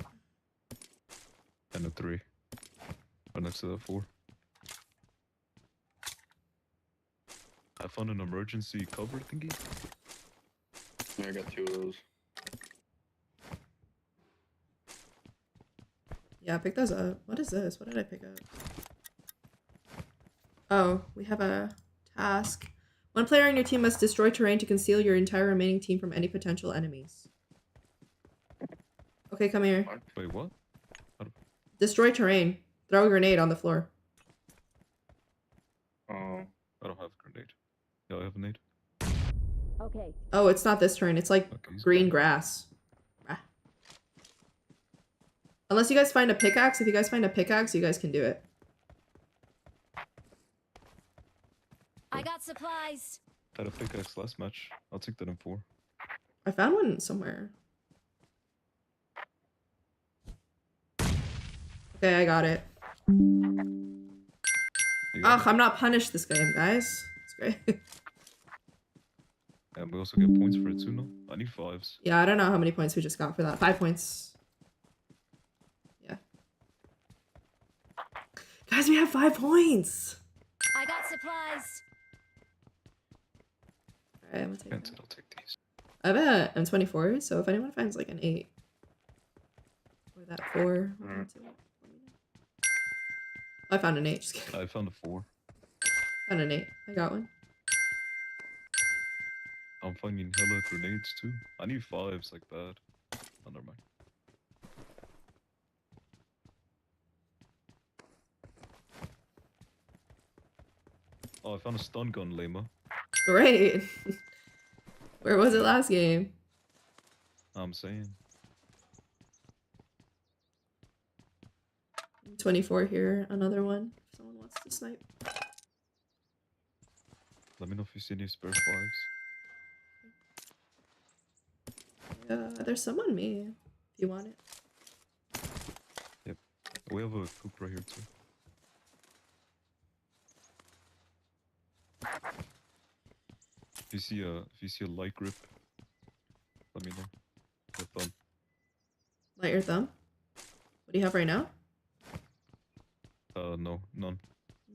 And a 3. Right next to that 4. I found an emergency cover thingy. Yeah, I got 2 of those. Yeah, pick those up. What is this? What did I pick up? Oh, we have a task. One player on your team must destroy terrain to conceal your entire remaining team from any potential enemies. Okay, come here. Wait, what? Destroy terrain. Throw a grenade on the floor. I don't have a grenade. Yeah, I have a nade. Okay. Oh, it's not this terrain. It's like green grass. Ah. Unless you guys find a pickaxe. If you guys find a pickaxe, you guys can do it. I got supplies. Had a pickaxe last match. I'll take that in 4. I found one somewhere. Okay, I got it. Ugh, I'm not punished this game, guys. It's great. And we also get points for it too, no? I need 5s. Yeah, I don't know how many points we just got for that. 5 points. Yeah. Guys, we have 5 points! I got supplies. Alright, I'm gonna take it. I'll take these. I have a M24, so if anyone finds like an 8 or that 4, I found an 8. Just kidding. I found a 4. Found an 8. I got one. I'm finding hella grenades too. I need 5s like bad. Oh, never mind. Oh, I found a stun gun, Lema. Great. Where was it last game? I'm saying. 24 here. Another one. If someone wants to snipe. Let me know if you see any spare 5s. There's some on me. If you want it. Yep. We have a coop right here too. If you see a light grip, let me know. your thumb. Light your thumb. What do you have right now? No, none.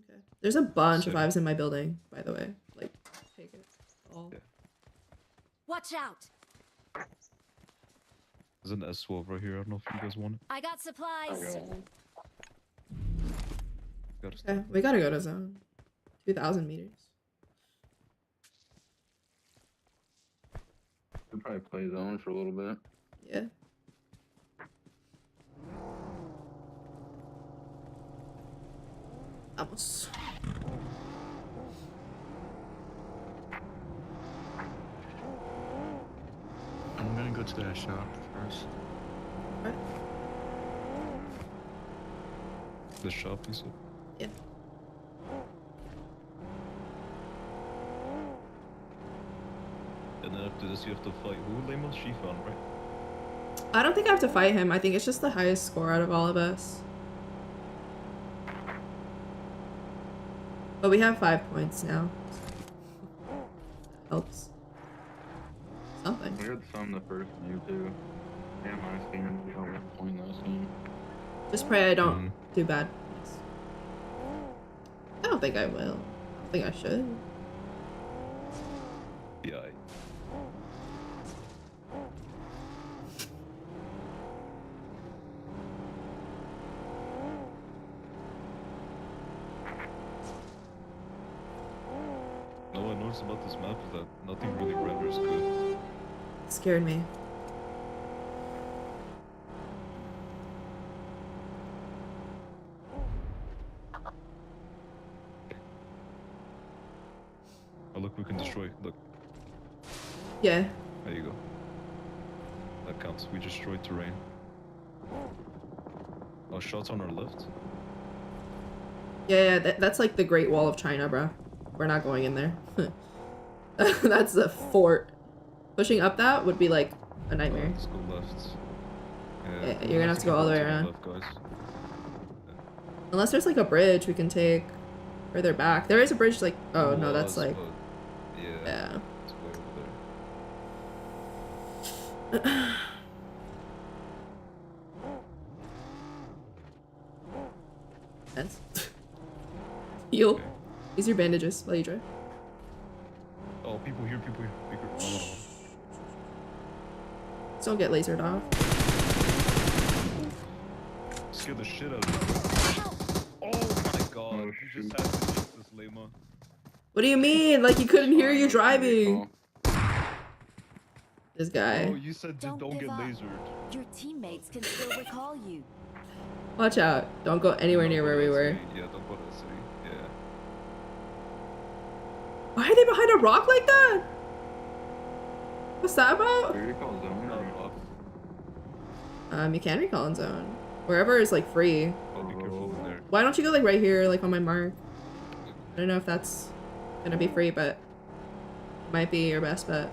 Okay. There's a bunch of Setting. IVs in my building, by the way. Like, take it all. Yeah. Watch out! There's an S12 right here. I don't know if you guys want it. I got supplies. Okay, we gotta go to zone. 2,000 meters. We'll probably play zone for a little bit. Yeah. Vamos. I'm gonna go to that shop first. Right. The shop, you said? Yeah. And then after this, you have to fight who? Lema? Shifan, right? I don't think I have to fight him. I think it's just the highest score out of all of us. But we have 5 points now. Helps. Something. We had some the first game too. Yeah, last game we got 1 point last game. Just pray I don't do bad. I don't think I will. I don't think I should. Yeah. No, I noticed about this map is that nothing really renders good. Scared me. Oh, look, we can destroy. Look. Yeah. There you go. That counts. We destroyed terrain. Oh, shots on our left. Yeah, that's like the Great Wall of China, bro. We're not going in there. That's a fort. Pushing up that would be like a nightmare. Let's go left. Yeah, you're gonna have to go all the way around. Left, guys. Unless there's like a bridge we can take further back. There is a bridge like, oh no, that's like, yeah. It's way over there. Yes. Heal. Use your bandages while you drive. Oh, people here, people here. Oh. Just don't get lasered off. Scared the shit out of me. Oh my god, you just had to use this Lema. What do you mean? Like you couldn't hear you driving? This guy. Oh, you said just don't get lasered. Your teammates can still recall you. Watch out. Don't go anywhere near where we were. Yeah, don't go to the city. Yeah. Why are they behind a rock like that? What's that about? You can recall in zone. Wherever is like free. Oh, be careful in there. Why don't you go like right here, like on my mark? I don't know if that's gonna be free, but it might be your best bet.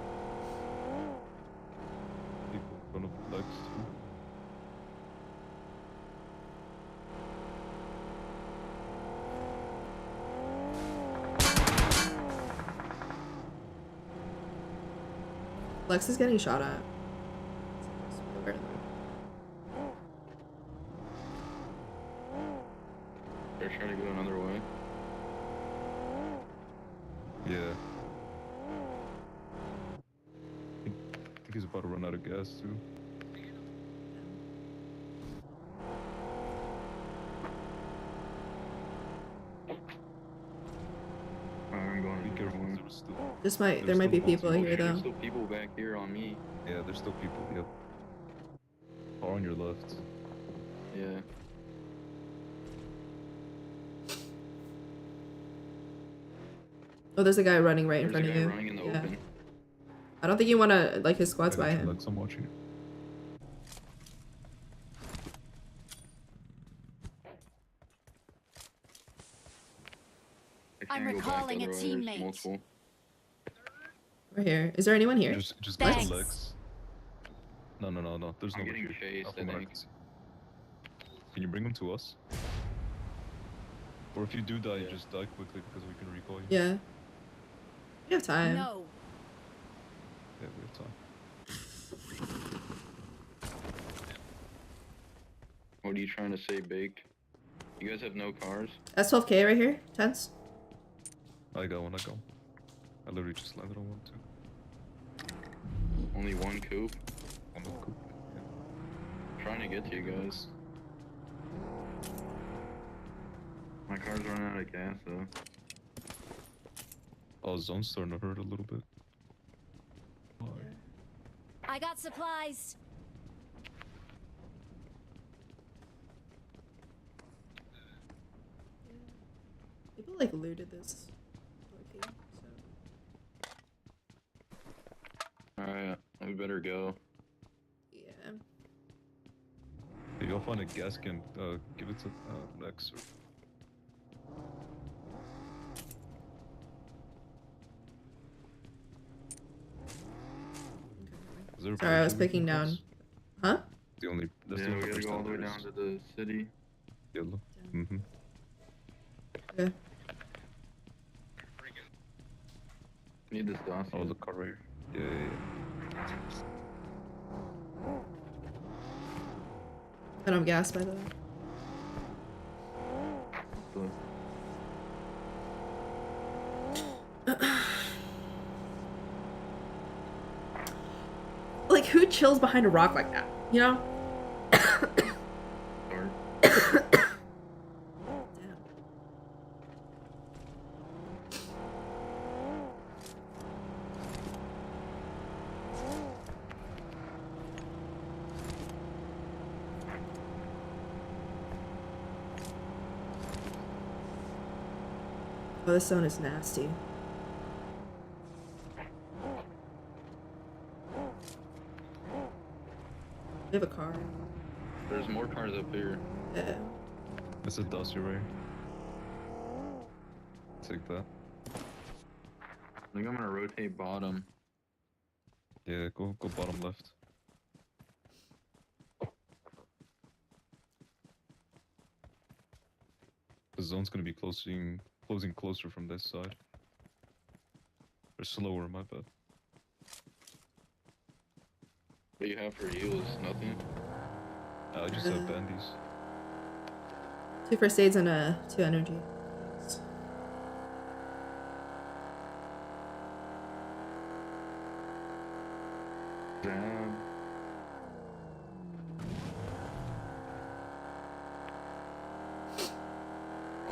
People in front of legs too. Lex is getting shot at. They're trying to go another way. Yeah. I think he's about to run out of gas too. I'm going Be to careful. There might be people here though. There's still people back here on me. Yeah, there's still people. Yep. Or on your left. Yeah. Oh, there's a guy running right in There's front a of guy you. running in the Yeah. open. I don't think you want to like his squad's by him. Lex, I'm watching. I'm Can't go back recalling the a other way, there's teammate. multiple. We're here. Is there anyone here? Just Thanks. let Lex. No. There's I'm no getting here. chased, Not I from where think. can see. Can you bring him to us? Or if you do die, you just die quickly because we can recall you. Yeah. We have time. No. Yeah, we have time. What are you trying to say, Baked? You guys have no cars? That's 12K right here. Tense. I got one, I literally just landed on one too. Only one coupe? One coupe. Trying to get to you guys. My car's running out of gas though. Oh, zone's starting to hurt a little bit. I got supplies. People like looted this. Okay, so. Alright, we better go. Yeah. If y'all find a gas can, give it to Max. Sorry, I was picking down. Huh? The only. That's Yeah, the we only gotta person go all the way there down is. to the city. Yellow. Mm-hmm. Okay. Need this dossier. Oh, the car right here. Yeah. I don't have gas, by the way. Like, who chills behind a rock like that? You know? Oh, this zone is nasty. We have a car. There's more cars up here. Yeah. It's a dossier right here. Take that. I think I'm gonna rotate bottom. Yeah, go bottom left. The zone's gonna be closing closer from this side. Or slower, my bad. What do you have for heals? Nothing? I just have bandies. 2 first aids and 2 energy. Jab.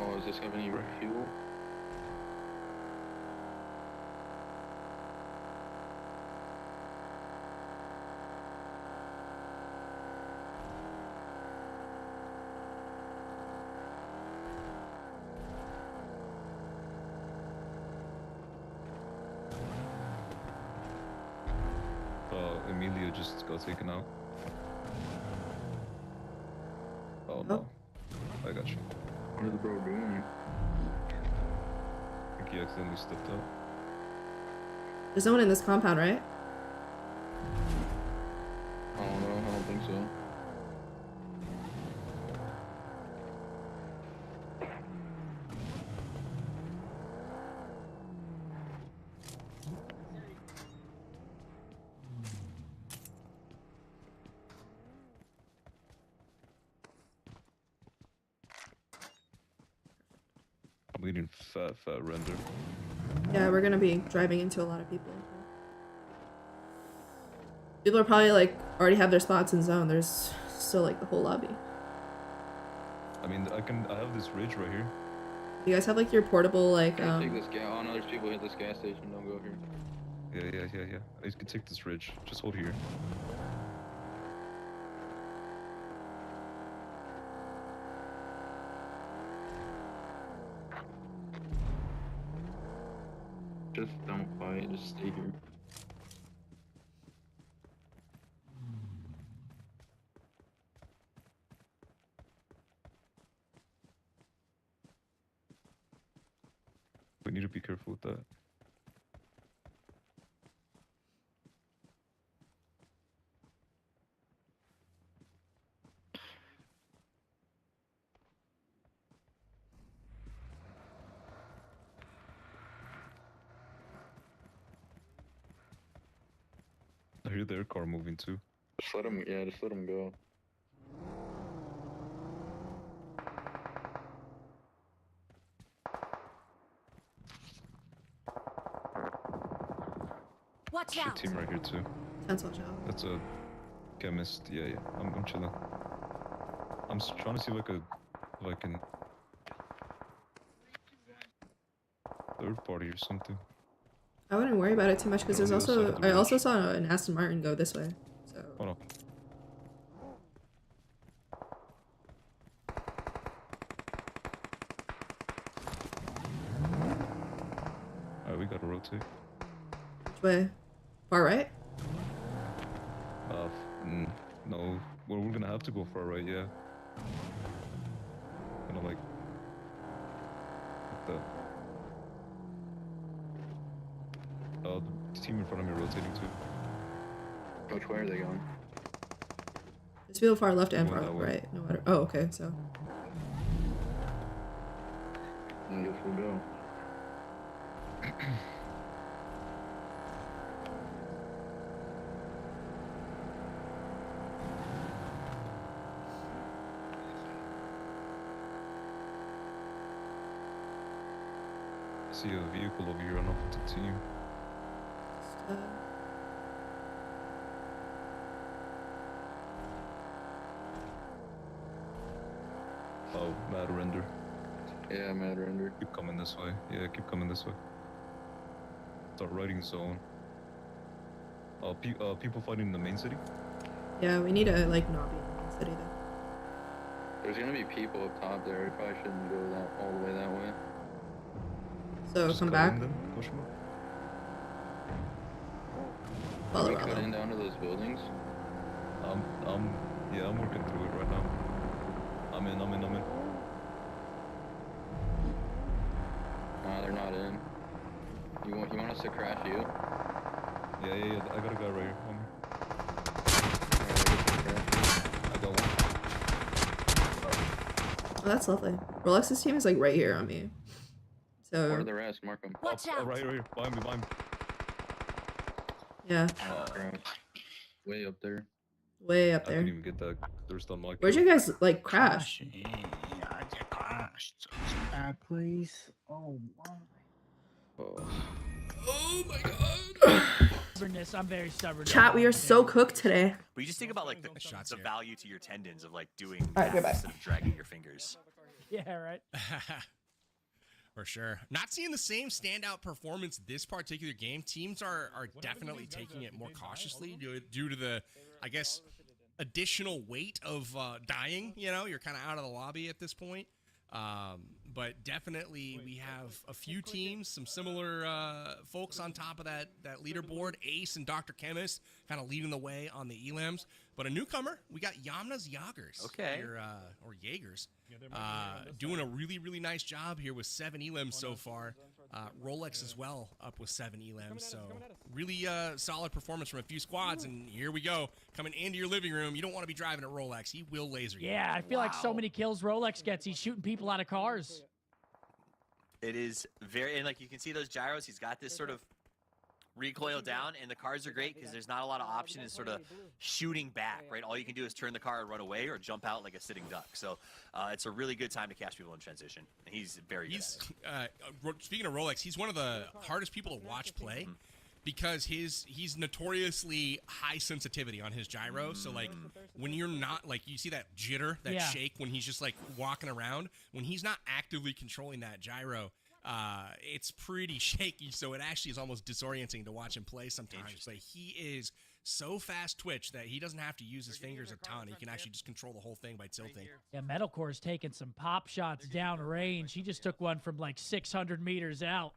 Oh, does this have any fuel? Emilia just got taken out. Oh no. I got you. What is the bro doing? I think he accidentally stepped out. There's no one in this compound, right? I don't know. I don't think so. I'm leading fat render. Yeah, we're gonna be driving into a lot of people. People are probably like already have their spots in zone. There's still like the whole lobby. I mean, I have this ridge right here. You guys have like your portable like Take this gas. Oh no, there's people at this gas station. Don't go here. Yeah. I can take this ridge. Just hold here. Just don't fight. Just stay here. We need to be careful with that. I hear their car moving too. Just let them. Yeah, just let them go. Watch Shit out. team right here too. Tense, watch out. That's a chemist. Yeah, yeah. I'm chilling. I'm just trying to see if I can third party or something. I wouldn't worry about it too much because there's On the other side also of the I also bridge. saw an Aston Martin go this way. So Hold on. Alright, we gotta rotate. which way? Far right? No. Well, we're gonna have to go far right, yeah. Gonna like the team in front of me rotating too. Which way are they going? There's people far left and Going far that way. right. No matter. Oh, okay. So I guess we'll go. I see a vehicle over here on opposite team. Oh, mad render. Yeah, mad render. Keep coming this way. Yeah, keep coming this way. Start riding zone. People fighting in the main city? yeah, we need to like not be in the main city though. There's gonna be people up top there. We probably shouldn't go that all the way that way. So Just come cut back. in them, push them up. Follow Can we around cut them. in down to those buildings? Yeah, I'm working through it right now. I'm in. Nah, they're not in. You want us to crash you? Yeah. I got a guy right here. On me. I got one. Oh, that's lovely. Rolex's team is like right here on me. So Where are the rest? Mark them. Watch out. Right here. Behind me. yeah, Oh, crap. Way up there. way up I couldn't there. even get that. They're still on my Where'd kill. you guys like crash? I just crashed. Back, please. Oh my. Oh my god. Stubbornness. I'm very stubborn. Chat, we are so cooked today. But you just think about like the value to your tendons of like doing All right, that goodbye. instead of dragging your fingers. Yeah, right. For sure. Not seeing the same standout performance this particular game. Teams are definitely taking it more cautiously due to the, I guess, additional weight of dying. You know, you're kind of out of the lobby at this point. But definitely we have a few teams, some similar folks on top of that leaderboard. Ace and Dr. Chemist kind of leading the way on the elims. But a newcomer, we got Yamna's Jagers. Okay. Here, or Jaegers. Doing a really, really nice job here with 7 elims so far. Rolex as well up with 7 elims. So really solid performance from a few squads. And here we go. Coming into your living room. You don't want to be driving a Rolex. He will laser you. Yeah, I feel like so many kills Rolex gets. He's shooting people out of cars. It is very, and like you can see those gyros, he's got this sort of recoil down, and the cars are great because there's not a lot of option in sort of shooting back, right? All you can do is turn the car and run away or jump out like a sitting duck. So it's a really good time to catch people in transition. And he's very good at it. Speaking of Rolex, he's one of the hardest people to watch play because he's notoriously high sensitivity on his gyro. So like when you're not, like you see that jitter, that shake when he's just like walking around, when he's not actively controlling that gyro, it's pretty shaky. So it actually is almost disorienting to watch him play sometimes. But he is so fast twitch that he doesn't have to use his fingers a ton. He can actually just control the whole thing by tilting. Yeah, Metalcore's taking some pop shots down range. He just took one from like 600 meters out.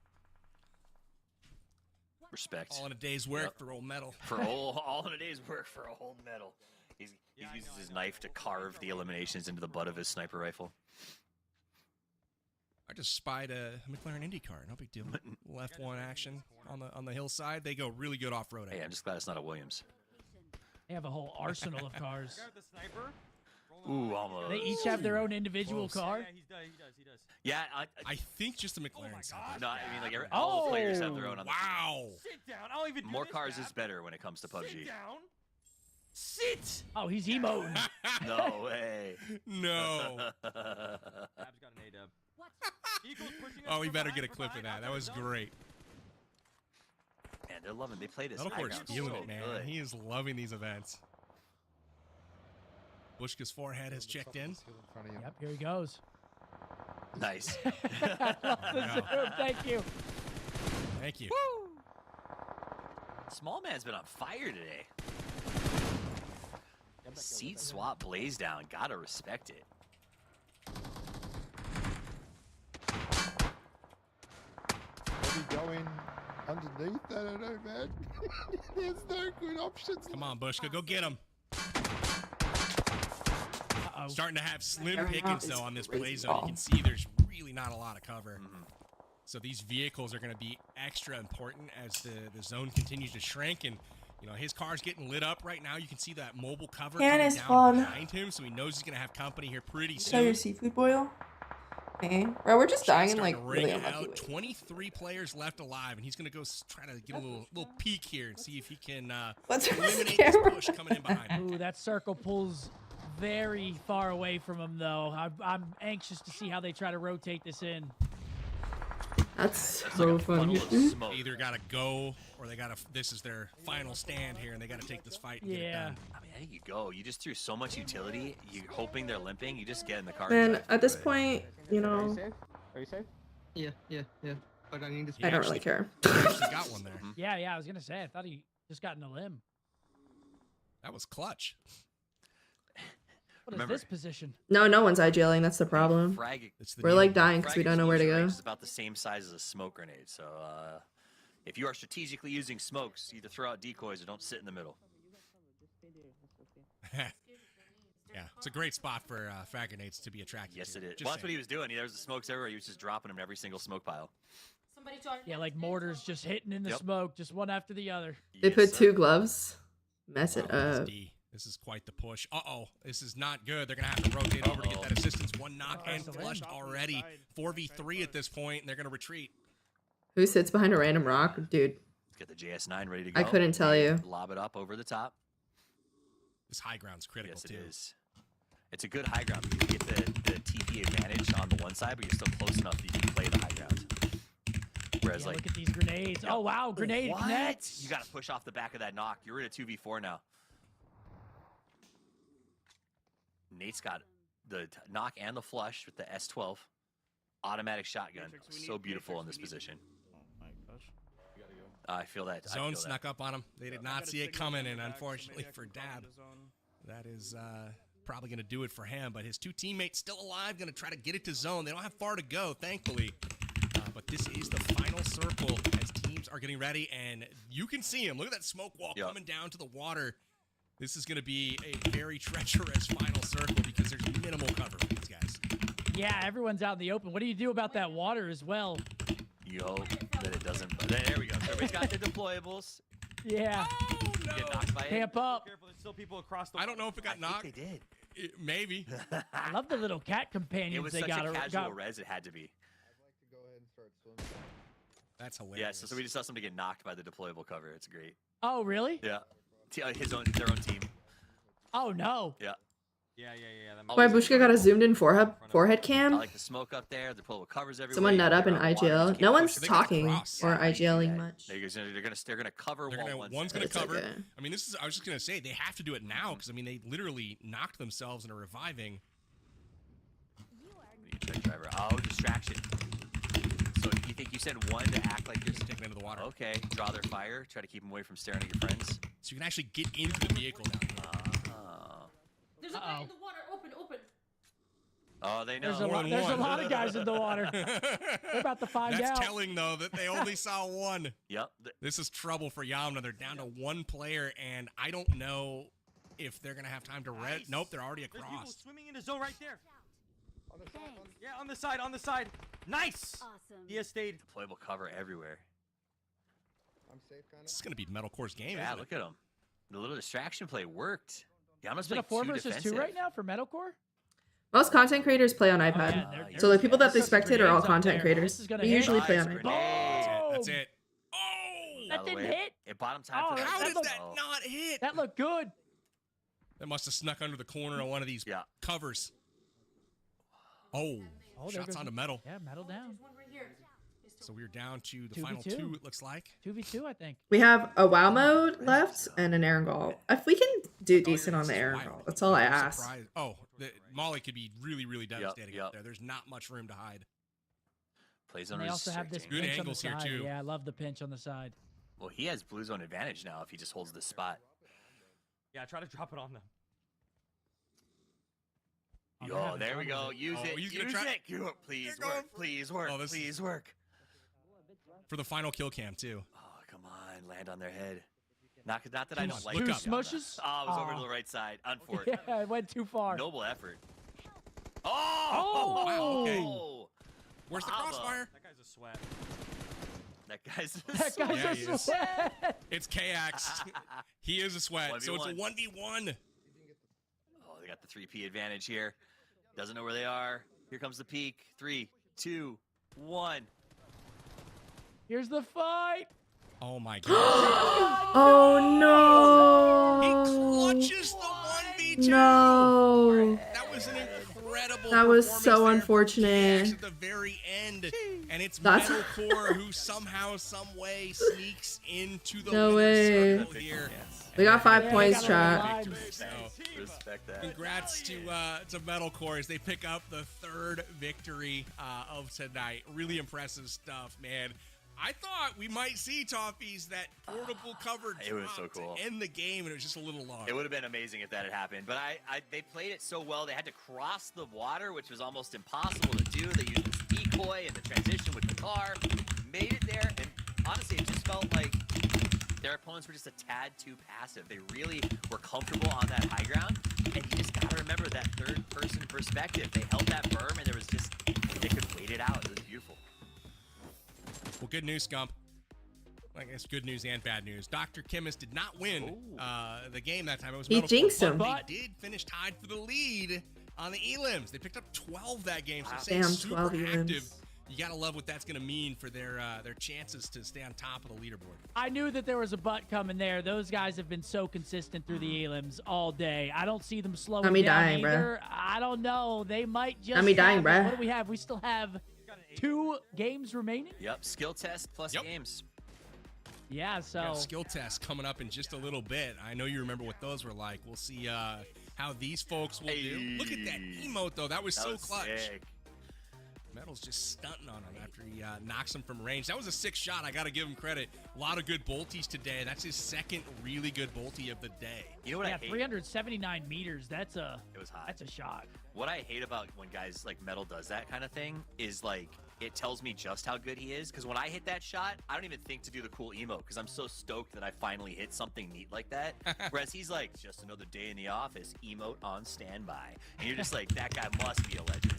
Respect. All in a day's work for old Metal. For all in a day's work for old Metal. He uses his knife to carve the eliminations into the butt of his sniper rifle. I just spied a McLaren Indy car. No big deal. Left one action on the hillside. They go really good off road. Hey, I'm just glad it's not a Williams. They have a whole arsenal of cars. Ooh, almost. They each have their own individual car. Yeah, he does. Yeah, I think just the McLaren side. No, I mean like all the players have their own. On the wow. Sit down. I'll even More cars is better when it comes to PUBG. Sit down. Sit. Oh, he's emoting. No way. No. Ab's got an A-dub. Oh, we better get a clip of that. That was great. Man, they're loving. They play this high Metalcore's ground feeling so it, man. good. He is loving these events. Bushka's forehead has checked in. Yep, here he goes. Nice. I love the zoom. Thank you. Thank you. Woo! Small man's been on fire today. Seat swap blaze down. Gotta respect it. Maybe going underneath. I don't know, man. There's no good options. Come on, Bushka, go get him. Starting to have slim Every pickings round though is on this crazy play zone. ball. You can see there's really not a lot of cover. So these vehicles are going to be extra important as the zone continues to shrink. And you know his car's getting lit up right now. You can see that mobile cover Can coming is down fun. behind him, so he knows he's going to have company here pretty Show your soon. seafood boil. Okay. Bro, we're just dying in like Starting to really ring unlucky out. ways. 23 players left alive, and he's going to go try to get a little peek here and see if he can What's with this eliminate this camera? push coming in behind. Ooh, that circle pulls very far away from him, though. I'm anxious to see how they try to rotate this in. That's It's so like a funny. funnel of smoke. They either got to go or they got to. This is their final stand here, and they got to take this fight. And get it Yeah. done. I mean, there you go. You just threw so much utility. You're hoping they're limping. You just get in the car. Man, and at this drive. point, you know, Are you safe? Yeah. But I need to. I don't really care. He actually got one there. Yeah, I was going to say, I thought he just got in a limb. That was clutch. What Remember- is this position? No, no one's IGLing. That's the problem. It's the We're new like dying because we Frag don't know where to explosion go. range is about the same size as a smoke grenade. So if you are strategically using smokes, either throw out decoys or don't sit in the middle. Yeah, it's a great spot for frag grenades to be attracted Yes, to. it is. Just Well, that's what saying. he was doing. There was the smokes everywhere. He was just dropping them in every single smoke pile. Yeah, like mortars just hitting in the Yep. smoke, just one after the other. They Yes, put sir. two gloves. Mess it Wow, that's up. D. This is quite the push. Uh-oh, this is not good. They're going to have to rotate over to get that assistance. One knock and flushed already. 4v3 at this point, and they're going to retreat. Who sits behind a random rock? Dude, Get the JS9 ready to go. I couldn't tell you. Lob it up over the top. This high ground's critical, Yes, it too. is. It's a good high ground because you get the TP advantage on the one side, but you're still close enough that you can play the high ground. Whereas, Yeah, like, look at these grenades. Yeah. Oh, wow, grenade What? connects. You got to push off the back of that knock. You're in a 2v4 now. Nate's got the knock and the flush with the S12. Automatic shotgun. So beautiful in this position. I feel that. I Zone feel that. snuck up on him. They did not see it coming, and unfortunately for Dab, that is probably going to do it for him. But his two teammates still alive, going to try to get it to zone. They don't have far to go, thankfully. But this is the final circle as teams are getting ready, and you can see him. Look at that smoke wall coming down to the water. This is going to be a very treacherous final circle because there's minimal cover for these guys. Yeah, everyone's out in the open. What do you do about that water as well? You hope that it doesn't. There we go. So everybody's got their deployables. Yeah. Get knocked by it. Camp up. Careful, there's still people across the. I don't know if it got knocked. They did. Maybe. I love the little cat companions It was they such got. a casual res. It had to be. That's Yeah. hilarious. So we just saw somebody get knocked by the deployable cover. It's great. Oh, really? Yeah. Their own team. Oh, no. Yeah. Yeah. Why Bushka got a zoomed in forehead cam? I like the smoke up there. The deployable covers everywhere. Someone nut up in They're on water, IGL. just No keep one's pushing. talking cross. or Yeah, IGLing much. They're gonna cover They're wall gonna, one one's side. going to cover. okay. I mean, this is. I was just going to say they have to do it now because I mean they literally knocked themselves and are reviving. Check driver. Oh, distraction. So you think you send one to act like you're Taking into the water. Okay. Draw their fire. Try to keep them away from staring at your friends. So you can actually get into the vehicle now. There's a guy in the water. Open. Oh, they know. There's a More lot. than There's a one. lot of guys in the water. They're about to find That's out. telling though that they only saw one. Yep. This is trouble for Yamna. They're down to one player, and I don't know if they're going to have time to red. Nice. Nope, they're already There's people across. swimming in the zone right there. Thanks. Yeah, on the side, on the side. Nice. Awesome. He has stayed. Deployable cover everywhere. This is going to be Metalcore's game. Yeah, isn't look it? at him. The little distraction play worked. Yama's Is it a playing 4 too versus 2 defensive. right now for Metalcore? Most content creators play on iPad. yeah, they're- So the people that they There's some spectate are all grenades up content there. creators. This is gonna We hit. usually play on Nice iPad. grenade. That's it. Oh! That By the didn't way, hit. It bottom time Oh, for How that does looked- that not hit? That looked good. That must have snuck under the corner of one of these Yeah. covers. Oh, Oh, there shots goes onto the- metal. Yeah, metal down. There's one right here. So we're down to the 2v2. final 2, it looks like. 2v2, I think. We have a WoW mode left and an Aaron Gall. If we can do decent on the Aaron Gall, that's all I ask. Surprised. Oh, Molly could be really, really devastating up there. There's not much room to hide. Plays And on they also have this Good pinch on the angles here, side. too. Yeah, I love the pinch on the side. Well, he has blue zone advantage now if he just holds this spot. Yeah, try to drop it on them. Yo, there we go. Use it. He's Use gonna try. it. Please work. Please work. Please work. For the final kill cam, too. Oh, come on. Land on their head. Not that I don't like Two it. smushes? Oh, it was over to the right side. Unfortunate. Yeah, it went too far. Noble effort. Oh, wow. Okay. Oh. Where's the crossfire? That guy's a sweat. That guy's he a is. sweat. It's KX. He is a sweat. So it's a 1v1. Oh, they got the 3P advantage here. Doesn't know where they are. Here comes the peak. 3, 2, 1. Here's the fight. Oh my god. Oh no! He clutches the 1v2. No. That was an incredible. That was performance so there unfortunate. at the very end, and it's That's- Metalcore who somehow, some way sneaks into the No winner's way. circle here. We got 5 Yeah, points, they chat. got a lot of So, Respect that. congrats to Metalcore as they pick up the 3rd victory of tonight. Really impressive stuff, man. I thought we might see Toffees that portable cover It was so drop cool. to end the game, and it was just a little long. It would have been amazing if that had happened, but they played it so well. They had to cross the water, which was almost impossible to do. They used this decoy and the transition with the car, made it there, and honestly, it just felt like their opponents were just a tad too passive. They really were comfortable on that high ground, and you just got to remember that third-person perspective. They held that berm, and there was just they could wait it out. It was beautiful. Well, good news, Scump. I guess good news and bad news. Dr. Chemist did not win the game that time. It was He Metalcore, jinxed but him. They did finish tied for the lead on the elims. They picked up 12 that game, so Wow. staying Damn, super 12 elims. active. You gotta love what that's gonna mean for their chances to stay on top of the leaderboard. I knew that there was a butt coming there. Those guys have been so consistent through the elims all day. I don't see them slowing Not me down dying, bruh. either. I don't know. They might just. Not me dying, have- bruh. What do we have? We still have 2 games remaining. Yep, skill test plus games. Yeah, We so got skill tests coming up in just a little bit. I know you remember what those were like. We'll see how these folks will do. Look at that emote, though. That was so clutch. Sick. Metal's just stunting on him after he knocks him from range. That was a 6 shot. I got to give him credit. A lot of good bolties today. That's his 2nd really good bolty of the day. You know what I yeah, hate? 379 meters. That's a. It was hot. That's a shot. What I hate about when guys like Metal does that kind of thing is like it tells me just how good he is. Because when I hit that shot, I don't even think to do the cool emote because I'm so stoked that I finally hit something neat like that. Whereas he's like, just another day in the office, emote on standby, and you're just like, that guy must be a legend.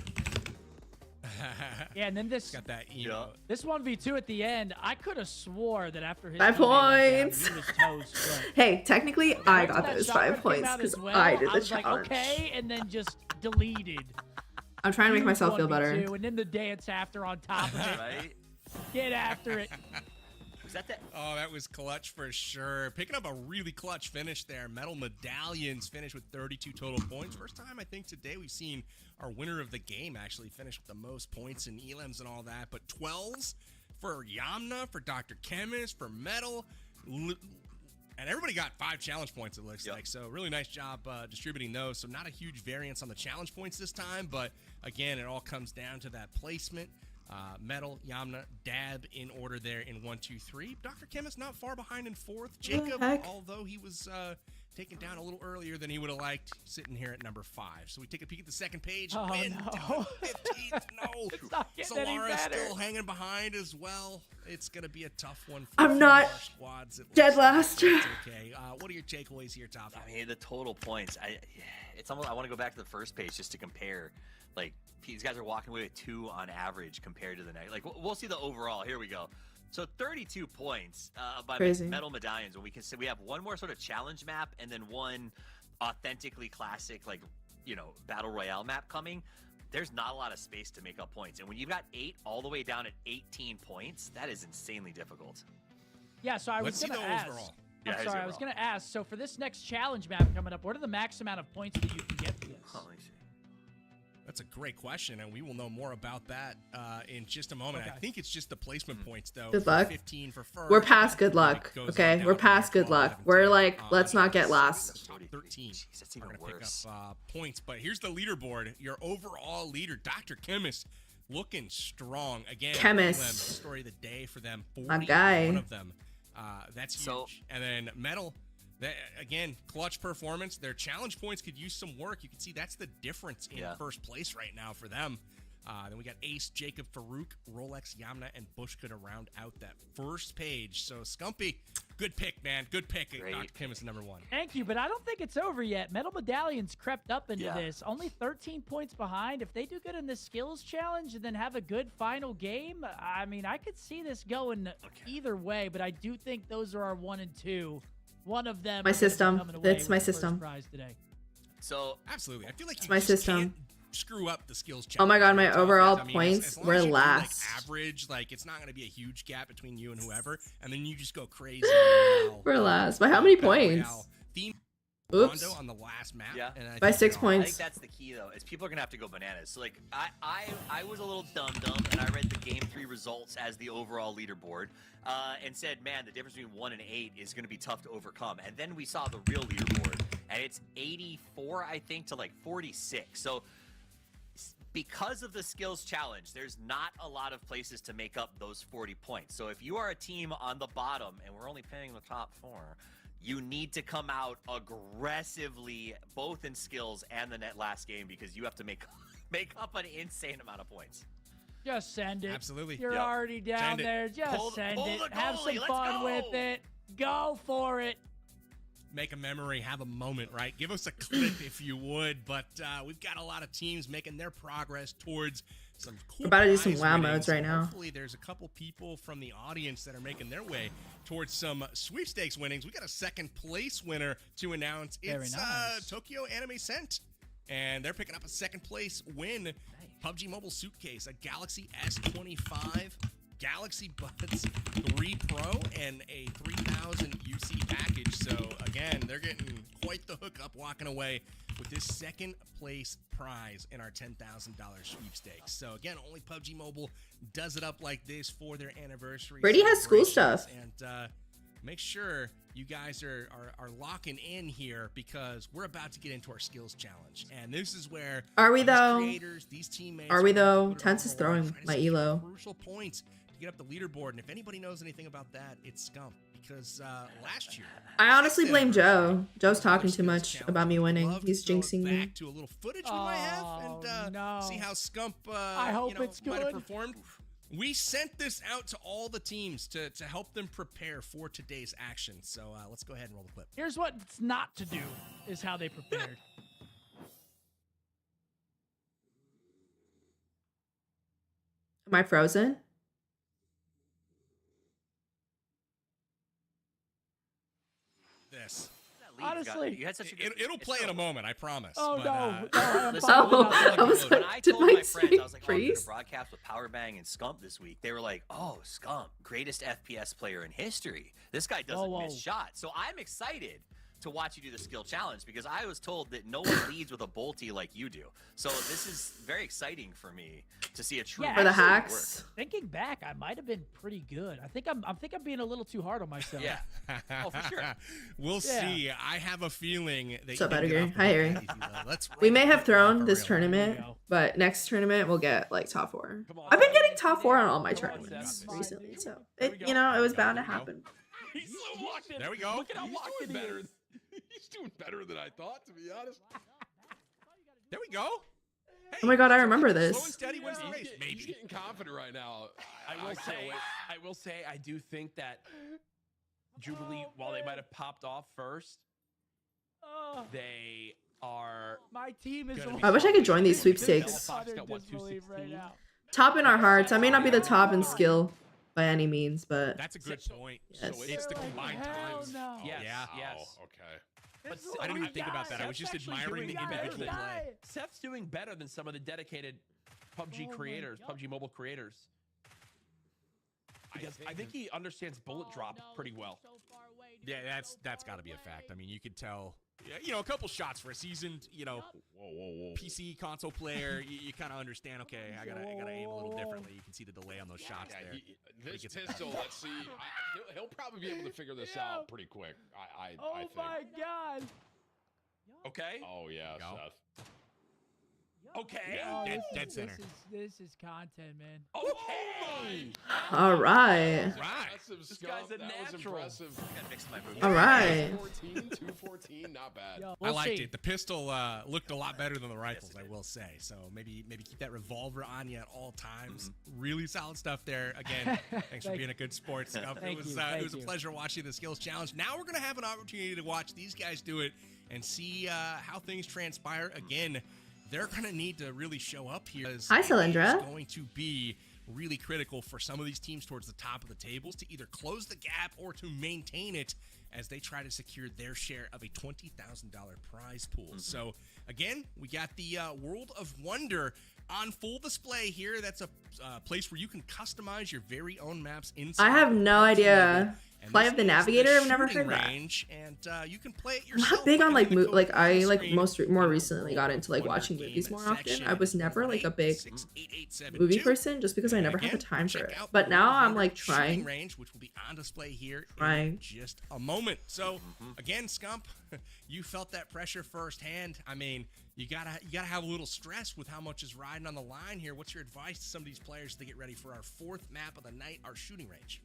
Yeah, and then this got that emote. This 1v2 at the end, I could have swore that after his 5 teammate went down, points. he was toast, but Hey, technically, I got that those shot 5 came points out because as well, I did the was challenge. like, okay, and then just deleted. I'm trying to make Huge myself feel 1v2, better. And then the dance after on top of it. Right? Get after it. Was that? Oh, that was clutch for sure. Picking up a really clutch finish there. Metal Medallions finished with 32 total points. First time, I think, today we've seen our winner of the game actually finish with the most points in elims and all that. But 12s for Yamna, for Dr. Chemist, for Metal. And everybody got 5 challenge points, it looks like. So really nice job distributing those. So not a huge variance on the challenge points this time. But again, it all comes down to that placement. Metal, Yamna, Dab in order there in 1, 2, 3. Dr. Chemist not far behind in 4th. Jacob, heck? although he was taken down a little earlier than he would have liked, sitting here at number 5. So we take a peek at the second page. Oh, Win no. down 15th. No. It's not getting any Solara better. still hanging behind as well. It's going to be a tough one for I'm a few not of our squads. It dead looks like. last. It's okay. What are your takeaways here, Top? I mean, the total points. It's almost. I want to go back to the first page just to compare. Like these guys are walking away with 2 on average compared to the next. Like we'll see the overall. Here we go. So 32 points by Crazy. Metal Medallions. And we can say we have one more sort of challenge map and then one authentically classic, like battle royale map coming. There's not a lot of space to make up points. And when you've got 8 all the way down at 18 points, that is insanely difficult. Yeah, so I was Let's see going the to ask. overall. Yeah, I'm here's sorry, I the was overall. going to ask. So for this next challenge map coming up, what are the max amount of points that you can get for this? Oh, let me see. That's a great question, and we will know more about that in just a moment. I think it's just the placement points, though. Good luck. 15 for first. We're past good luck. Okay, we're past good luck. We're like, let's not get last. Top 13. That's even worse. Pick up points, but here's the leaderboard. Your overall leader, Dr. Chemist, looking strong again. Chemist. Story of the day for them. My guy. One of them. That's huge. And then Metal. Again, clutch performance. Their challenge points could use some work. You can see that's the difference in first place right now for them. Then we got Ace, Jacob, Farouk, Rolex, Yamna, and Bushka to round out that first page. So Scumpy, good pick, man. Good pick. Dr. Kim is number 1. Thank you, but I don't think it's over yet. Metal Medallion's crept up into this. Only 13 points behind. If they do good in the skills challenge and then have a good final game, I mean, I could see this going either way, but I do think those are our 1 and 2. One of them. My system. It's my system. Today. So absolutely, I feel like it's my system. Can't screw up the skills challenge. Oh my god, my overall points were last. Like average, like it's not going to be a huge gap between you and whoever, and then you just go crazy. We're last. By how many points? Oops. On the last map. Yeah. And by 6 I points. think that's the key, though, is people are going to have to go bananas. So, like, I was a little dumb, and I read the Game 3 results as the overall leaderboard and said, man, the difference between 1 and 8 is going to be tough to overcome. And then we saw the real leaderboard, and it's 84, I think, to, like, 46. So, because of the skills challenge, there's not a lot of places to make up those 40 points. So, if you are a team on the bottom, and we're only paying the top 4, you need to come out aggressively, both in skills and the last game, because you have to make up an insane amount of points. Just send it. Absolutely. You're already down there. Just send it. Have some fun with it. Go for it. Make a memory, have a moment, right? Give us a clip if you would, but we've got a lot of teams making their progress towards some cool We're about to do some wow winnings. modes right now. Hopefully there's a couple people from the audience that are making their way towards some sweepstakes winnings. We got a second place winner to announce. It's Tokyo Anime Cent, and they're picking up a second place win. Nice. PUBG Mobile suitcase, a Galaxy S25, Galaxy Buds 3 Pro, and a 3000 UC package. So again, they're getting quite the hookup walking away with this second place prize in our $10,000 sweepstakes. So again, only PUBG Mobile does it up like this for their anniversary. Brady has school stuff. And make sure you guys are locking in here, because we're about to get into our skills challenge. And this is where are we though? Creators, these teammates are we though? Tense is throwing my elo. Crucial points to get up the leaderboard. And if anybody knows anything about that, it's Scump. Because last year, I honestly blame Joe. Joe's talking too much about me winning. He's jinxing me. Back to a little footage we might have and see how Scump I hope it's might have good. performed. We sent this out to all the teams to help them prepare for today's action. So let's go ahead and roll the clip. Here's what's not to do, is how they prepared. Am I frozen? This. Honestly, you had such a good, it'll play in a moment, I promise. Oh but, no! Listen, I was when like, I did told my my friends, screen I was like, oh, I'm gonna freeze? broadcast with Powerbang and Scump this week. They were like, oh, Scump, greatest FPS player in history. This guy doesn't miss shots. So I'm excited to watch you do the skill challenge, because I was told that no one leads with a bolty like you do. So this is very exciting for me to see a true For the hacks. work. Thinking back, I might have been pretty good. I think I'm being a little too hard on myself. Yeah. Oh, for sure. We'll see. I have a feeling that What's up, you can get Edgar? off Hi, the Harry. easy, though. Let's We roll may the have clip thrown for this real. tournament, but next tournament we'll get like top 4. I've been getting top 4 on all my tournaments recently, so it it was bound to happen. He's so locked in. There we go. Look at how locked in he is. He's doing better than I thought, to be honest. There we go. Hey, Oh my god, I remember slow and this. steady wins the race. He's Maybe. getting confident right now. I will say, I do think that Jubilee, while they might have popped off first, they are. My team is. I wish I could join these sweepstakes. Got what, 216? Top in our hearts. I may not be the top in skill by any means, but That's a good point. Yes. So it's the combined times. No. Yes, Yeah. yes. Oh, okay. But I didn't even think about that. I was just Seth's actually admiring the doing individual better play. than- Seth's doing better than some of the dedicated PUBG creators, PUBG Mobile creators. Because I think he understands bullet drop pretty well. Yeah, that's got to be a fact. I mean, you could tell you know, a couple shots for a seasoned, you know, PC console player. You kind of understand. Okay, I gotta aim a little differently. You can see the delay on those shots there. This pistol, let's see. He'll probably be able to figure this out pretty quick. I think. my God. Okay. Oh yeah, Seth. Okay. Oh, Dead center. This is content, man. Okay. All right. This guy's a natural. All right. 214, not bad. Yo, I liked it. The pistol looked a lot better than the rifles, I will say. So maybe keep that revolver on you at all times. Really solid stuff there. Again, thanks for being a good sport, Scuff. It was a pleasure watching the skills challenge. Now we're gonna have an opportunity to watch these guys do it and see how things transpire. Again, they're gonna need to really show up here. Hi, Cylindra. It's going to be really critical for some of these teams towards the top of the tables to either close the gap or to maintain it as they try to secure their share of a $20,000 prize pool. So again, we got the World of Wonder on full display here. That's a place where you can customize your very own maps inside. I have no idea. And Flight this of the is Navigator. I've never shooting heard that. range, and you can play it I'm yourself. not big on like Clicking the code I on the like screen. more recently got into like watching movies more often. I was never like a big movie person just because I never had the time for it. But now I'm like trying. Range, which will be on display here Trying. in just a moment. So again, Scump, you felt that pressure firsthand. I mean, you gotta have a little stress with how much is riding on the line here. What's your advice to some of these players as they get ready for our fourth map of the night, our shooting range?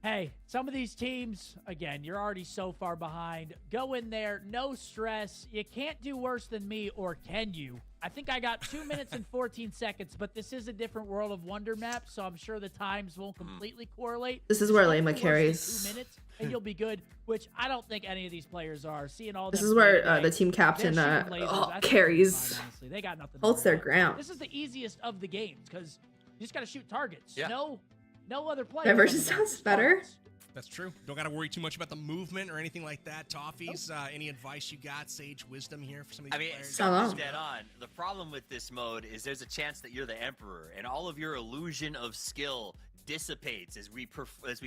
Hey, some of these teams, again, you're already so far behind. Go in there, no stress. You can't do worse than me, or can you? I think I got 2 minutes and 14 seconds, but this is a different World of Wonder map, so I'm sure the times won't completely correlate. This is where Lema Worse than carries. 2 minutes, and you'll be good, which I don't think any of these players are. Seeing all This them is where play the team captain they're shooting lasers. I think carries. they're fine, honestly. They got nothing to Holds worry their about. ground. This is the easiest of the games because you just got to shoot targets. Yeah. No other players. Diversion sounds better. That's true. Don't got to worry too much about the movement or anything like that. Toffees, any advice you got? Sage wisdom here for some of these players? Scump is dead on. The problem with this mode is there's a chance that you're the emperor, and all of your illusion of skill dissipates as we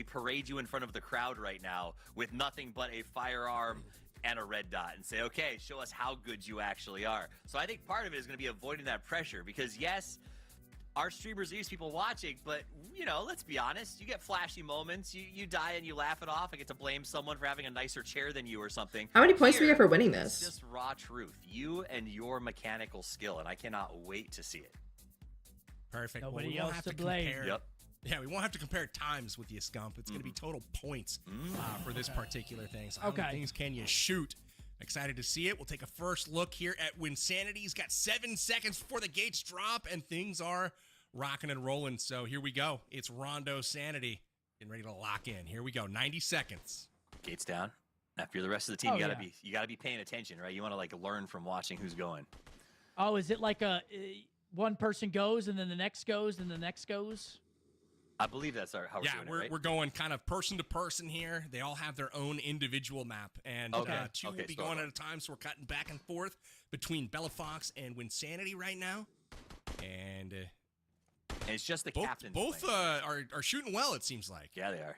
parade you in front of the crowd right now with nothing but a firearm and a red dot and say, okay, show us how good you actually are. So I think part of it is going to be avoiding that pressure because, yes, our streamers are used to people watching, but, you know, let's be honest. You get flashy moments. You die and you laugh it off. I get to blame someone for having a nicer chair than you or something. How many points do we Here, get for winning it's this? just raw truth. You and your mechanical skill, and I cannot wait to see it. Perfect. Nobody we won't else have to to blame. compare. Yep. Yeah, we won't have to compare times with you, Scump. It's going to be total points for this particular thing. So how many things can you shoot? Excited to see it. We'll take a first look here at Winsanity. He's got 7 seconds before the gates drop, and things are rocking and rolling. So here we go. It's Rondo Sanity getting ready to lock in. Here we go. 90 seconds. Gates down. After the rest of the team, you gotta be paying attention, right? You want to like learn from watching who's going. Oh, is it like a one person goes and then the next goes and the next goes? I believe that's how we're doing it, right? We're going kind of person to person here. They all have their own individual map, and two will be going at a time. So we're cutting back and forth between Bella Fox and Winsanity right now, and it's just the captains. Both are shooting well. It seems like. Yeah, they are.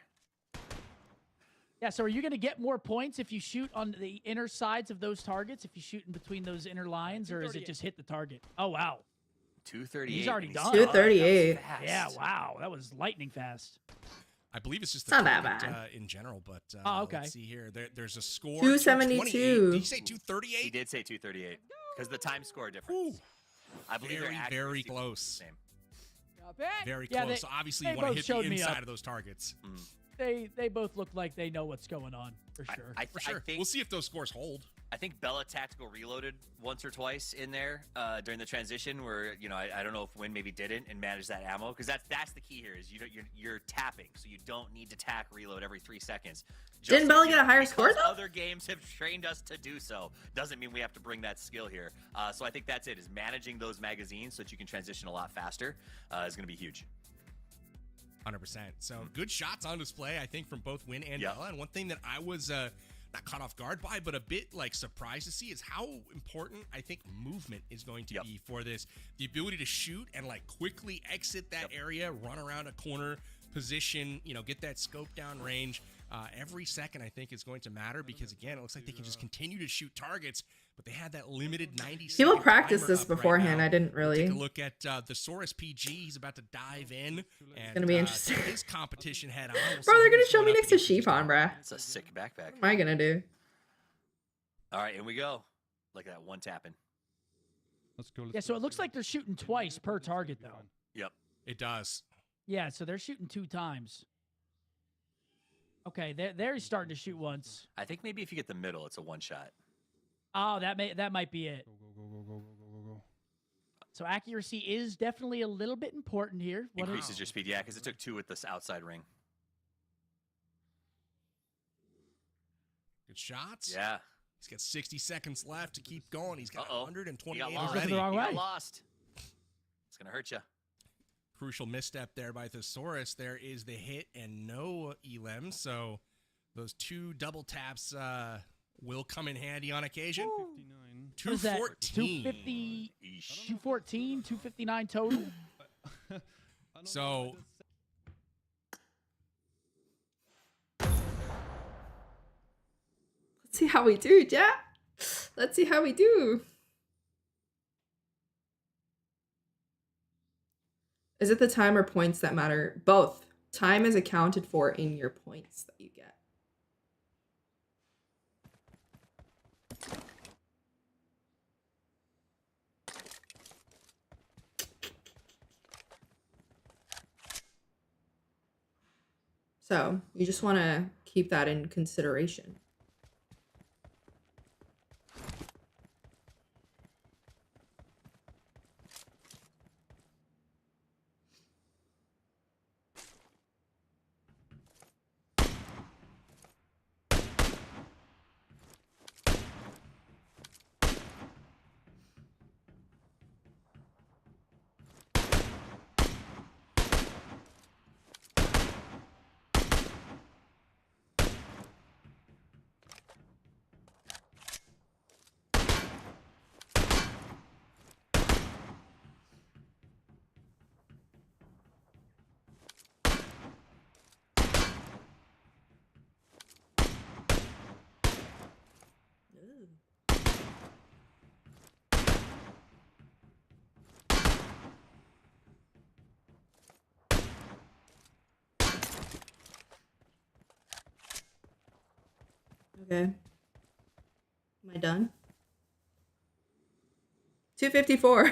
Yeah, so are you going to get more points if you shoot on the inner sides of those targets, if you shoot in between those inner lines, or is it just hit the target? Oh, wow. 238. He's already done. 238. Yeah, wow. That was lightning fast. I believe it's just It's not that target, bad. In general, but okay. Let's see here. There's a score. 272. Did you say 238? He did say 238 because the time score difference. I believe very close. Same. Very Yeah, close. So obviously you want to hit the inside of those targets. They both look like they know what's going on, for sure. I think we'll see if those scores hold. I think Bella Tactical reloaded once or twice in there during the transition where, you know, I don't know if Win maybe didn't and managed that ammo because that's the key here is you're tapping, so you don't need to tack reload every 3 seconds. Didn't Bella get a higher score, though? Other games have trained us to do so. Doesn't mean we have to bring that skill here. So I think that's it, is managing those magazines so that you can transition a lot faster is going to be huge. 100%. So good shots on display, I think, from both Win and Bella. And one thing that I was not caught off guard by, but a bit like surprised to see is how important I think movement is going to be for this. The ability to shoot and like quickly exit that area, run around a corner position, you know, get that scope down range. every second, I think, is going to matter because, again, it looks like they can just continue to shoot targets, but they had that limited 90 People second practice timer this up right beforehand. now. I didn't We'll really. take a look at the Saurus PG. He's about to dive in. And, gonna be interesting. his competition head on. We'll Bro, see they're gonna who's show going me up next to against each Sheepon, bruh. It's a sick backpack. What am I gonna do? All right, here we go. Look at that one tapping. Let's go. Yeah, so it looks like they're shooting twice per target, though. Yep. It does. Yeah, so they're shooting 2 times. Okay, there he's starting to shoot once. I think maybe if you get the middle, it's a one shot. Oh, that might be it. Go. So accuracy is definitely a little bit important here. Increases your speed, yeah, because it took 2 with this outside ring. Good shots. Yeah. He's got 60 seconds left to keep going. He's got 128 He got lost. already. The wrong He way. got lost. It's going to hurt you. Crucial misstep there by Thesaurus. There is the hit and no elim. So those 2 double taps will come in handy on occasion. 214. 250, 214, 259 total. So Let's see how we do, Jack. Let's see how we do. Is it the time or points that matter? Both. Time is accounted for in your points that you get. So you just want to keep that in consideration. Okay. Am I done? 254.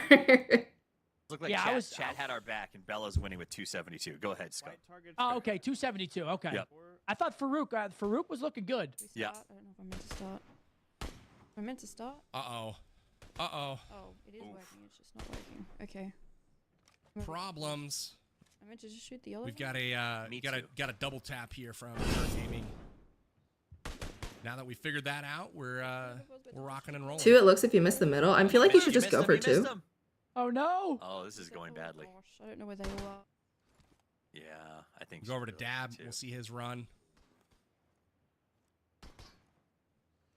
Looked like Yeah, chat had our back, and Bella's winning with 272. Go ahead, Scott. Oh, okay, 272. Okay. Yep. I thought Farouk was looking good. Yeah. I don't know if I'm meant to start. I'm meant to start? Uh-oh. Oh, it is working. It's just not working. Okay. Problems. I meant to just shoot the other We've one? got a got a double tap here from Gaming. Now that we figured that out, we're rocking and rolling. 2 it looks if you miss the middle. I feel like you should just go for 2. Oh no! Oh, this is going badly. Gosh, I don't know where they all are. Yeah, I think Go over to Dab. We'll see his run.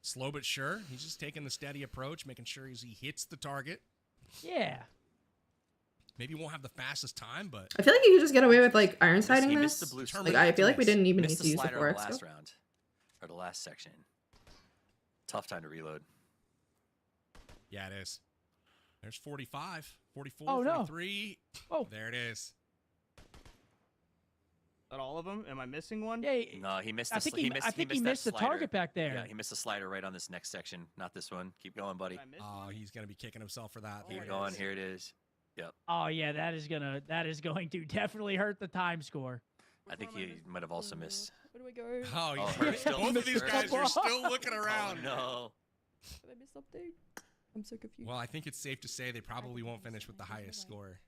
Slow but sure. He's just taking the steady approach, making sure he hits the target. Yeah. Maybe he won't have the fastest time, but I feel like you could just get away with like iron sighting He this. missed the blue Like I feel like we didn't even need missed to use the slider on forest. the last round, or the last section. Tough time to reload. yeah, it is. There's 45, 44, Oh, no. 43. Oh. There it is. Is that all of them? Am I missing one? Yeah. No, he missed. I think he that missed the slider. target back there. Yeah, he missed the slider right on this next section. Not this one. Keep going, buddy. Oh, he's gonna be kicking himself for that. Keep going. Here it is. Yep. Oh yeah, that is going to definitely hurt the time score. I think he might have also missed. Where do I go? Oh, Oh, yeah. Herb still Both of these Herb. guys are still looking around. Oh, no. Did I miss something? I'm so confused. Well, I think it's safe to say they probably won't finish with the highest score.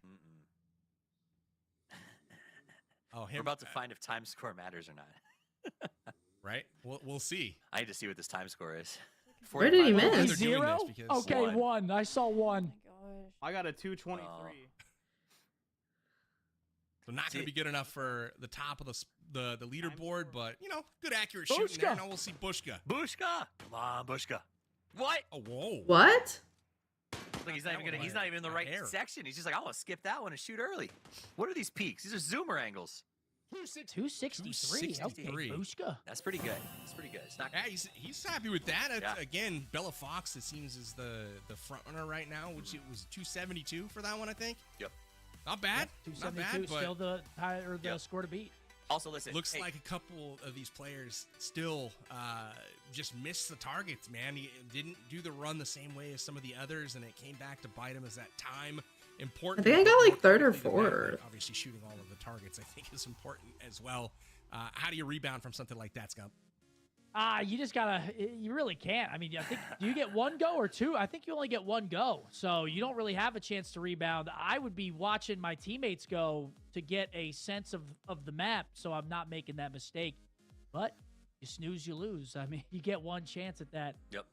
Oh, We're about to find if time score matters or not. Right? We'll see. I need to see what this time score is. Where did he 45. miss? 0? because- Okay, 1. I saw 1. I got a 223. So not going to be good enough for the top of the leaderboard, but, you know, good accurate shooting there. Bushka. Now we'll see Bushka. Bushka! Come on, Bushka. What? Oh, whoa. What? Like he's not even in the right Air. section. He's just like, I want to skip that one and shoot early. What are these peaks? These are zoomer angles. 263. Okay, Bushka. That's pretty good. That's pretty good. It's not. Yeah, he's happy with that. Yeah. Again, Bella Fox, it seems, is the front runner right now, which it was 272 for that one, I think. Yep. Not bad. Yep, Not 272, bad, but still the score to beat. Also, listen. Looks hey, like a couple of these players still just missed the targets, man. He didn't do the run the same way as some of the others, and it came back to bite him as that time. Important. I think I got like third or Quickly to matter. fourth. Obviously, shooting all of the targets, I think, is important as well. How do you rebound from something like that, Scump? You just gotta, you really can't. I mean, I think, do you get one go or two? I think you only get one go. So you don't really have a chance to rebound. I would be watching my teammates go to get a sense of the map, so I'm not making that mistake. But you snooze, you lose. I mean, you get one chance at that. Yep.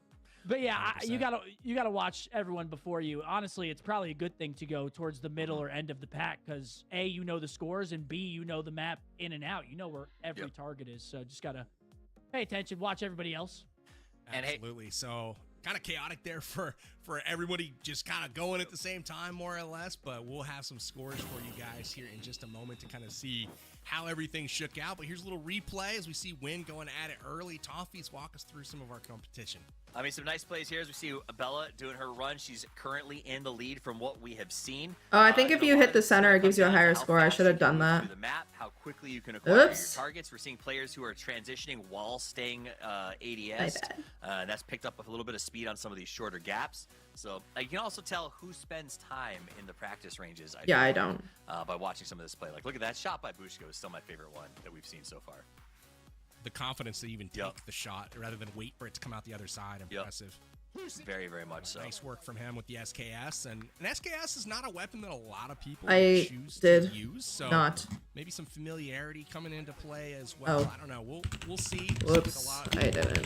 But yeah, you gotta watch everyone before you. Honestly, it's probably a good thing to go towards the middle or end of the pack because A, you know the scores, and B, you know the map in and out. You know where every target is. So just gotta pay attention, watch everybody else. Absolutely. So kind of chaotic there for everybody just kind of going at the same time, more or less. But we'll have some scores for you guys here in just a moment to kind of see how everything shook out. But here's a little replay as we see Win going at it early. Toffees, walk us through some of our competition. I mean, some nice plays here as we see Bella doing her run. She's currently in the lead from what we have seen. Oh, I think if you hit the center, it gives you a higher score. I should have done that. The map, how quickly you can acquire Oops. your targets. We're seeing players who are transitioning while staying ADS. That's picked up a little bit of speed on some of these shorter gaps. So you can also tell who spends time in the practice ranges. I don't. By watching some of this play. Like, look at that shot by Bushka is still my favorite one that we've seen so far. The confidence to even take the shot rather than wait for it to come out the other side. Impressive. Very, very much so. Nice work from him with the SKS. And an SKS is not a weapon that a lot of people I choose did to use. So not. maybe some familiarity coming into play as well. Oh. I don't know. We'll see. Whoops. I didn't.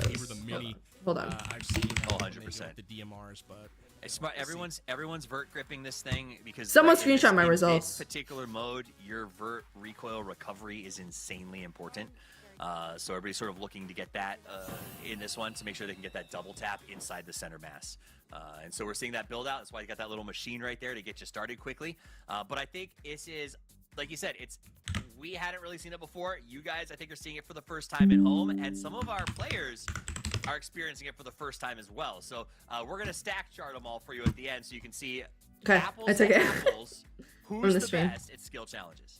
Favor the mini. Hold on. Oh, I've seen 100%. the DMRs, but it's smart. Everyone's vert gripping this thing because Someone in this- screenshot my in results. This particular mode, your vert recoil recovery is insanely important. So everybody's sort of looking to get that in this one to make sure they can get that double tap inside the center mass. And so we're seeing that build out. That's why you got that little machine right there to get you started quickly. But I think this is, like you said, we hadn't really seen it before. You guys, I think, are seeing it for the first time at home, and some of our players are experiencing it for the first time as well. So we're gonna stack chart them all for you at the end, so you can see apples I took to it. apples. From Who's the the stream. best at skill challenges?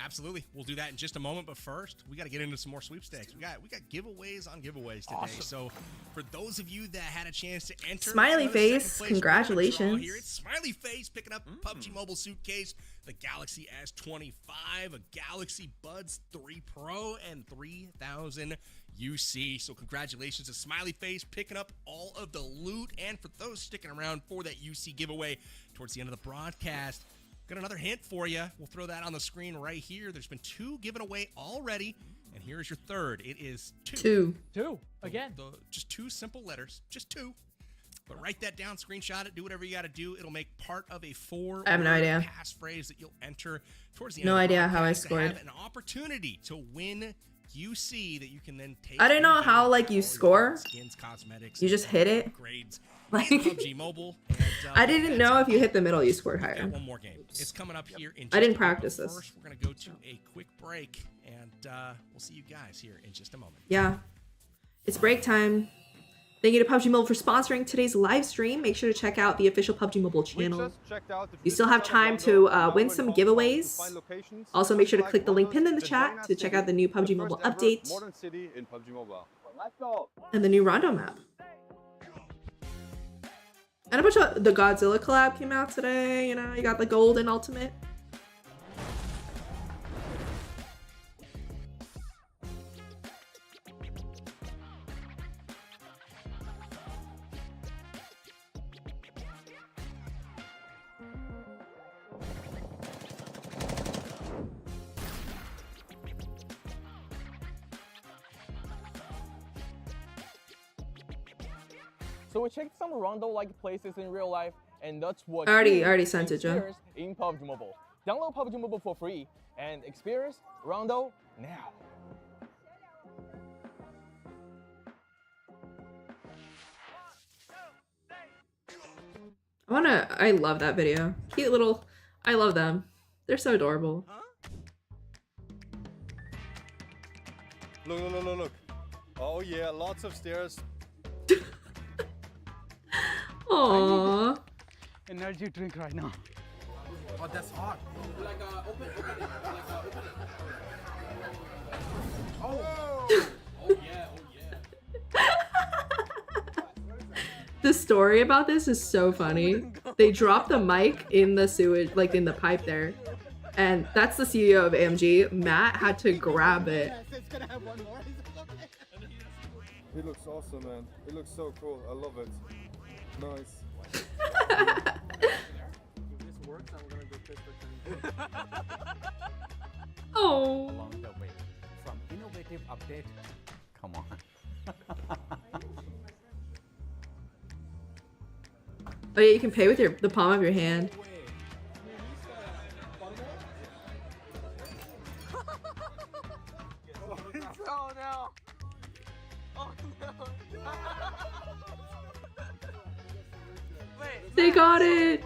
absolutely. We'll do that in just a moment. But first, we got to get into some more sweepstakes. We got giveaways on giveaways today. Awesome. So for those of you that had a chance to enter, Smiley for the face, second place congratulations. Here, it's Smiley Face picking up PUBG Mobile suitcase, the Galaxy S25, a Galaxy Buds 3 Pro, and 3,000 UC. So congratulations to Smiley Face picking up all of the loot. And for those sticking around for that UC giveaway towards the end of the broadcast, got another hint for you. We'll throw that on the screen right here. There's been 2 given away already. And here's your third. It is 2. 2. Again. Just 2 simple letters. Just 2. But write that down, screenshot it, do whatever you got to do. It'll make part of a 4 I have no idea. passphrase that you'll enter towards the end No of the idea how I broadcast to scored. have an opportunity to win UC that you can then take. I didn't know how like you score. Skins, cosmetics, You just hit it. Grades. Like, PUBG Mobile. And, I didn't know if you hit the middle, you scored higher. one more game. It's coming up here in. I didn't just a moment. practice this. First, we're gonna go to a quick break, and we'll see you guys here in just a moment. Yeah, it's break time. Thank you to PUBG Mobile for sponsoring today's live stream. Make sure to check out the official PUBG Mobile channel. You still have time to win some giveaways. Also, make sure to click the link pinned in the chat to check out the new PUBG Mobile update and the new Rondo map. And a bunch of the Godzilla collab came out today. You know, you got the gold and ultimate. So we checked some Rondo-like places in real life, and that's what I already sent it, Joe. experience in PUBG Mobile. Download PUBG Mobile for free and experience Rondo now. I love that video. Cute little, I love them. They're so adorable. Look, look, look, look, look. Oh yeah, lots of stairs. Aww. Energy drink right now. Oh, that's hot. Open it. Oh. The story about this is so funny. They dropped the mic in the sewage, like in the pipe there. And that's the CEO of AMG. Matt had to grab it. It looks awesome, man. It looks so cool. I love it. Nice. Oh. Along the way, from innovative update, come on. Oh yeah, you can pay with the palm of your hand. Oh no! Oh no! Wait, They got it.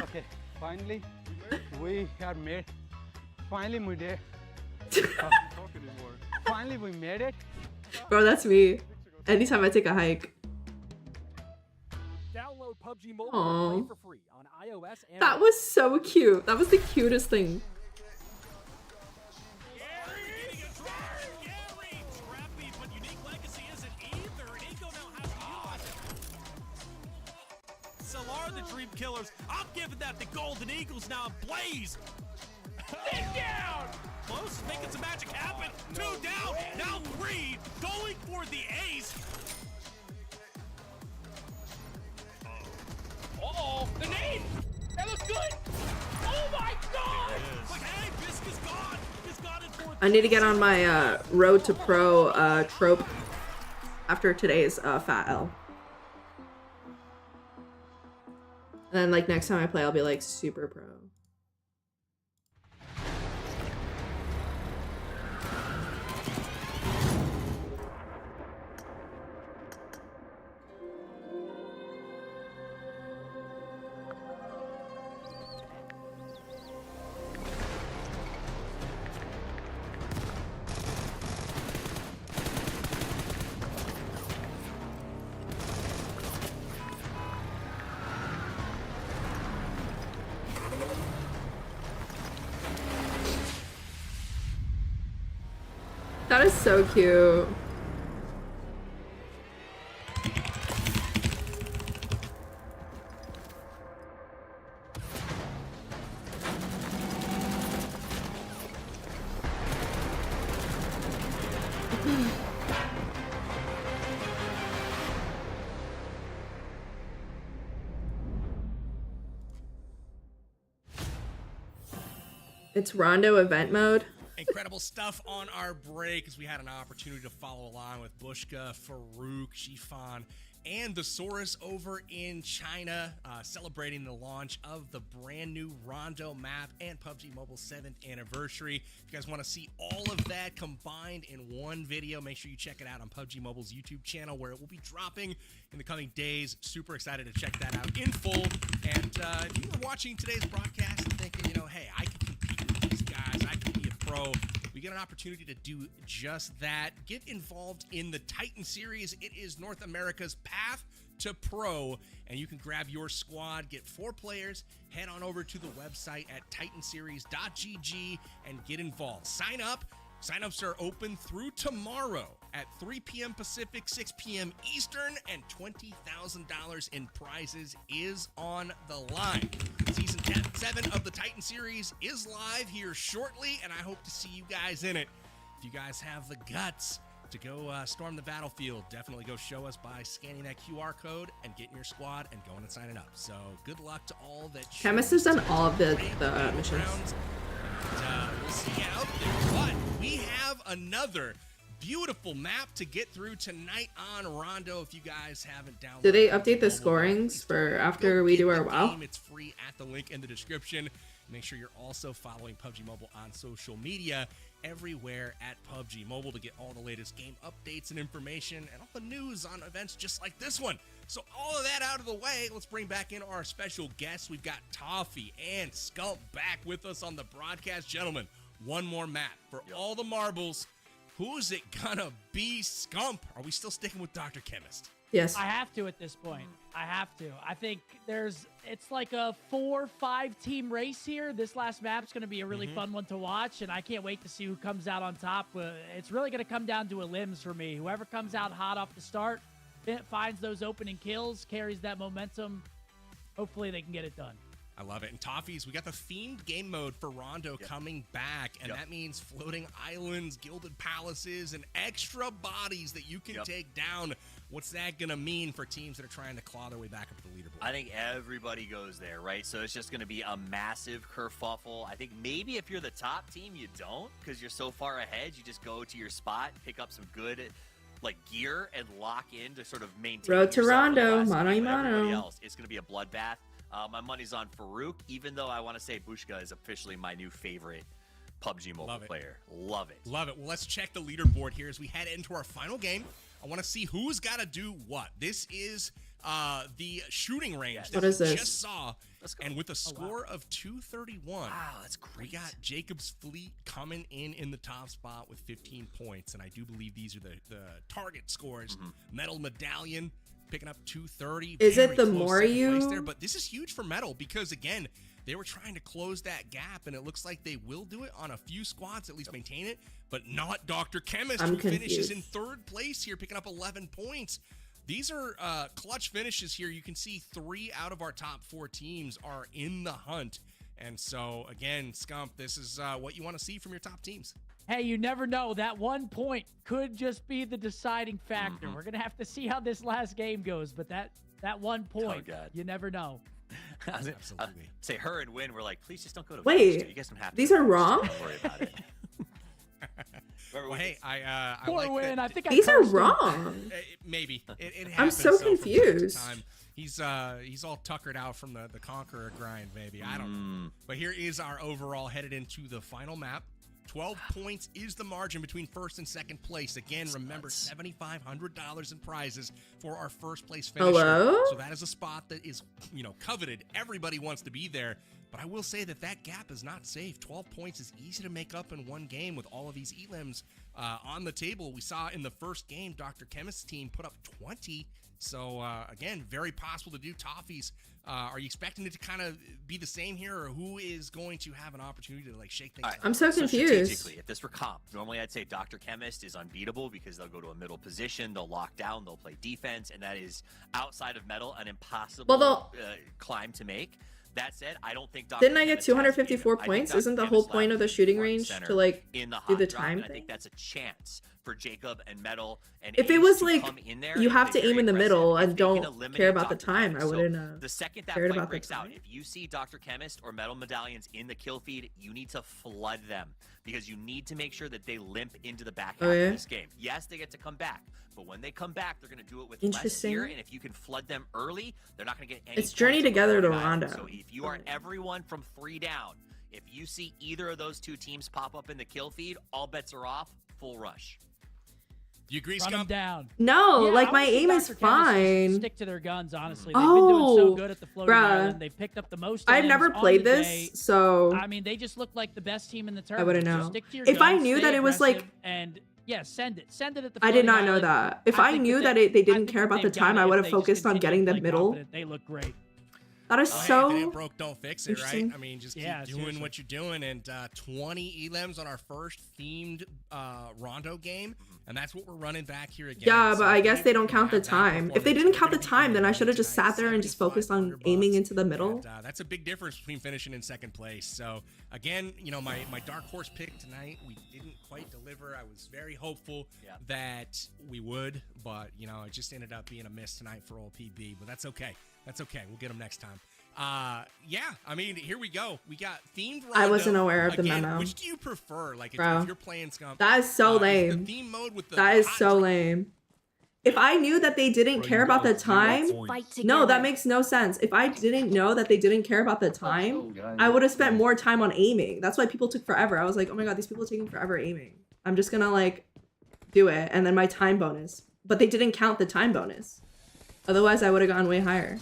Okay, finally, we are made. Finally, we did. Finally, we made it. Bro, that's me. Anytime I take a hike. Download PUBG Mobile Aw. and play for free on iOS and That was so cute. That was the cutest thing. Solar, the Dream Killers. I'm giving that the Golden Eagles now blaze. Take down. Close, making some magic happen. Two down, now three, going for the ace. Uh-oh, the nade! That looks good! Oh my god! But hey, Bisk is gone. He's gone in fourth. I need to get on my Road to Pro trope after today's Fat L. And then like next time I play, I'll be like super pro. That is so cute. It's Rondo event mode. Incredible stuff on our break as we had an opportunity to follow along with Bushka, Farouk, Shifan, and the Saurus over in China, celebrating the launch of the brand new Rondo map and PUBG Mobile 7th anniversary. If you guys want to see all of that combined in one video, make sure you check it out on PUBG Mobile's YouTube channel, where it will be dropping in the coming days. Super excited to check that out in full. And if you were watching today's broadcast and thinking, you know, hey, I can compete with these guys, I can be a pro, we get an opportunity to do just that. Get involved in the Titan Series. It is North America's path to pro, and you can grab your squad, get 4 players, head on over to the website at titanseries.gg and get involved. Sign up. Signups are open through tomorrow at 3 p.m. Pacific, 6 p.m. Eastern, and $20,000 in prizes is on the line. Season 7 of the Titan Series is live here shortly, and I hope to see you guys in it. If you guys have the guts to go storm the battlefield, definitely go show us by scanning that QR code and getting your squad and going and signing up. So good luck to all that. Chemist has done all of the missions. We'll see you out there. But we have another beautiful map to get through tonight on Rondo. If you guys haven't downloaded, Did they update the scorings for after we do our WoW? It's free at the link in the description. Make sure you're also following PUBG Mobile on social media. everywhere at PUBG Mobile to get all the latest game updates and information and all the news on events just like this one. So all of that out of the way, let's bring back in our special guests. We've got Toffee and Scump back with us on the broadcast. Gentlemen, one more map for all the marbles. Who's it gonna be, Scump? Are we still sticking with Dr. Chemist? Yes. I have to at this point. I have to. I think it's like a 4-5 team race here. This last map's going to be a really fun one to watch, and I can't wait to see who comes out on top. It's really going to come down to a limbs for me. Whoever comes out hot off the start, finds those opening kills, carries that momentum. Hopefully they can get it done. I love it. And Toffees, we got the themed game mode for Rondo coming back, and that means floating islands, gilded palaces, and extra bodies that you can take down. What's that going to mean for teams that are trying to claw their way back up the leaderboard? I think everybody goes there, right? So it's just going to be a massive kerfuffle. I think maybe if you're the top team, you don't, because you're so far ahead. You just go to your spot, pick up some good gear, and lock in to sort of maintain Road to Rondo, mano y everybody mano. else. It's going to be a bloodbath. My money's on Farouk, even though I want to say Bushka is officially my new favorite PUBG Mobile player. Love it. Love it. Well, let's check the leaderboard here as we head into our final game. I want to see who's got to do what. This is the shooting range that What is we this? just saw. And with a score of 231, wow, that's great. We got Jacob's Fleet coming in the top spot with 15 points. And I do believe these are the target scores. Metal Medallion picking up 230. Is it Very the close more second you- place there, but this is huge for Metal because, again, they were trying to close that gap, and it looks like they will do it on a few squads, at least maintain it, but not Dr. Chemist, I'm who finishes confused. in third place here, picking up 11 points. These are clutch finishes here. You can see 3 out of our top 4 teams are in the hunt. And so, again, Scump, this is what you want to see from your top teams. Hey, you never know. That 1 point could just be the deciding factor. We're going to have to see how this last game goes, but that 1 point, you never know. Absolutely. Say her and win. We're like, please just don't go to Wait, Vegas, dude. You guys don't have to. these are wrong? Don't worry about it. Well, hey, I Poor like win. that. I think These I are cursed him. wrong. Maybe. It I'm happens, so from time to confused. time. He's all tuckered out from the Conqueror grind, maybe. I don't know. But here is our overall headed into the final map. 12 points is the margin between first and second place. Again, remember, $7,500 in prizes for our first place finisher. Hello? So that is a spot that is, coveted. Everybody wants to be there. But I will say that gap is not safe. 12 points is easy to make up in one game with all of these elims on the table. We saw in the first game, Dr. Chemist's team put up 20. So, again, very possible to do. Toffees, are you expecting it to kind of be the same here, or who is going to have an opportunity to shake things up? I'm so confused. Strategically, if this were comp, normally I'd say Dr. Chemist is unbeatable because they'll go to a middle position, they'll lock down, they'll play defense, and that is outside of Metal an impossible climb to make. That said, I don't think Dr. Didn't I get Chemist has 254 I think points? Dr. Isn't the Chemist whole left point of the is shooting front range center to in the do hot the drop, time and I thing? think that's a chance for Jacob and Metal and If it Ace was to come in there you and have play to aim very in the aggressive. middle If and they can don't eliminate care about the Dr. time, Chemist. I So wouldn't the second that cared fight about the breaks out, time. if you see Dr. Chemist or Metal Medallions in the kill feed, you need to flood them because you need to make sure that they limp into the back half Oh, yeah? of this game. Yes, they get to come back, but when they come back, they're going to do it with less Interesting. gear, and if you can flood them early, they're not going to get any It's Journey points on the Together to floating island. Rondo. So if you are everyone from 3 down, if you see either of those 2 teams pop up in the kill feed, all bets are off, full rush. Do you agree, Run them Scump? down. No, Yeah, like I my would see aim is Dr. Chemist just fine. Stick to their guns, honestly. They've been doing so Oh, good at the floating bruh. island. They picked up the most. I've elims never on played the this, day. so I mean, they just look like the best team in the I tournament. wouldn't So know. stick to your If I guns, knew stay that it was, like- aggressive, and yeah, send it at the. I did floating not know island. that. If I think knew that they- they I didn't think care that about the they've got time, it I if would have they just focused on continue getting to the play middle. confident. They look great. That is Well, hey, if so it ain't broke, don't fix it, right? interesting. I mean, just keep Yeah, doing seriously. what you're doing. And 20 elims on our first themed Rondo game, and that's what we're running back here again. Yeah, So but I guess if they you don't count the have that time. If they performance, didn't we're count the gonna be time, then I winning should have just tonight, sat there and just focused on aiming into the middle. And, that's a big difference between finishing in second place. So again, my dark horse pick tonight, we didn't quite deliver. I was very hopeful that we would, but it just ended up being a miss tonight for old PB. But that's okay. That's okay. We'll get them next time. Yeah, I mean, here we go. We got themed Rondo. I wasn't aware of the Again, memo. Which do you prefer? Like, Bro. if you're playing Scump, That is so is the lame. theme mode with the That is hot so lame. If I knew that they didn't care about the time, no, that together. makes no sense. If I didn't know that they didn't care about the time, I would have spent more time on aiming. That's why people took forever. I was like, oh my god, these people are taking forever aiming. I'm just gonna like do it, and then my time bonus. But they didn't count the time bonus. Otherwise, I would have gone way higher.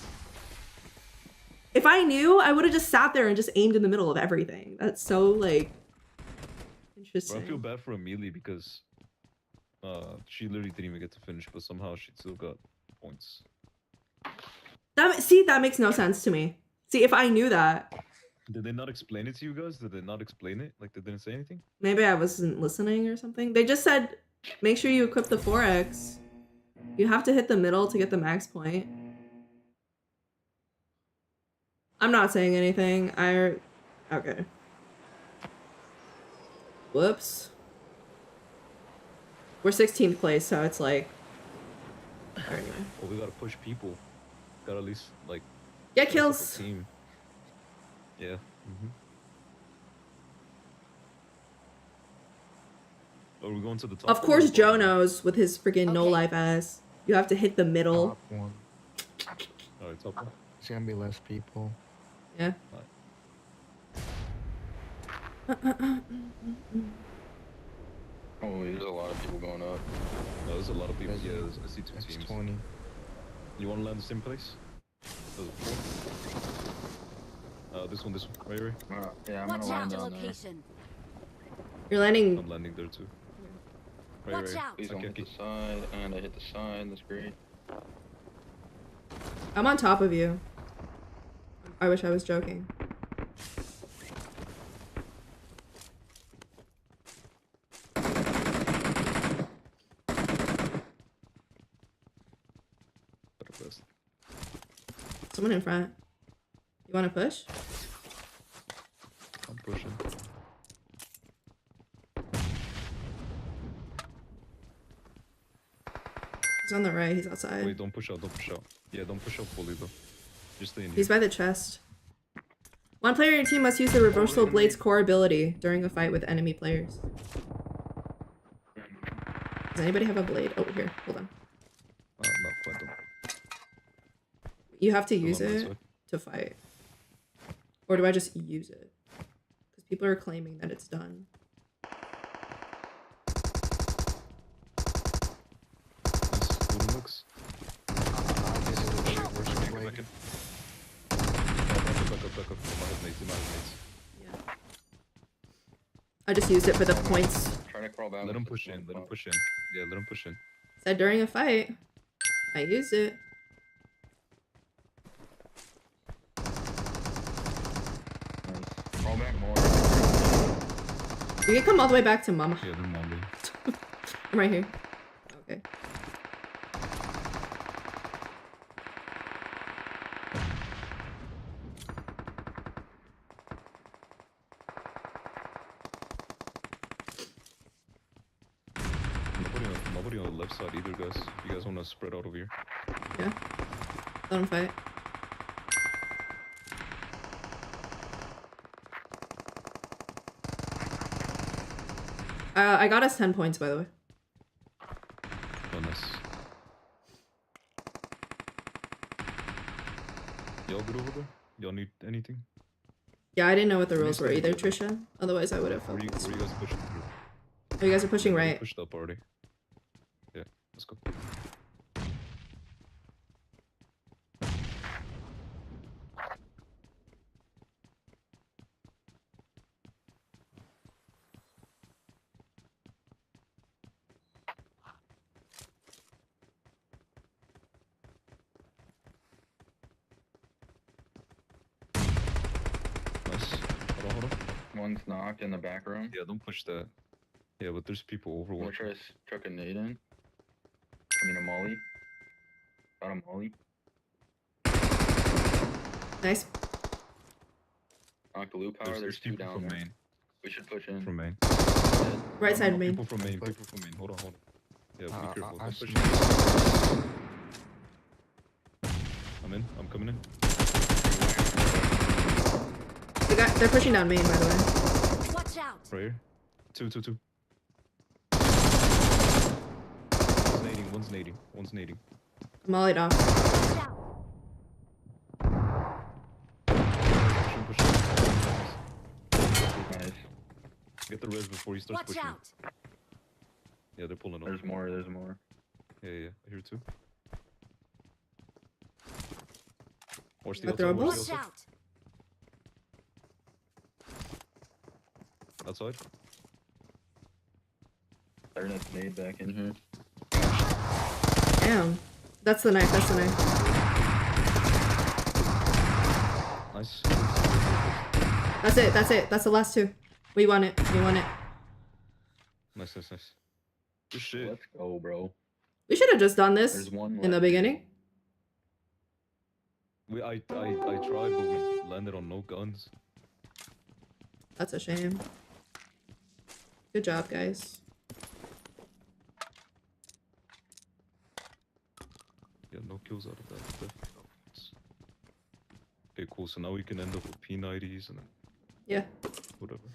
If I knew, I would have just sat there and just aimed in the middle of everything. That's so like interesting. Bro, I feel bad for Amelie because she literally didn't even get to finish, but somehow she still got points. That makes no sense to me. See, if I knew that. Did they not explain it to you guys? Did they not explain it? Like they didn't say anything? Maybe I wasn't listening or something. They just said, make sure you equip the 4x. You have to hit the middle to get the max point. I'm not saying anything. Okay. Whoops. We're 16th place, so it's like... Anyway. Well, we gotta push people. Gotta at least, like... Get kills! Team. Yeah. Are we going to the top? Of course Joe knows with his freaking no life ass. You have to hit the middle. Top one. Alright, top one. It's gonna be less people. Yeah. Oh, there's a lot of people going up. No, there's a lot of people. Yeah, I see two teams. 20. You want to land the same place? There's four. This one, right here. Yeah, I'm Watch gonna land out, down there. location. You're landing. I'm landing there too. Watch out. Please don't hit the side, and I hit the side. That's great. I'm on top of you. I wish I was joking. Someone in front. You want to push? I'm pushing. He's on the right. He's outside. Wait, don't push out. Don't push out. Yeah, don't push out fully though. Just stay in here. He's by the chest. One player in your team must use the reversal blade's core ability during a fight with enemy players. Does anybody have a blade? Oh, here. Hold on. No, I don't. You have to use it to fight. Or do I just use it? Because people are claiming that it's done. Looks. I just used it for the points. Trying to crawl back. Let him push in. Let him push in. Yeah, let him push in. Said during a fight, I used it. Crawl back more. You can come all the way back to Mama. Yeah, they're Mama. I'm right here. Okay. Nobody on the left side either, guys. You guys want to spread out over here? Yeah. Let him fight. I got us 10 points, by the way. Oh, nice. Y'all good over there? Y'all need anything? Yeah, I didn't know what the rules were either, Trisha. Otherwise, I would have Where you focused. guys pushing? Oh, you guys are pushing right. Pushed up already. Yeah, let's go. Hold on. One's knocked in the back room. Yeah, don't push that. Yeah, but there's people over I'm one. gonna try to chuck a nade in. I mean a molly. Got a molly. Nice. Knocked the loot power. There's two down from there. main. We should push in. From main. Right side main. People from main. People from main. Hold on. Yeah, be careful. Don't push I'm in. I'm coming in. They're pushing down main, by the way. Watch out. Right here. Two. Nading One's nading. One's nading. I'm mollied off. Push him. Nice. Get the res before he starts pushing. Yeah, they're pulling up. There's more, there's more. Yeah, I hear two. Watch Got the outside, watch throwables? the outside. Outside. They're gonna nade back in here. Damn. That's the knife, that's the knife. Nice. That's it, that's it. That's the last two. We won it. We won it. Nice. Good shit. Let's go, bro. We should have just done this There's one in the left. beginning. I tried, but we landed on no guns. That's a shame. Good job, guys. Yeah, no kills out of that. Definitely no kills. Okay, cool. So now we can end up with P90s and then Yeah. whatever.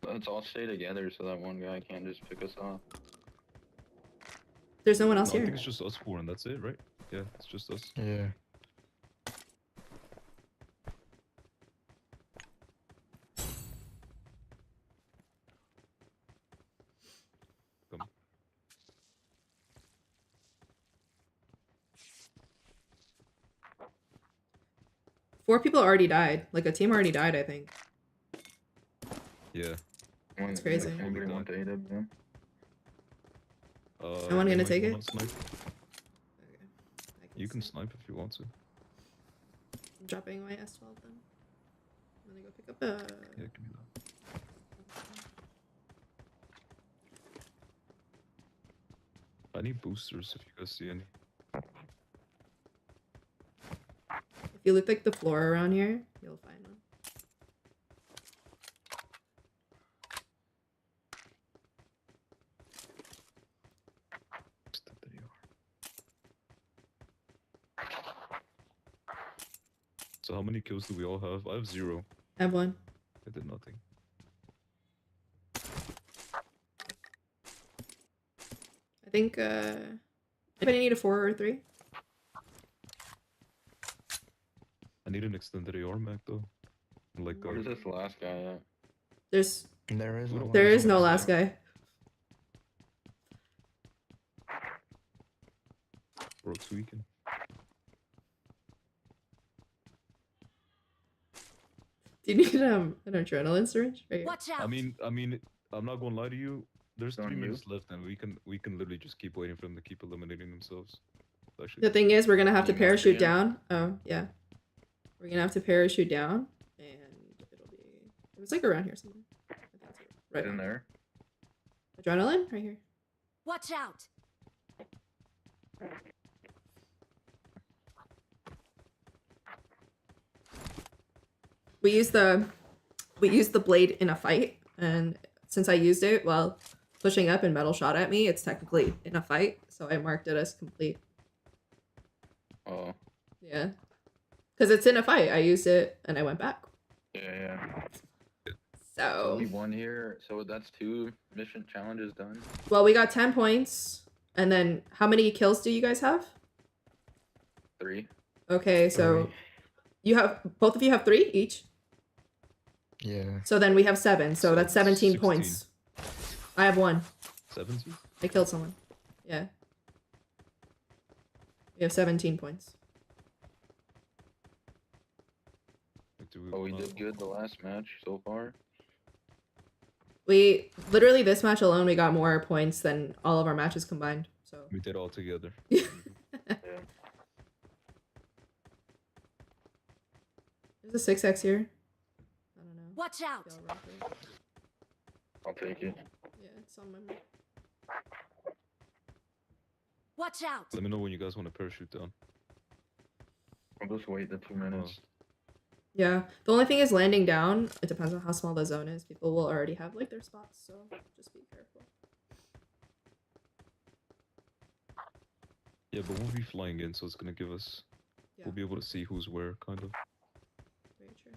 Let's all stay together so that one guy can't just pick us off. There's no one else I here. think it's just us four and that's it, right? Yeah, it's just us. Yeah. Come. 4 people already died. Like a team already died, I think. Yeah. That's crazy. Anybody want to aid him? No one gonna take it? You can snipe if you want to. I'm dropping my S12 then. I'm gonna go pick up a... Yeah, give me that. I need boosters if you guys see any. If you look like the floor around here, you'll find one. So how many kills do we all have? I have 0. I have 1. I did nothing. I think, anybody need a 4 or 3? I need an extended AR mag though. Like, Where's this last guy at? There's... There is no last guy. Bro, tweaking. Do you need an adrenaline syringe? Right here. Watch out. I mean, I'm not gonna lie to you. There's On 3 you? minutes left, and we can literally just keep waiting for them to keep eliminating themselves. Actually, The thing is, we're gonna have to You got it parachute again? down. Oh, yeah. We're gonna have to parachute down, and it'll be... It was like around here somewhere. I think it's right in there. Adrenaline? Right here. Watch out. We used the blade in a fight, and since I used it while pushing up and metal shot at me, it's technically in a fight, so I marked it as complete. Oh. Yeah. Because it's in a fight. I used it, and I went back. Yeah. So... Only one here, so that's 2 mission challenges done. Well, we got 10 points, and then how many kills do you guys have? 3. Okay, so you have... Both of you have 3 each? Yeah. So then we have 7, so that's 17 16. points. I have 1. 17? I killed someone. Yeah. We have 17 points. Oh, we did good the last match so far. We... Literally, this match alone, we got more points than all of our matches combined, so... We did all together. Yeah. There's a 6x here. I don't know. Watch out. Maybe I'll run through it. I'll take it. Yeah, it's on my mark. Watch out. Let me know when you guys want to parachute down. I'll just wait the 2 minutes. Yeah. The only thing is landing down, it depends on how small the zone is. People will already have, like, their spots, so just be careful. Yeah, but we'll be flying in, so it's gonna give us... Yeah. We'll be able to see who's where, kind of. Very true.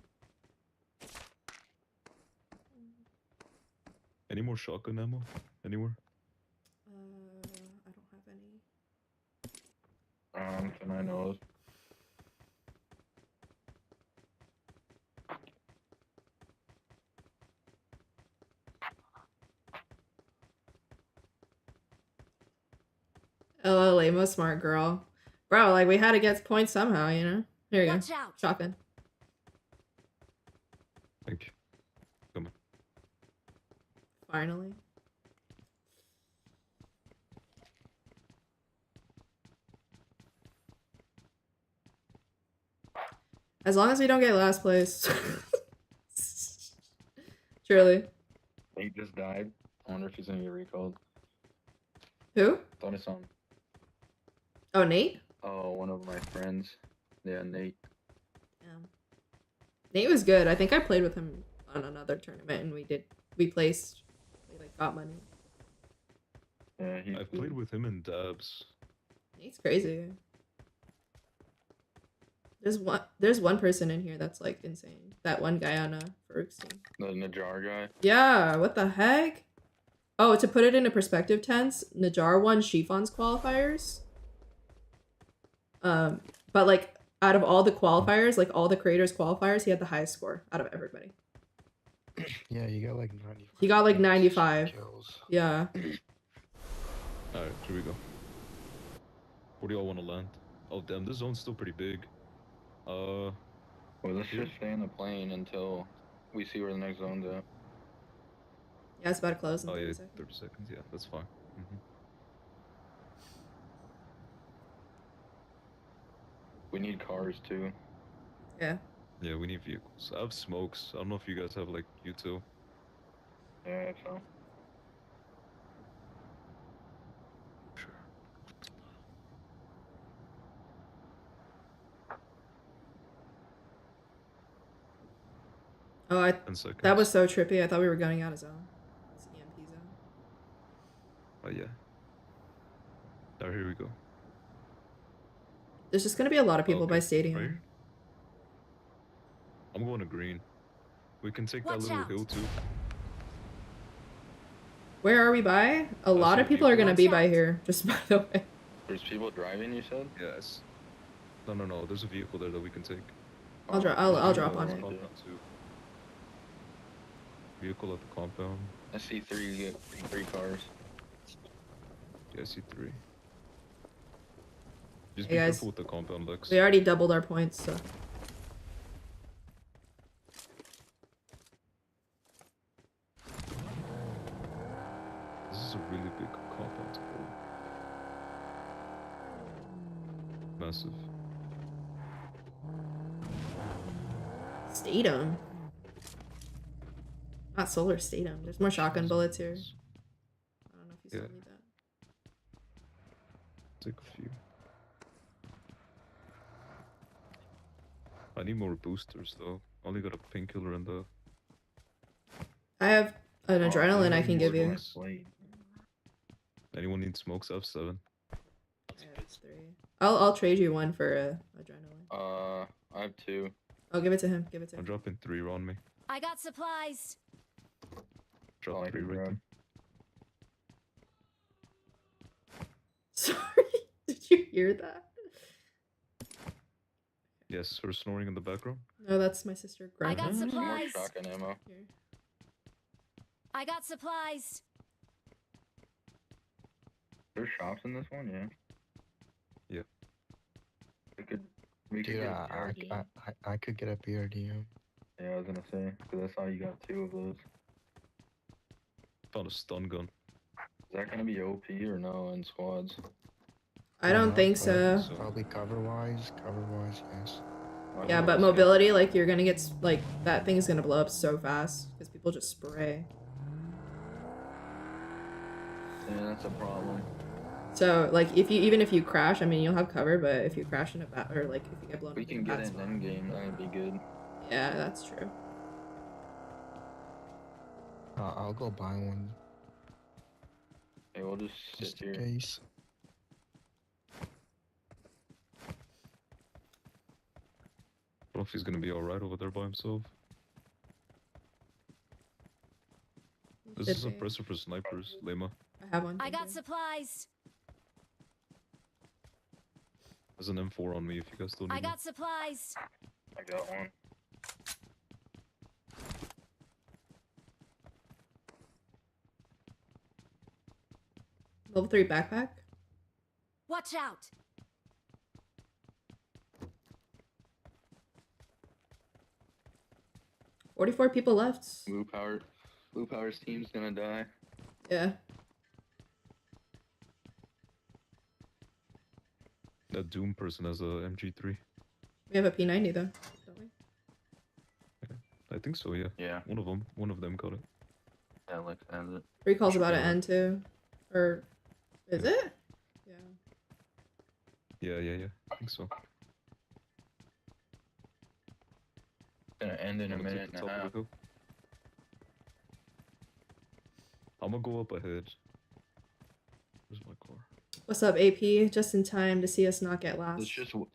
Any more shotgun ammo anywhere? I don't have any. Can I know of? Oh, Lamo, smart girl. Bro, like, we had to get points somehow, you know? Here you Watch go. out. Shotgun. Thank you. Come on. Finally. As long as we don't get last place. Truly. He just died. I wonder if he's gonna get recalled. Who? Thought I saw him. Oh, Nate? Oh, one of my friends. Yeah, Nate. Nate was good. I think I played with him on another tournament and we placed. We like got money. Yeah, I've played with him in dabs. Nate's crazy. There's one person in here that's like insane. That one guy on Farouk's team. The Najar guy. Yeah, what the heck? Oh, to put it into perspective tense, Najar won Chiffon's qualifiers. But like out of all the qualifiers, like all the creators qualifiers, he had the highest score out of everybody. Yeah, you got like 95. He got like 95. Kills. Yeah. Alright, here we go. Where do y'all want to land? Oh damn, this zone's still pretty big. Well, let's just stay in the plane until we see where the next zone's at. Yeah, it's about to close in Oh 30 yeah, seconds. 30 seconds. Yeah, that's fine. We need cars too. Yeah. Yeah, we need vehicles. I have smokes. I don't know if you guys have like U2. Yeah, so. Oh, that was so trippy. I thought we were going out of zone. It's EMP zone. Oh yeah. Now here we go. There's just gonna be a lot of people by Right stadium. here? I'm going to green. We can take Watch that little out. hill too. Where are we by? A lot of people are gonna be by here, just by the way. There's people driving, you said? Yes. No. There's a vehicle there that we can take. I'll drop on it. Compound too. Vehicle at the compound. I see three cars. Yeah, I see 3. Just Hey be guys, careful with the compound, Lex. we already doubled our points, so. This is a really big compound to hold. Massive. Stadium. Not solar stadium. There's more shotgun bullets here. I don't know if you still need that. Take a few. I need more boosters though. Only got a painkiller and the. I have an adrenaline I can give you. Anyone need smokes? I have 7. I have 3. I'll trade you one for adrenaline. I have 2. Oh, give it to him. Give it to I'm him. dropping 3 on me. I got supplies. Drop 3 right there. Sorry, did you hear that? Yes, her snoring in the background. No, that's my sister. I got supplies. Shotgun ammo. Here. I got supplies. There's shops in this one, yeah. Yeah. We could Dude, get a BRD. I could get a BRD. Yeah, I was gonna say, because I saw you got 2 of those. Found a stun gun. Is that gonna be OP or no in squads? I don't think so. Probably cover-wise, yes. Yeah, but mobility, like, you're gonna get, like, that thing's gonna blow up so fast because people just spray. Yeah, that's a problem. So, like, even if you crash, I mean, you'll have cover, but if you crash in a bat, or, like, if you get blown up We in can a get bad an spot. end game, that'd be good. Yeah, that's true. I'll go buy one. Hey, we'll just sit Just in here. case. I don't know if he's gonna be alright over there by himself. This is a suppressor for snipers, Lema. I have one. I got supplies. There's an M4 on me if you guys still need I one. got supplies. I got one. Level 3 backpack. Watch out. $44 people left. Blue Power's team's gonna die. Yeah. That Doom person has a MG3. We have a P90 though, don't we? I think so, yeah. Yeah. One of them got it. Yeah, Lex has it. Recall's about to end too. Or is it? Yeah, I think so. Gonna end in a Wanna take minute the and a top of half. the hill? I'm gonna go up ahead. Where's my car? What's up, AP? Just in time to see us not get last.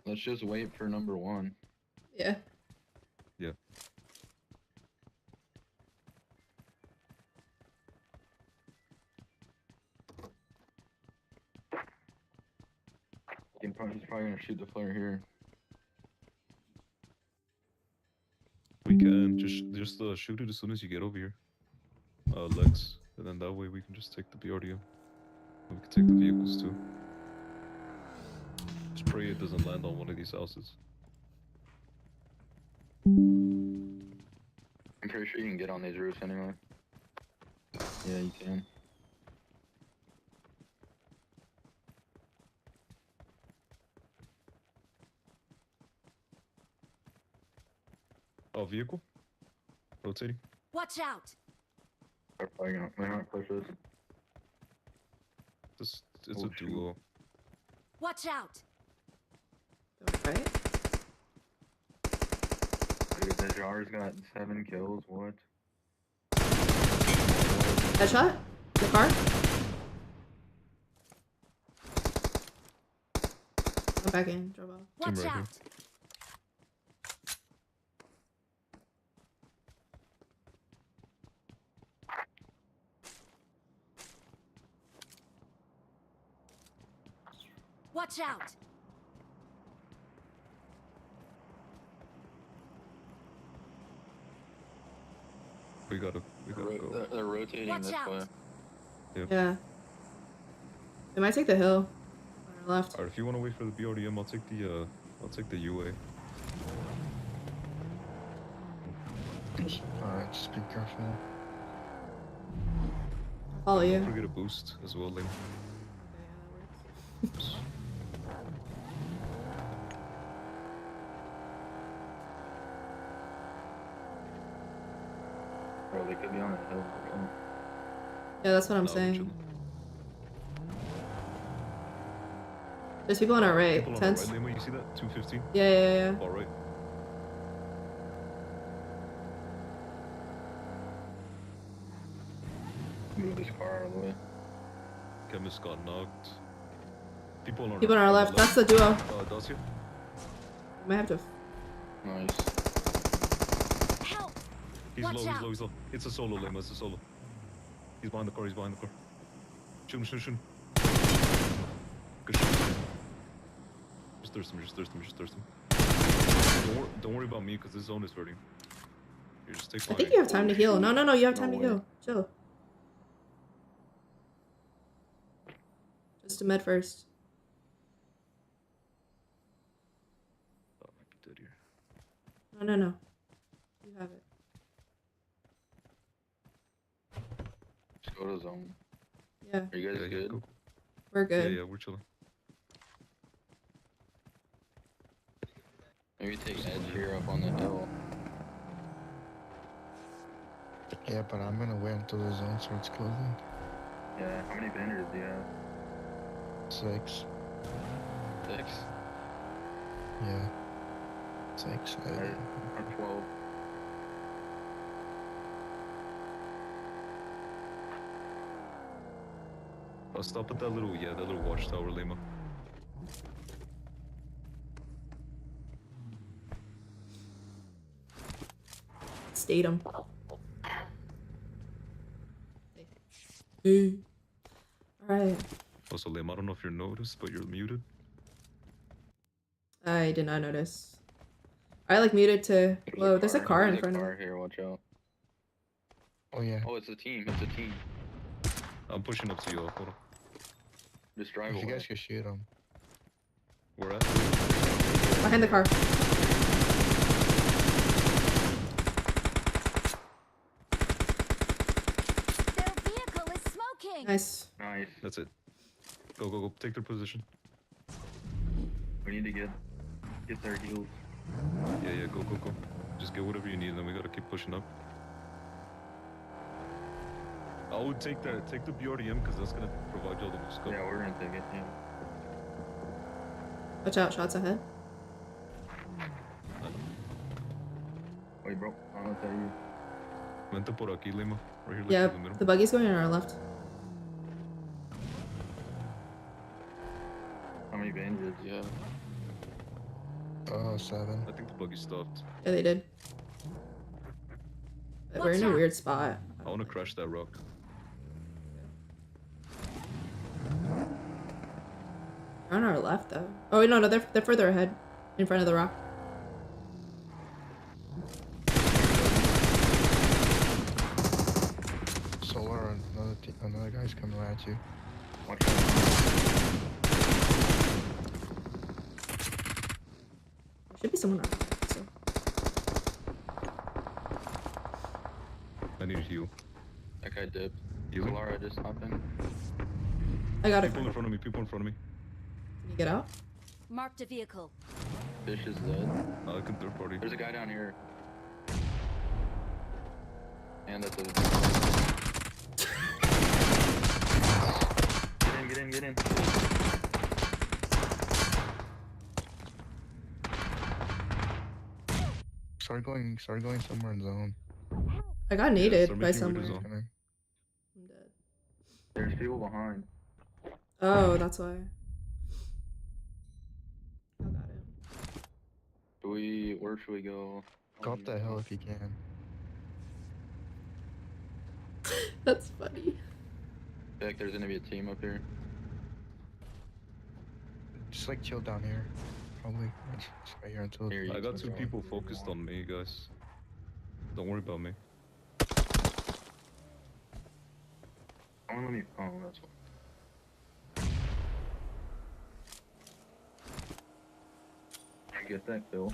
Let's just wait for number one. Yeah. Yeah. He's probably gonna shoot the flare here. We can just shoot it as soon as you get over here, Lex, and then that way we can just take the BRDM. We can take the vehicles too. Just pray it doesn't land on one of these houses. I'm pretty sure you can get on these roofs anyway. Yeah, you can. Oh, vehicle? Rotating? Watch out. They're probably gonna push us. It's a duo. Watch out. Right. Dude, the jar's got 7 kills, what? Headshot? The car? I'm back in. Drop off. Watch out. Watch out. We gotta go. They're rotating Watch this out. way. Yep. Yeah. They might take the hill. On our left. Alright, if you wanna wait for the BRDM, I'll take the UA. Alright, just be careful. I'll follow you. Don't forget a boost as well, Link. Bro, they could be on the hill. Yeah, that's what I'm No, we're saying. chilling. There's people on our right. People on Tents. the right, Lima, you see that? 215? Yeah. Alright. Move this car out of the way. Chemist got knocked. People on our left. That's the duo. Does you? Might have to. Nice. Help. He's Watch low, out. he's low. It's a solo, Lima, it's a solo. He's behind the car, Shoot him. Good shot. Just thirst him. Don't worry about me, because this zone is hurting. You just take I think you have time to heal. No, you have time to way. heal. Chill. Just a med first. Oh, I might be dead here. No. You have it. Just go to zone. Yeah. Are you guys good? Go. We're good. Yeah, we're chilling. Maybe take edge here up on the hill. Yeah, but I'm gonna wait until the zone starts closing. Yeah, how many vendors do you have? 6. 6? Yeah. 6. Or 12. I'll stop at that little watchtower, Lima. Stayed him. They Alright. Also, Liam, I don't know if you're noticed, but you're muted. I did not notice. I like muted to. Whoa, there's a car in front of me. Here, watch out. Oh yeah. Oh, it's a team. It's a team. I'm pushing up to you. Hold on. Just drive If you away. guys could shoot him. Where at? Behind the car. Their vehicle is smoking. Nice. Nice. That's it. Go, go, go. Take their position. We need to get their heals. Yeah, yeah. Go, go, go. Just get whatever you need, and then we gotta keep pushing up. I would take the BRDM because that's gonna provide you all the scope. Yeah, we're gonna take it. Yeah. Watch out, shots ahead. Wait, bro. I don't know if that you. Vente por aquí, Lima. Right here, like Yeah, in the middle. the buggy's going on our left. How many bandages? Yeah. 7. I think the buggy stopped. Yeah, they did. But we're in a weird spot. I wanna crash that rock. They're on our left though. Oh wait, no, they're further ahead, in front of the rock. Solar, another guy's coming right at you. Watch out. There should be someone on our left, so. I need to heal. That guy dipped. Healing? Solara just hopped in. I got it. People in front of me. People in front of me. Can you get out? Marked a vehicle. Fish is dead. I can third party. There's a guy down here. And that's a. Get in, get in, get in. Start going somewhere in zone. I got naded by someone. Coming. I'm dead. There's people behind. Oh, that's why. I got it. Where should we go? Go up that hill if you can. That's funny. I feel like there's gonna be a team up here. Just like chill down here. Probably just right here until. I got 2 people focused on me, guys. Don't worry about me. Oh, let me. Oh, that's what. I get that kill.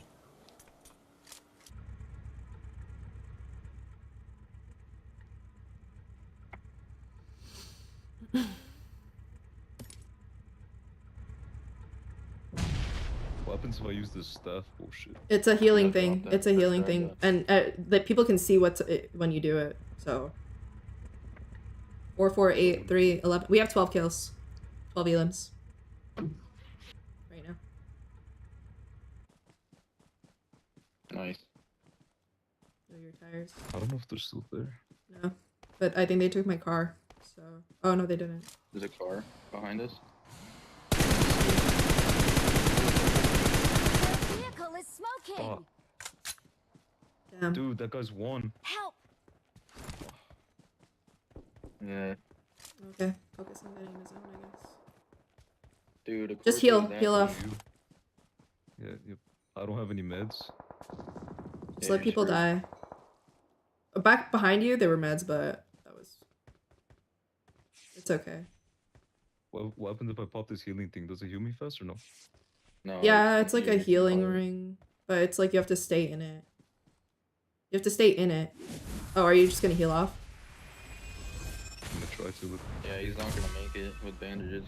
What happens if I use this staff bullshit? It's a healing thing. It's a healing thing, and that people can see when you do it. So 4, 4, 8, 3, 11. We have 12 kills, 12 elims right now. Nice. Oh, your tires. I don't know if they're still there. No, but I think they took my car. So oh no, they didn't. There's a car behind us. Vehicle is smoking. Fuck. Damn. Dude, that guy's won. Help. Yeah. Okay, focus on getting the zone, I guess. Dude, of Just course heal, it was heal that off. Yeah, yep. I don't have any meds. Just let people die. Back behind you, there were meds, but that was. It's okay. What happens if I pop this healing thing? Does it heal me fast or no? No. Yeah, it's like a healing ring, but it's like you have to stay in it. You have to stay in it. Oh, are you just gonna heal off? I'm gonna try to. Yeah, he's not gonna make it with bandages.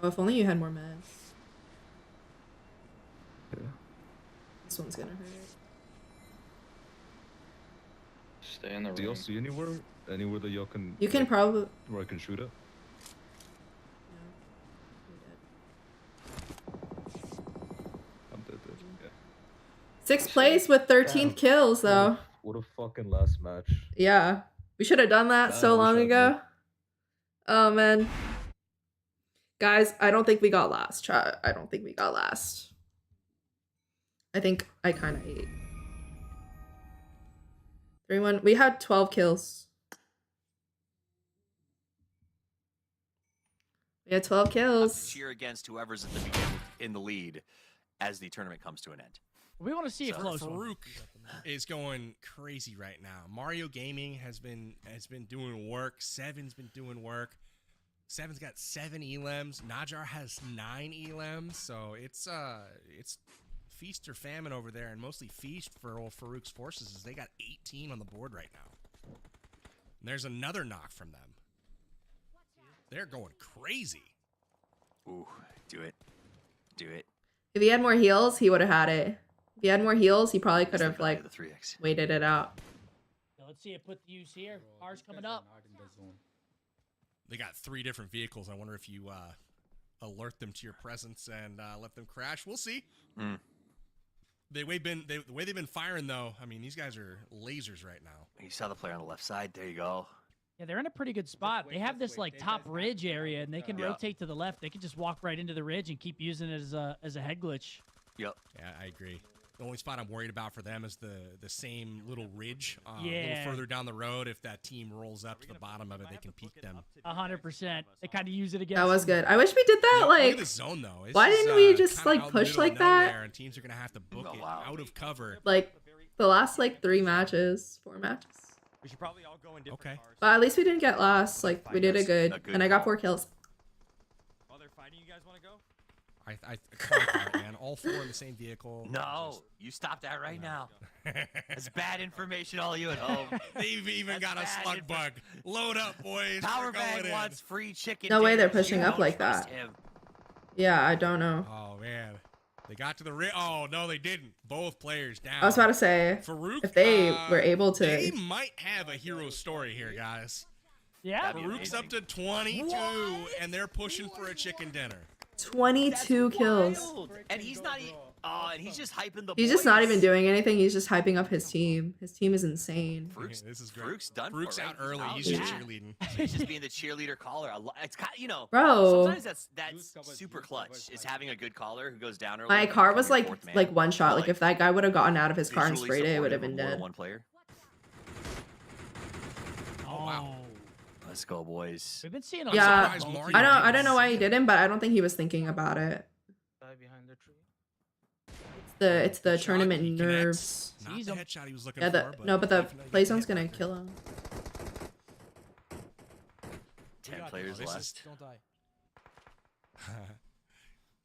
Oh, if only you had more meds. Yeah. This one's gonna hurt. Stay in the Do y'all ring. see anywhere that y'all can? You can probably. Where I can shoot at? I'm dead. Yeah. 6th place with 13 kills, though. What a fucking last match. Yeah, we should have done that so long ago. Oh man, guys, I don't think we got last. I don't think we got last. I think I kind of ate. 3-1. We had 12 kills. We had 12 kills. Cheer against whoever's at the beginning in the lead as the tournament comes to an end. We want to see a close one. Farouk is going crazy right now. Mario Gaming has been doing work. Seven's been doing work. Seven's got 7 elims. Najar has 9 elims. So it's feast or famine over there, and mostly feast for old Farouk's forces as they got 18 on the board right now. And there's another knock from them. They're going crazy. Ooh, do it. Do it. If he had more heals, he would have had it. If he had more heals, he probably could have like waited it out. Now let's see it put the use here. Cars coming up. They got 3 different vehicles. I wonder if you alert them to your presence and let them crash. We'll see. The way they've been firing, though, I mean, these guys are lasers right now. You saw the player on the left side. There you go. Yeah, they're in a pretty good spot. They have this like top ridge area, and they can rotate to the left. They can just walk right into the ridge and keep using it as a head glitch. Yep. Yeah, I agree. The only spot I'm worried about for them is the same little ridge a little Yeah. further down the road. If that team rolls up to the bottom of it, they can peek them. 100%. They kind of use it against. That was good. I wish we did that. Look Like, at the zone, though. This why is, didn't we just kinda like out in the push middle of like that? nowhere, and teams are gonna have to book it out of cover. Like the last like 4 matches. We should probably all go in different cars. But at least we didn't get lost. Like we did a good, and I got 4 kills. While they're fighting, you guys want to go? I can't call it, man. All 4 in the same vehicle. No, you stop that right now. That's bad information, all you at home. They've even got a slug bug. Load up, boys. Power We're bag going wants free chicken. No way dinner. they're pushing You up don't like trust that. him. Yeah, I don't know. Oh man, they got to the ring. Oh no, they didn't. Both players down. I was about to say, Farouk, if they were able to. They might have a hero story here, guys. Yeah. Farouk's up to 22, and they're pushing for a chicken dinner. 22 kills. And he's not. And he's just hyping the. He's just not boys. even doing anything. He's just hyping up his team. His team is insane. This is great. Farouk's done. Farouk's for, right? out early. He's Yeah. just cheerleading. He's just being the cheerleader caller. It's kind of, Bro. Sometimes that's super clutch. Is having a good caller who goes down early. My and car become was your like fourth man. one shot. But, Like if that guy would have gotten out of his car and visually sprayed it, it would have supportive been of more than dead. one player. Oh, wow. Let's go, boys. We've been seeing a Yeah, lot of both I don't know why he didn't, but I don't think he was thinking about it. Behind the tree. It's the tournament nerves. Not the headshot he was looking Yeah, for. but the definitely play zone's gonna kill him. 10 players this left. Don't die.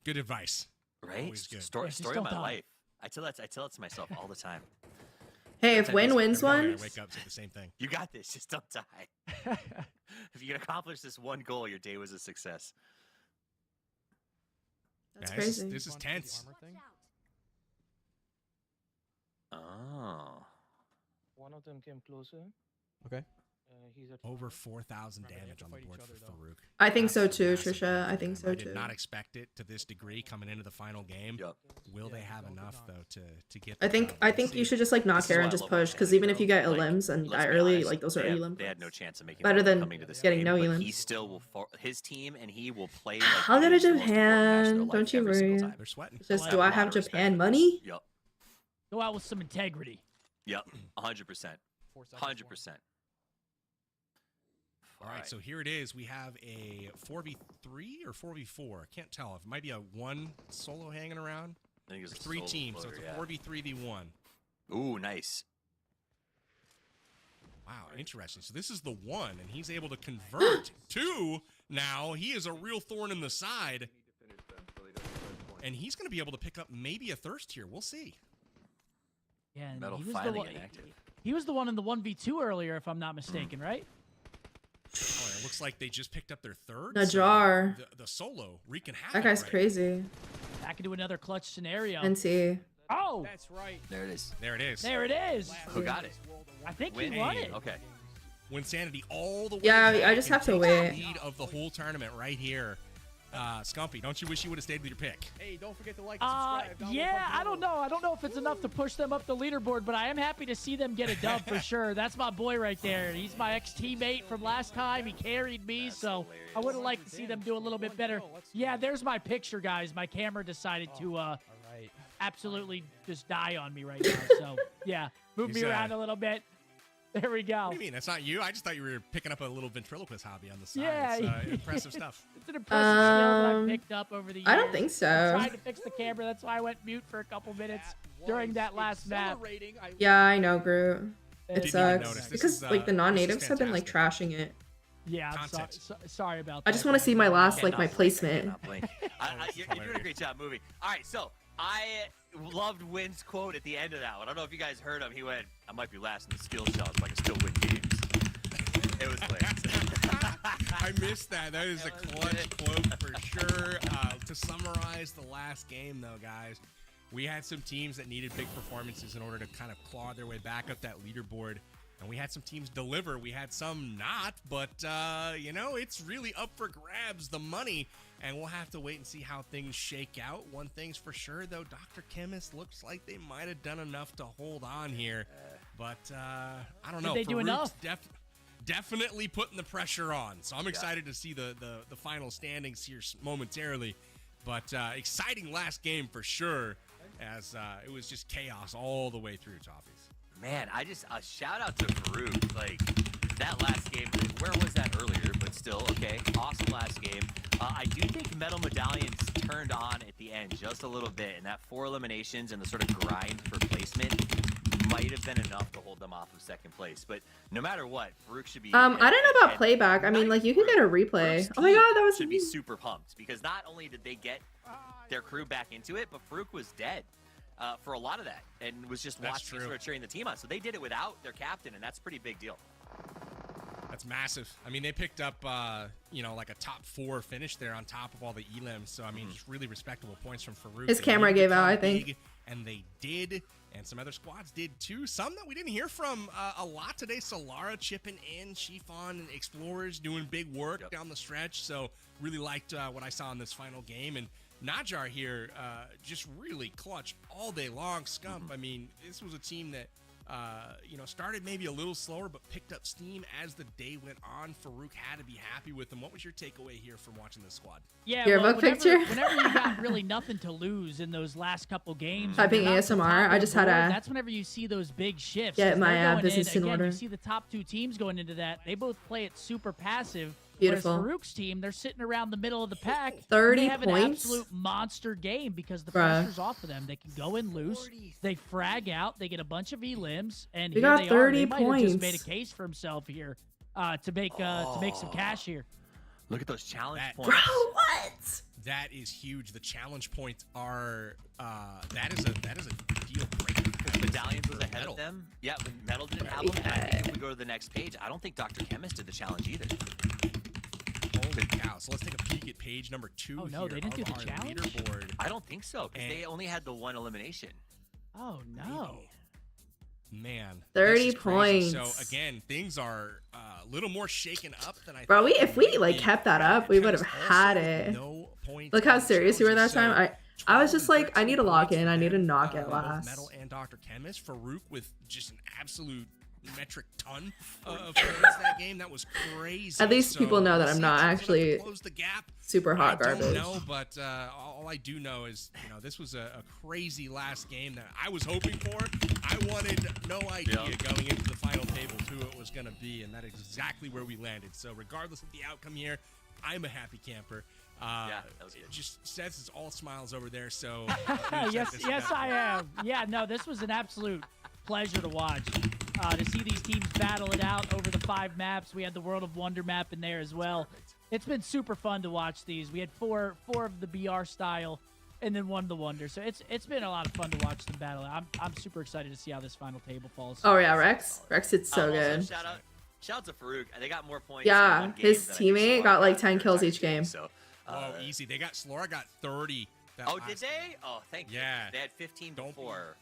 Good advice. Right? Always good. Story just of don't my die. life. I tell that to myself all the time. Hey, if Win wins Every morning one, I wake up, say the same thing. You got this. Just don't die. If you can accomplish this one goal, your day was a success. that's Yeah, crazy. This is tense. Oh. One of them came closer. Okay. He's at Over 4,000 damage on the board for Farouk. I think so too, Massive Trisha. damage I for think them. so I did too. not expect it to this degree coming into the final game. Yep. Will they have enough though to get? I the think dub? I We'll think you see. should just like not This is care why and I just love push, what because they even do, if you get like, elims and let's die be early, honest, like those are they had- elim They had no points. chance of making Better it than coming to this getting game, no but elims. he still will his team, and he will play. Like I'll go it to is the most important match of their Japan. life Don't you every single worry. time. They're sweating. It's just, I do have I a lot have of respect Japan for this. money? Yep. Go out with some integrity. Yep. 100%. 100%. All right, so here it is. We have a 4v3 or 4v4. I can't tell. It might be a one solo hanging around. I think it's There's a 3 solo teams, so floater, it's a yeah. 4v3v1. Ooh, nice. Wow, interesting. So this is the 1, and he's able to convert 2. Now he is a real thorn in the side, and he's going to be able to pick up maybe a thirst here. We'll see. Yeah, and Metal he was the finally one. getting active. He was the one in the 1v2 earlier, if I'm not mistaken, right? Oh, it looks like they just picked up their third. Najar. So the solo wreaking havoc. That guy's right crazy. Back into another clutch scenario. NC. Oh, That's right. There it is. There it is. there it is. Who got it? I think Win. he won it. Okay. Win Sanity all the way. Yeah, back I just and have to takes wait. the lead of the whole tournament right here. Scumpy, don't you wish you would have stayed with your pick? Hey, don't forget to like and subscribe. Download Yeah, PUBG I don't know. I don't know if it's enough to push them up the leaderboard, but I am happy to see them get a dub for sure. That's my boy right there. He's my ex-teammate from last time. He carried me, so I would have liked to see them do a little bit better. Yeah, there's my picture, guys. My camera decided to absolutely just die on me right now. So, yeah, move me around a little bit. There we go. What do you mean? That's not you? I just thought you were picking up a little ventriloquist hobby on the side. Yeah. It's impressive stuff. It's an impressive skill that I've picked up over the years. I don't think so. I tried to fix the camera. That's why I went mute for a couple minutes during that last map. Yeah, I know, Groot. It Didn't sucks because like the non-natives have been like trashing it. Yeah, I'm sorry about that. I just want to see my last like my placement. You're doing a great job moving. All right, so I loved Wynn's quote at the end of that one. I don't know if you guys heard him. He went, "I might be last in the skill shots, but I can still win games." It was great. I missed that. That is a clutch quote for sure. To summarize the last game, though, guys, we had some teams that needed big performances in order to kind of claw their way back up that leaderboard. And we had some teams deliver. We had some not. But, you know, it's really up for grabs, the money. And we'll have to wait and see how things shake out. One thing's for sure, though. Dr. Chemist looks like they might have done enough to hold on here. But, I don't know. Did they do enough? Definitely putting the pressure on. So I'm excited to see the final standings here momentarily. But exciting last game for sure, as it was just chaos all the way through, Toffees. Man, a shout out to Farouk. Like, that last game, where was that earlier? But still, okay, awesome last game. I do think Metal Medallions turned on at the end just a little bit, and that 4 eliminations and the sort of grind for placement might have been enough to hold them off of second place. But no matter what, Farouk should be. I don't know about playback. I mean, like you could get a replay. Oh my god, that was. Should be super pumped because not only did they get their crew back into it, but Farouk was dead for a lot of that and was just watching and sort of cheering the team on. So they did it without their captain, and that's a pretty big deal. That's massive. I mean, they picked up, you know, like a top 4 finish there on top of all the elims. So, I mean, just really respectable points from Farouk. His camera gave out, I think. And they did. And some other squads did too. Some that we didn't hear from a lot today. Solara chipping in, Chiffon and Explorers doing big work down the stretch. So really liked what I saw in this final game. And Najar here just really clutch all day long. Scump, I mean, this was a team that, you know, started maybe a little slower, but picked up steam as the day went on. Farouk had to be happy with them. What was your takeaway here from watching this squad? Yeah, yearbook picture. Whenever you got really nothing to lose in those last couple games, Typing ASMR. I just had a. That's whenever you see those big shifts. Get my business in order. You see the top 2 teams going into that. They both play it super passive. Beautiful. Whereas Farouk's team, they're sitting around the middle of the pack. 30 they have points. An absolute monster game because the pressure's off of them. They can go in loose. They frag out. They get a bunch of elims, and We here got they 30 are. They might have just made a points. case for himself here to make some cash here. Look at those challenge Bro, points. what? That is huge. The challenge points are that is a deal breaker. Medallions was ahead of them. Yeah, but Metal didn't have them. And I think if we go to the next page, I don't think Dr. Chemist did the challenge either. Holy cow. So let's take a peek at page number 2 Oh, no, here they didn't do of the our challenge? leaderboard. I don't think so, because they only had the 1 elimination. Oh, no. Man, 30 this is crazy. points. So again, things are a little more shaken up than I Bro, thought. if we like kept that up, we would have had it. No points. Look how serious we were that challenges. time. I was just like, I need to lock in. I need to knock it last. Metal and Dr. Chemist. Farouk with just an absolute metric ton of points that game. That was crazy. At least people know that I'm not actually close the gap. super hot I garbage. don't know, but all I do know is, you know, this was a crazy last game that I was hoping for. I wanted no idea going into the final table who it was going to be, and that is exactly where we landed. So regardless of the outcome here, I'm a happy camper. Yeah, that was good. Just says it's all smiles over there. So yes, I am. Yeah, no, this was an absolute pleasure to watch. To see these teams battle it out over the 5 maps. We had the World of Wonder map in there as well. It's been super fun to watch these. We had four of the BR style, and then 1 of the Wonder. So it's been a lot of fun to watch them battle. I'm super excited to see how this final table falls. Oh yeah, Rex did so good. Shout out to Farouk. They got more points. Yeah, in one game his than I think teammate Solar got like got 10 in kills their each entire game. So, easy. They got Slora got 30. Oh, did they? Oh, thank you. Yeah. They had 15 before.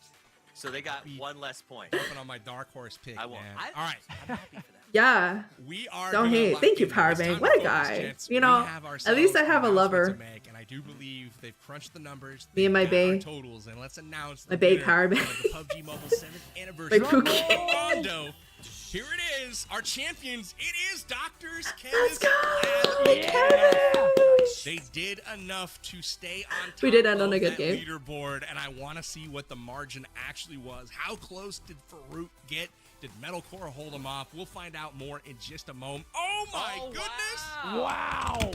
So they got 1 less point. Jumping on my dark horse pick, I won't. man. All right. I'm happy for that. Yeah. We are Don't gonna hate. lock Thank you, in. Power It's time Bank. to What a focus, guy. gents. You We know, have at least I ourselves have a an announcement lover. to make, and I do believe they've crunched the numbers. Me and my They've got our bae. totals, and let's announce My the bae winner Power of Bank. the PUBG Mobile 7th anniversary. My Pookie. Rondo Here it is, our champions. It is Doctors Let's Chemist. go! Yeah. They did enough to stay on top We did end of on a good that game. leaderboard, and I want to see what the margin actually was. How close did Farouk get? Did Metalcore hold him off? We'll find out more in just a moment. Oh my goodness! Wow.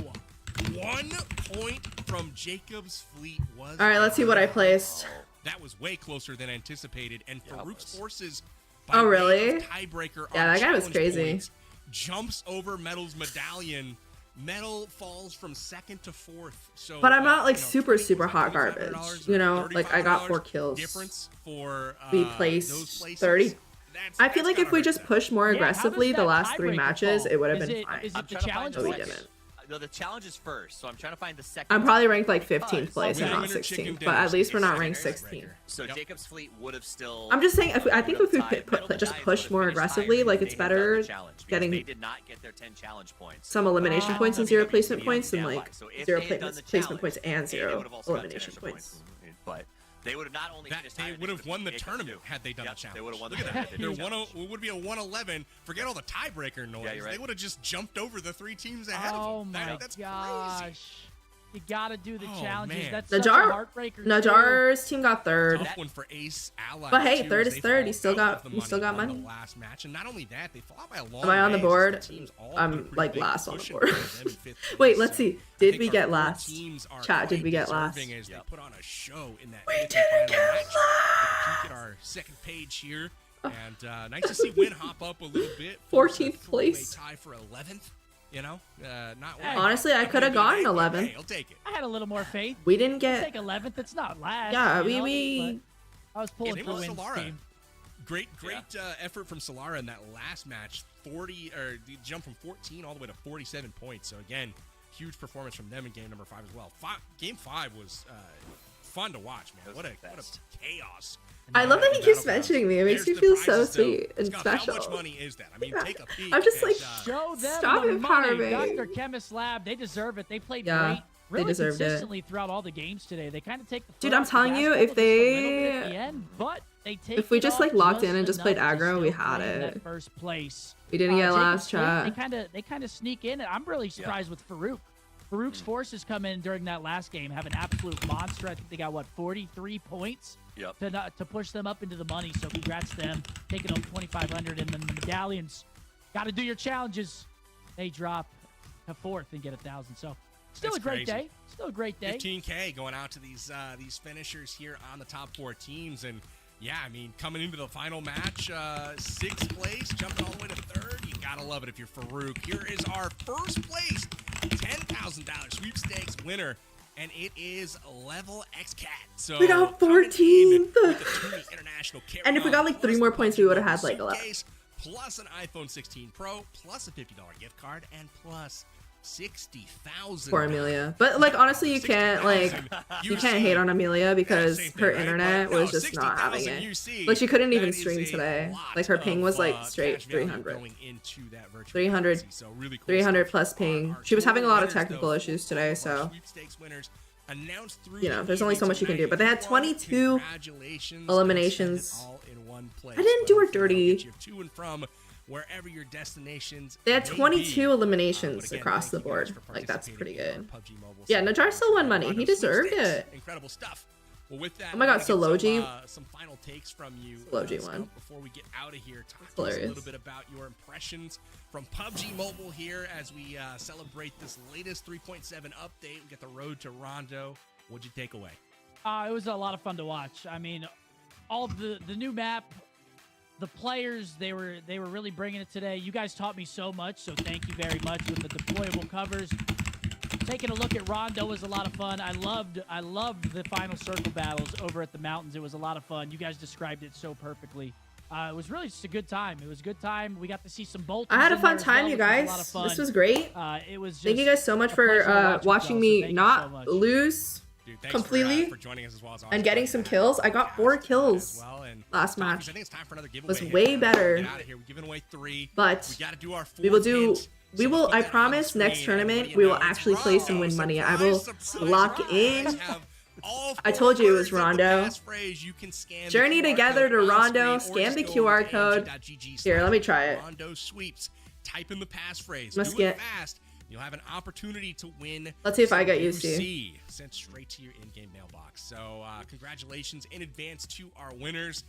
1 point from Jacob's Fleet was. All right, let's see what I placed. That was way closer than anticipated, and Farouk's forces. Oh, really? Tiebreaker. Yeah, that guy was crazy. Points, jumps over Metal's medallion. Metal falls from 2nd to 4th. So, But I'm not like super hot garbage. You know, like I got 4 kills. Difference for We placed 30. I feel like if we just pushed more aggressively the last 3 matches, it would have been fine. Is it the challenge? But we didn't. No, the challenge is first, so I'm trying to find the second. I'm probably ranked like 15th place and not 16th, but at least we're not ranked 16th. So Jacob's Fleet would have still. I'm just saying, I think if we just push more aggressively, like it's better getting They did not get their 10 challenge points. some elimination points and 0 placement points than like 0 placement points and 0 elimination points. But they would have not only they would have won the tournament had they done the challenge. They would have won. Look at that. It would be a 111. Forget all the tiebreaker noise. Yeah, They would have just jumped over the 3 teams ahead of them. That's gosh. Crazy. You gotta do the challenges. Man. That's such a heartbreaker. Najar's team got 3rd. Tough one for Ace Ally. But hey, too, 3rd as is they 3rd. fall You still out got of the money. the last match, and not only that, they fall out by a long Am I on the way, so board? teams all I'm put a pretty like big last on the push board. into them in 5th place. Wait, let's see. I Did think we our get 4 last? teams are Chat, did quite we get last? deserving as they put on a show in that We 5th and didn't final get match. Take a peek at our second page here, and nice to see Win hop up a little bit. 14th place. Tie for 11th. You know, not Honestly, I could have gotten 11th. Hey, I'll take it. I had a little more faith. We didn't get. Take 11th. It's not last. Yeah, you know, we. I was pulling for Win's team. Great effort from Solara in that last match. 40 or the jump from 14 all the way to 47 points. So again, huge performance from them in game number 5 as well. Game 5 was fun to watch, man. What a chaos. I love that he keeps mentioning me. It makes me feel so sweet and Scott, special. How much money is that? I mean, take a peek. I'm just like, show them stop the empowering money. me. Dr. Chemist Lab, they deserve it. They played Yeah, great. Really they deserved consistently throughout all the games today. They kind of take the foot Dude, I'm off the telling gas you, pedal if just a little bit at they, the end, but they take if we it just off like locked in and just enough played to aggro, we still had claim it. that first place. We didn't get Jacob's last, Fleet, chat. They kind of sneak in. I'm really surprised with Farouk. Farouk's forces come in during that last game, have an absolute monster. I think they got, what, 43 points to push them up into the money. So congrats to them, taking home 2,500. And then the medallions, got to do your challenges. They drop to 4th and get 1,000. So still That's a great crazy. day. Still a great day. 15K going out to these finishers here on the top 4 teams. And yeah, I mean, coming into the final match, 6th place, jumping all the way to 3rd. You gotta love it if you're Farouk. Here is our first place $10,000 sweepstakes winner, and it is Level X Cat. So We got 14th. And if we got like 3 more points, we would have had like 11. Plus an iPhone 16 Pro, plus a $50 gift card, and plus 60,000. Poor Amelia. But like honestly, you can't hate on Amelia because her internet was just not having it. Like she couldn't even stream today. Like her ping was like straight 300. 300 plus ping. She was having a lot of technical issues today, so you know, there's only so much you can do. But they had 22 eliminations. I didn't do her dirty. Wherever your destinations. They had 22 eliminations across the board. Like that's pretty good. Yeah, Najar still won money. He deserved it. Incredible stuff. Well, with that, oh my God, Soloji. Some final takes from you. Soloji won. Before we get out of here, talk to us a little bit about your impressions from PUBG Mobile here as we celebrate this latest 3.7 update. We get the road to Rondo. What'd you take away? It was a lot of fun to watch. I mean, all the new map. The players, they were really bringing it today. You guys taught me so much, so thank you very much with the deployable covers. Taking a look at Rondo was a lot of fun. I loved the final circle battles over at the mountains. It was a lot of fun. You guys described it so perfully. It was really just a good time. It was a good time. We got to see some bolts. I had a fun time, you guys. This was great. It was. Thank you guys so much for watching me not lose completely for joining us as well as and getting some kills. I got 4 kills last match. Was way better. We're giving away 3. But we gotta do our 4 we will do. pins. We will. I promise. Next tournament, we will actually place and win money. I will lock in I told you it was four words of Rondo. the passphrase, you can scan the Journey QR together code to on Rondo. screen or Scan the just go over QR to code. AMG.GG Here, let me slash try it. Rondo sweeps. Type in the passphrase. Must Do get- it fast. You'll have an opportunity to win. Let's see if I some get used to. UC sent straight to your in-game mailbox. So congratulations in advance to our winners.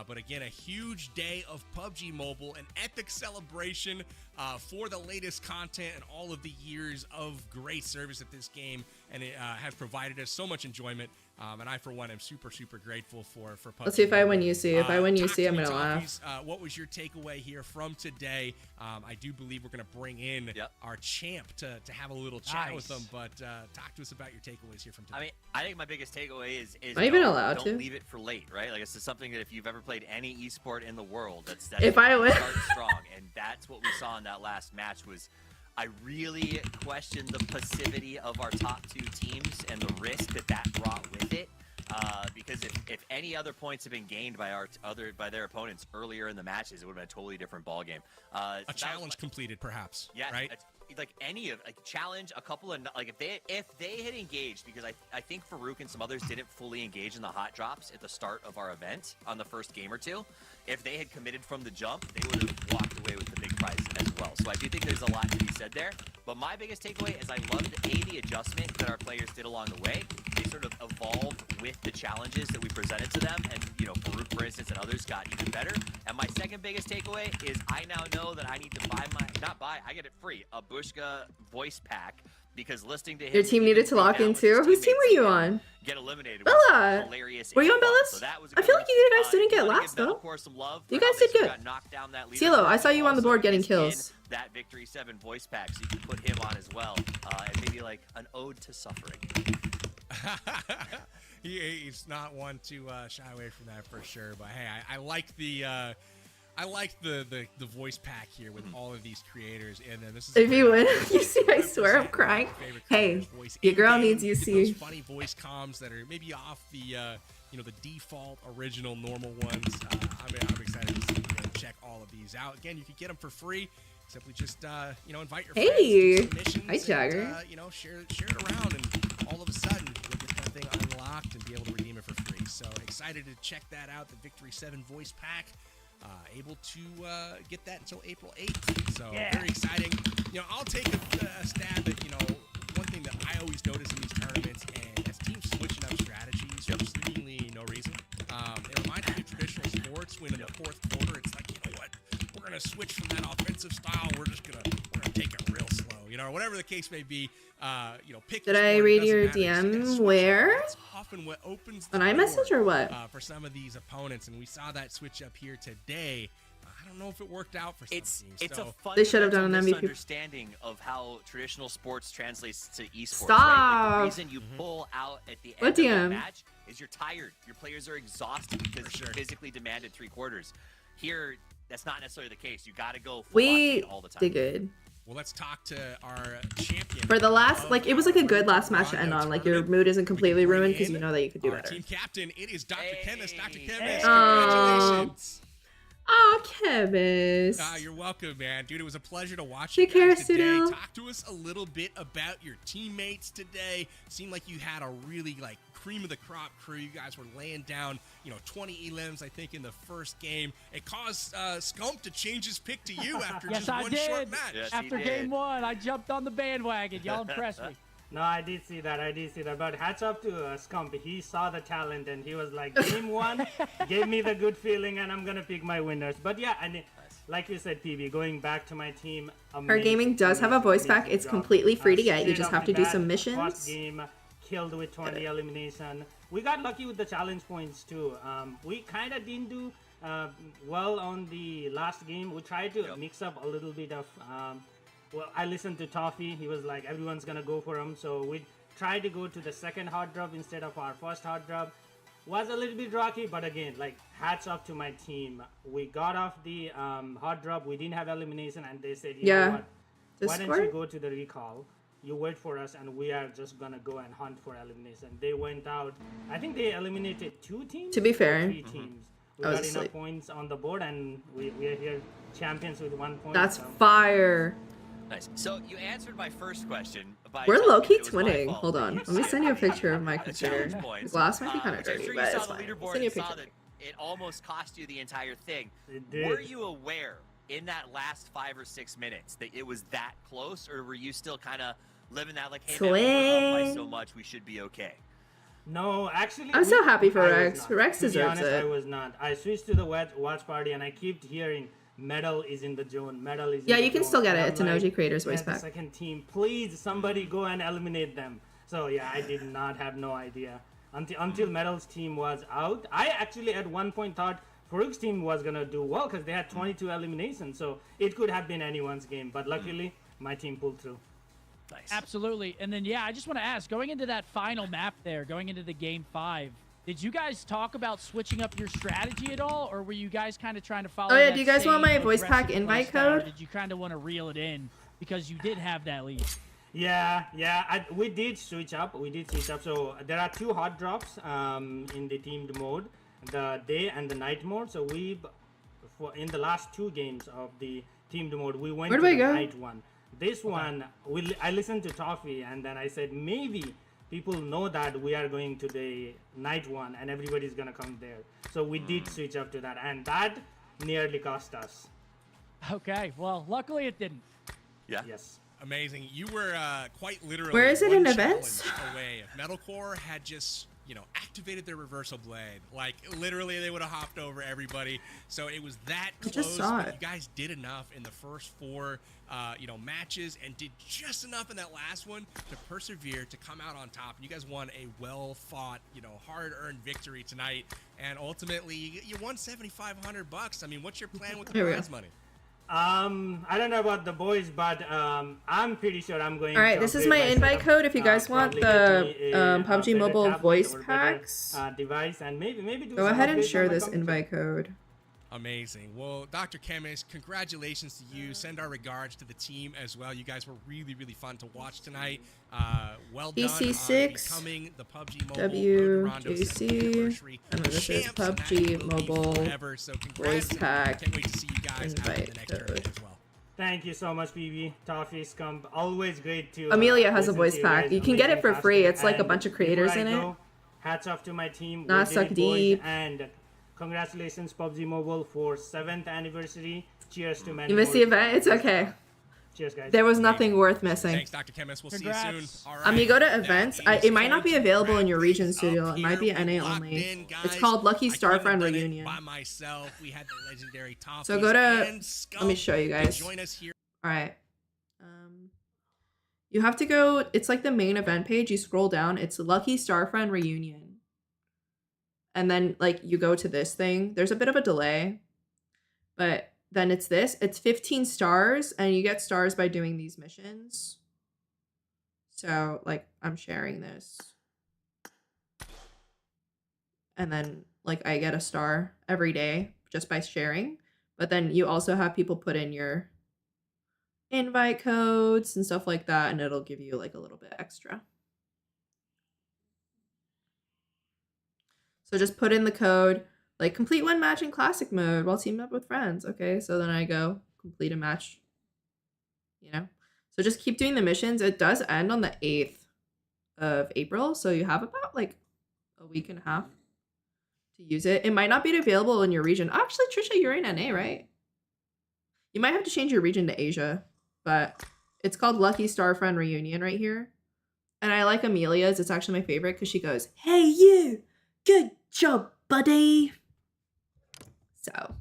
But again, a huge day of PUBG Mobile, an epic celebration for the latest content and all of the years of great service at this game, and it has provided us so much enjoyment. And I, for one, am super, super grateful for PUBG. Let's see if I win Mobile. UC. If I win Talk UC, to I'm me, gonna laugh. Talkies. What was your takeaway here from today? I do believe we're going to bring in our champ to have a little chat with them. But talk to us about your takeaways here from today. I mean, I think my biggest takeaway is Am I even allowed don't to? leave it for late, right? Like, this is something that if you've ever played any esport in the world, that's If I win. start strong, and that's what we saw in that last match. Was I really questioned the passivity of our top two teams and the risk that brought with it. Because if any other points have been gained by their opponents earlier in the matches, it would have been a totally different ball game. A challenge completed, perhaps. Yeah, right. Like any of challenge, a couple of like if they had engaged, because I think Farouk and some others didn't fully engage in the hot drops at the start of our event on the first game or two. If they had committed from the jump, they would have walked away with the big prize as well. So I do think there's a lot to be said there. But my biggest takeaway is I loved the adjustment that our players did along the way. They sort of evolved with the challenges that we presented to them, and Farouk, for instance, and others got even better. And my second biggest takeaway is I now know that I need to I get it free, a Bushka voice pack, because listening to him, Your team needed to lock in too. Whose team were you on? Get eliminated. Bella. Hilarious. Were you on Bella's? So that was a I good feel one. like you guys didn't get wanna last give though. Bellacore some love You for how guys they did sort of good. got knocked down that CeeLo, I saw you on the also board getting mixed in kills. That Victory 7 voice pack, so you can put him on as well, and maybe like an ode to suffering. He's not one to shy away from that for sure. But hey, I like the voice pack here with all of these creators, and then this is. If you win, you see, I swear I'm crying. Hey, your girl needs Get UC. those funny voice comms that are maybe off the the default original normal ones. I'm excited to see check all of these out. Again, you can get them for free. Simply just invite your friends. Hey, do some missions hi Jagger. and, share it around, and all of a sudden you'll get that thing unlocked and be able to redeem it for free. So excited to check that out. The Victory 7 voice pack. Able to get that until April 8th. So very exciting. I'll take a stab at one thing that I always notice in these tournaments, and as teams switching up strategies for seemingly no reason. It reminds me of traditional sports when in the fourth quarter it's like, you know what, we're gonna switch from that offensive style. We're gonna take it real slow. Whatever the case may be. Pick. Did I read your DM? Where? Often what opens On iMessage or what? For some of these opponents, and we saw that switch up here today. I don't know if it worked out for some teams. It's a fun They should have done an MVP. misunderstanding of how traditional sports translates to esports. Stop. Right? Like the reason you pull out at the What end of DM? the match is you're tired. Your players are exhausted because you physically demanded 3 quarters. Here, that's not necessarily the case. You got to go full We octane all the time. did good. Well, let's talk to our champion. For the last, it was like a good last match to end on. Like, your mood isn't completely ruined because you know that you could do Our better. team captain, it is Dr. Chemist. Dr. Chemist, Oh. congratulations. Oh, Kebis. You're welcome, man. Dude, it was a pleasure to watch Take you care, guys today. Sudo. Talk to us a little bit about your teammates today. Seemed like you had a really, cream of the crop crew. You guys were laying down, 20 elims, I think, in the first game. It caused Scump to change his pick to you after Yes, just I one did. short match. Yes, After game 1, I jumped on the bandwagon. Y'all impressed me. No, I did see that. But hats off to Scump. He saw the talent and he was like, game 1 gave me the good feeling and I'm going to pick my winners. But yeah, and like you said, PB, going back to my team. Her gaming does have a voice pack. It's completely free to get. You Straight just off have the to do bat, some First missions. game killed with 20 elimination. We got lucky with the challenge points too. We kind of didn't do well on the last game. We tried to mix up a little bit of... well, I listened to Toffee. He was like, everyone's going to go for him. So we tried to go to the second hot drop instead of our first hot drop. Was a little bit rocky, but again, hats off to my team. We got off the hot drop. We didn't have elimination, and they said, you know what? Why don't you go to the recall? You wait for us, and we are just gonna go and hunt for elimination. They went out. I think they eliminated 2 teams. To be fair, 3 teams. We got enough points on the board, and we are here champions with 1 point. That's so. fire. Nice. So you answered my first question by We're telling me low-key that it was my twinning. fault Hold that on. you Let me skipped send you a the, picture of my the computer. challenge points. The glass might be kind of Which I'm dirty, sure but you it's saw the fine. I'll leaderboard send you a and saw picture. that it almost cost you the entire thing. It did. Were you aware in that last 5 or 6 minutes that it was that close, or were you still kind of living that like, hey, man, we're up by so much, we should be okay? No, actually, I'm so happy for I was Rex. not. Rex To be deserves honest, it. I was not. I switched to the watch party and I kept hearing Metal is in the zone. Metal is. Yeah, in you the can zone. still get And it. I'm It's an OG like, Creators voice "Yeah, the pack. second team, please, somebody go and eliminate them. So yeah, I did not have no idea until Metal's team was out. I actually at one point thought Farouk's team was gonna do well because they had 22 eliminations, so it could have been anyone's game. But luckily, my team pulled through. Nice. Absolutely. And then, yeah, I just want to ask, going into that final map there, going into the game 5, did you guys talk about switching up your strategy at all, or were you guys kind of trying to follow? Oh, yeah, that do you guys want same my voice pack aggressive invite play style, or code? did you kind of want to reel it in because you did have that lead? Yeah, we did switch up. So there are 2 hot drops in the teamed mode, the day and the night mode. So in the last 2 games of the teamed mode, we went to the night one. This one, I listened to Toffee, and then I said maybe people know that we are going to the night one, and everybody's gonna come there. So we did switch up to that, and that nearly cost us. Okay, well, luckily it didn't. Yeah. Yes. Amazing. You were quite literally. Where is it one in events? challenge away. If Metalcore had just, activated their reversal blade, like literally they would have hopped over everybody. So it was that close. just saw but it. You guys did enough in the first 4, matches, and did just enough in that last one to persevere to come out on top. You guys won a well-fought, hard-earned victory tonight, and ultimately you won $7,500. I mean, what's your plan with the Here we prize go. money? I don't know about the boys, but I'm pretty sure I'm going. All right, to this is upgrade my my invite setup, code if you guys want probably the get me a PUBG better Mobile tablet voice or better, packs. Device, and maybe do Go some ahead and upgrades share on my this computer. invite code. Amazing. Well, Dr. Chemist, congratulations to you. Send our regards to the team as well. You guys were really, really fun to watch tonight. Well done on PC6, becoming the PUBG Mobile WJC, and then this is PUBG Mobile So voice pack Can't wait to see you guys out in invite the next tournament code. as well. Thank you so much, PB. Toffee, Scump. Always great to. Amelia has a listen voice to you pack. guys. You can get it Amazing for free. casting. It's like a And bunch of creators before in I it. go, hats off to my team. Not We did suck it, boys, deep. And congratulations, PUBG Mobile, for 7th anniversary. Cheers to many You missed more. the event? It's okay. Cheers, guys. There was nothing worth missing. Thanks, Dr. Chemist. We'll see you soon. All You right. go to events. It might not be available in your region studio. It might be NA only. It's called Lucky Star Friend Reunion. By myself, we had the legendary Toffees So go to. and Let me show you guys. Join us here. All right. You have to go. It's like the main event page. You scroll down. It's Lucky Star Friend Reunion. And then like you go to this thing. There's a bit of a delay, but then it's this. It's 15 stars, and you get stars by doing these missions. So like I'm sharing this, and then like I get a star every day just by sharing. But then you also have people put in your invite codes and stuff like that, and it'll give you like a little bit extra. So just put in the code, like complete one match in classic mode while teamed up with friends. Okay, so then I go complete a match, So just keep doing the missions. It does end on the 8th of April, so you have about like a week and a half to use it. It might not be available in your region. Actually, Trisha, you're in NA, right? You might have to change your region to Asia, but it's called Lucky Star Friend Reunion right here. And I like Amelia's. It's actually my favorite because she goes, "Hey you, good job, buddy." So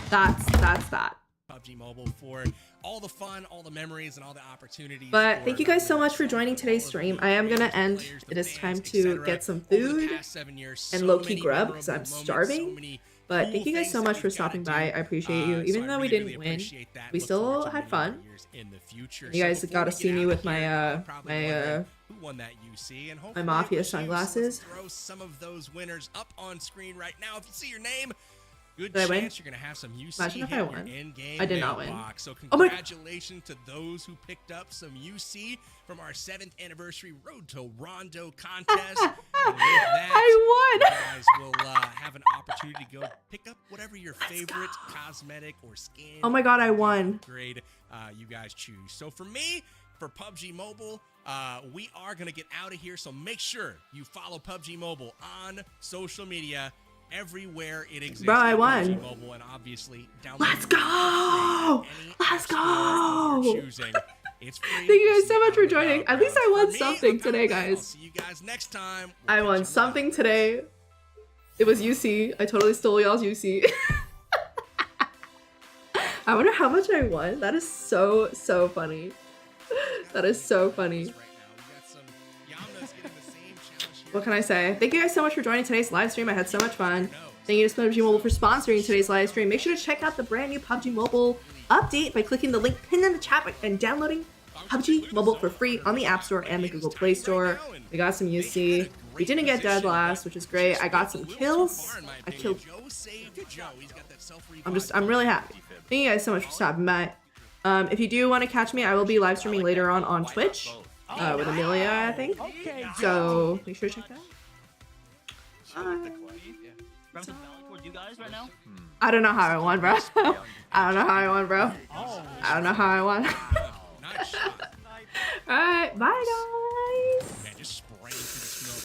that's that. PUBG Mobile for all the fun, all the memories, and all the opportunities. But thank you guys so much for joining today's stream. I am gonna end. It is time to get some food and low-key grub because I'm starving. But thank you guys so much for stopping by. I appreciate you. Even though we didn't win, we still had fun. You guys got to see me with my my Mafia sunglasses. Throw some of those winners up on screen right now. If you see your name, good Did I win? chance you're gonna have some UC Imagine if hit I in your won. in-game I did not win. mailbox. So Oh my- congratulations to those who picked up some UC from our 7th anniversary Road to Rondo contest. And with that, I won. you guys will have an opportunity to go pick up whatever your favorite cosmetic or skin. Oh my god, I won. Grade you guys choose. So for me, for PUBG Mobile, we are gonna get out of here. So make sure you follow PUBG Mobile on social media everywhere it exists. Bro, I won. PUBG Mobile, and obviously download. Let's go! Let's go! Choosing. It's free. Thank you guys so much for joining. At least I won something today, guys. See you guys next time. I won something today. It was UC. I totally stole y'all's UC. I wonder how much I won. That is so funny. That is so funny. What can I say? Thank you guys so much for joining today's live stream. I had so much fun. Thank you to PUBG Mobile for sponsoring today's live stream. Make sure to check out the brand new PUBG Mobile update by clicking the link pinned in the chat and downloading PUBG Mobile for free on the App Store and the Google Play Store. We got some UC. We didn't get dead last, which is great. I got some kills. I killed. I'm really happy. Thank you guys so much for stopping by. If you do want to catch me, I will be live streaming later on Twitch with Amelia, I think. So make sure to check that out. You guys right now? I don't know how I won, bro. I don't know how I won, bro. I don't know how I won. Alright, bye guys.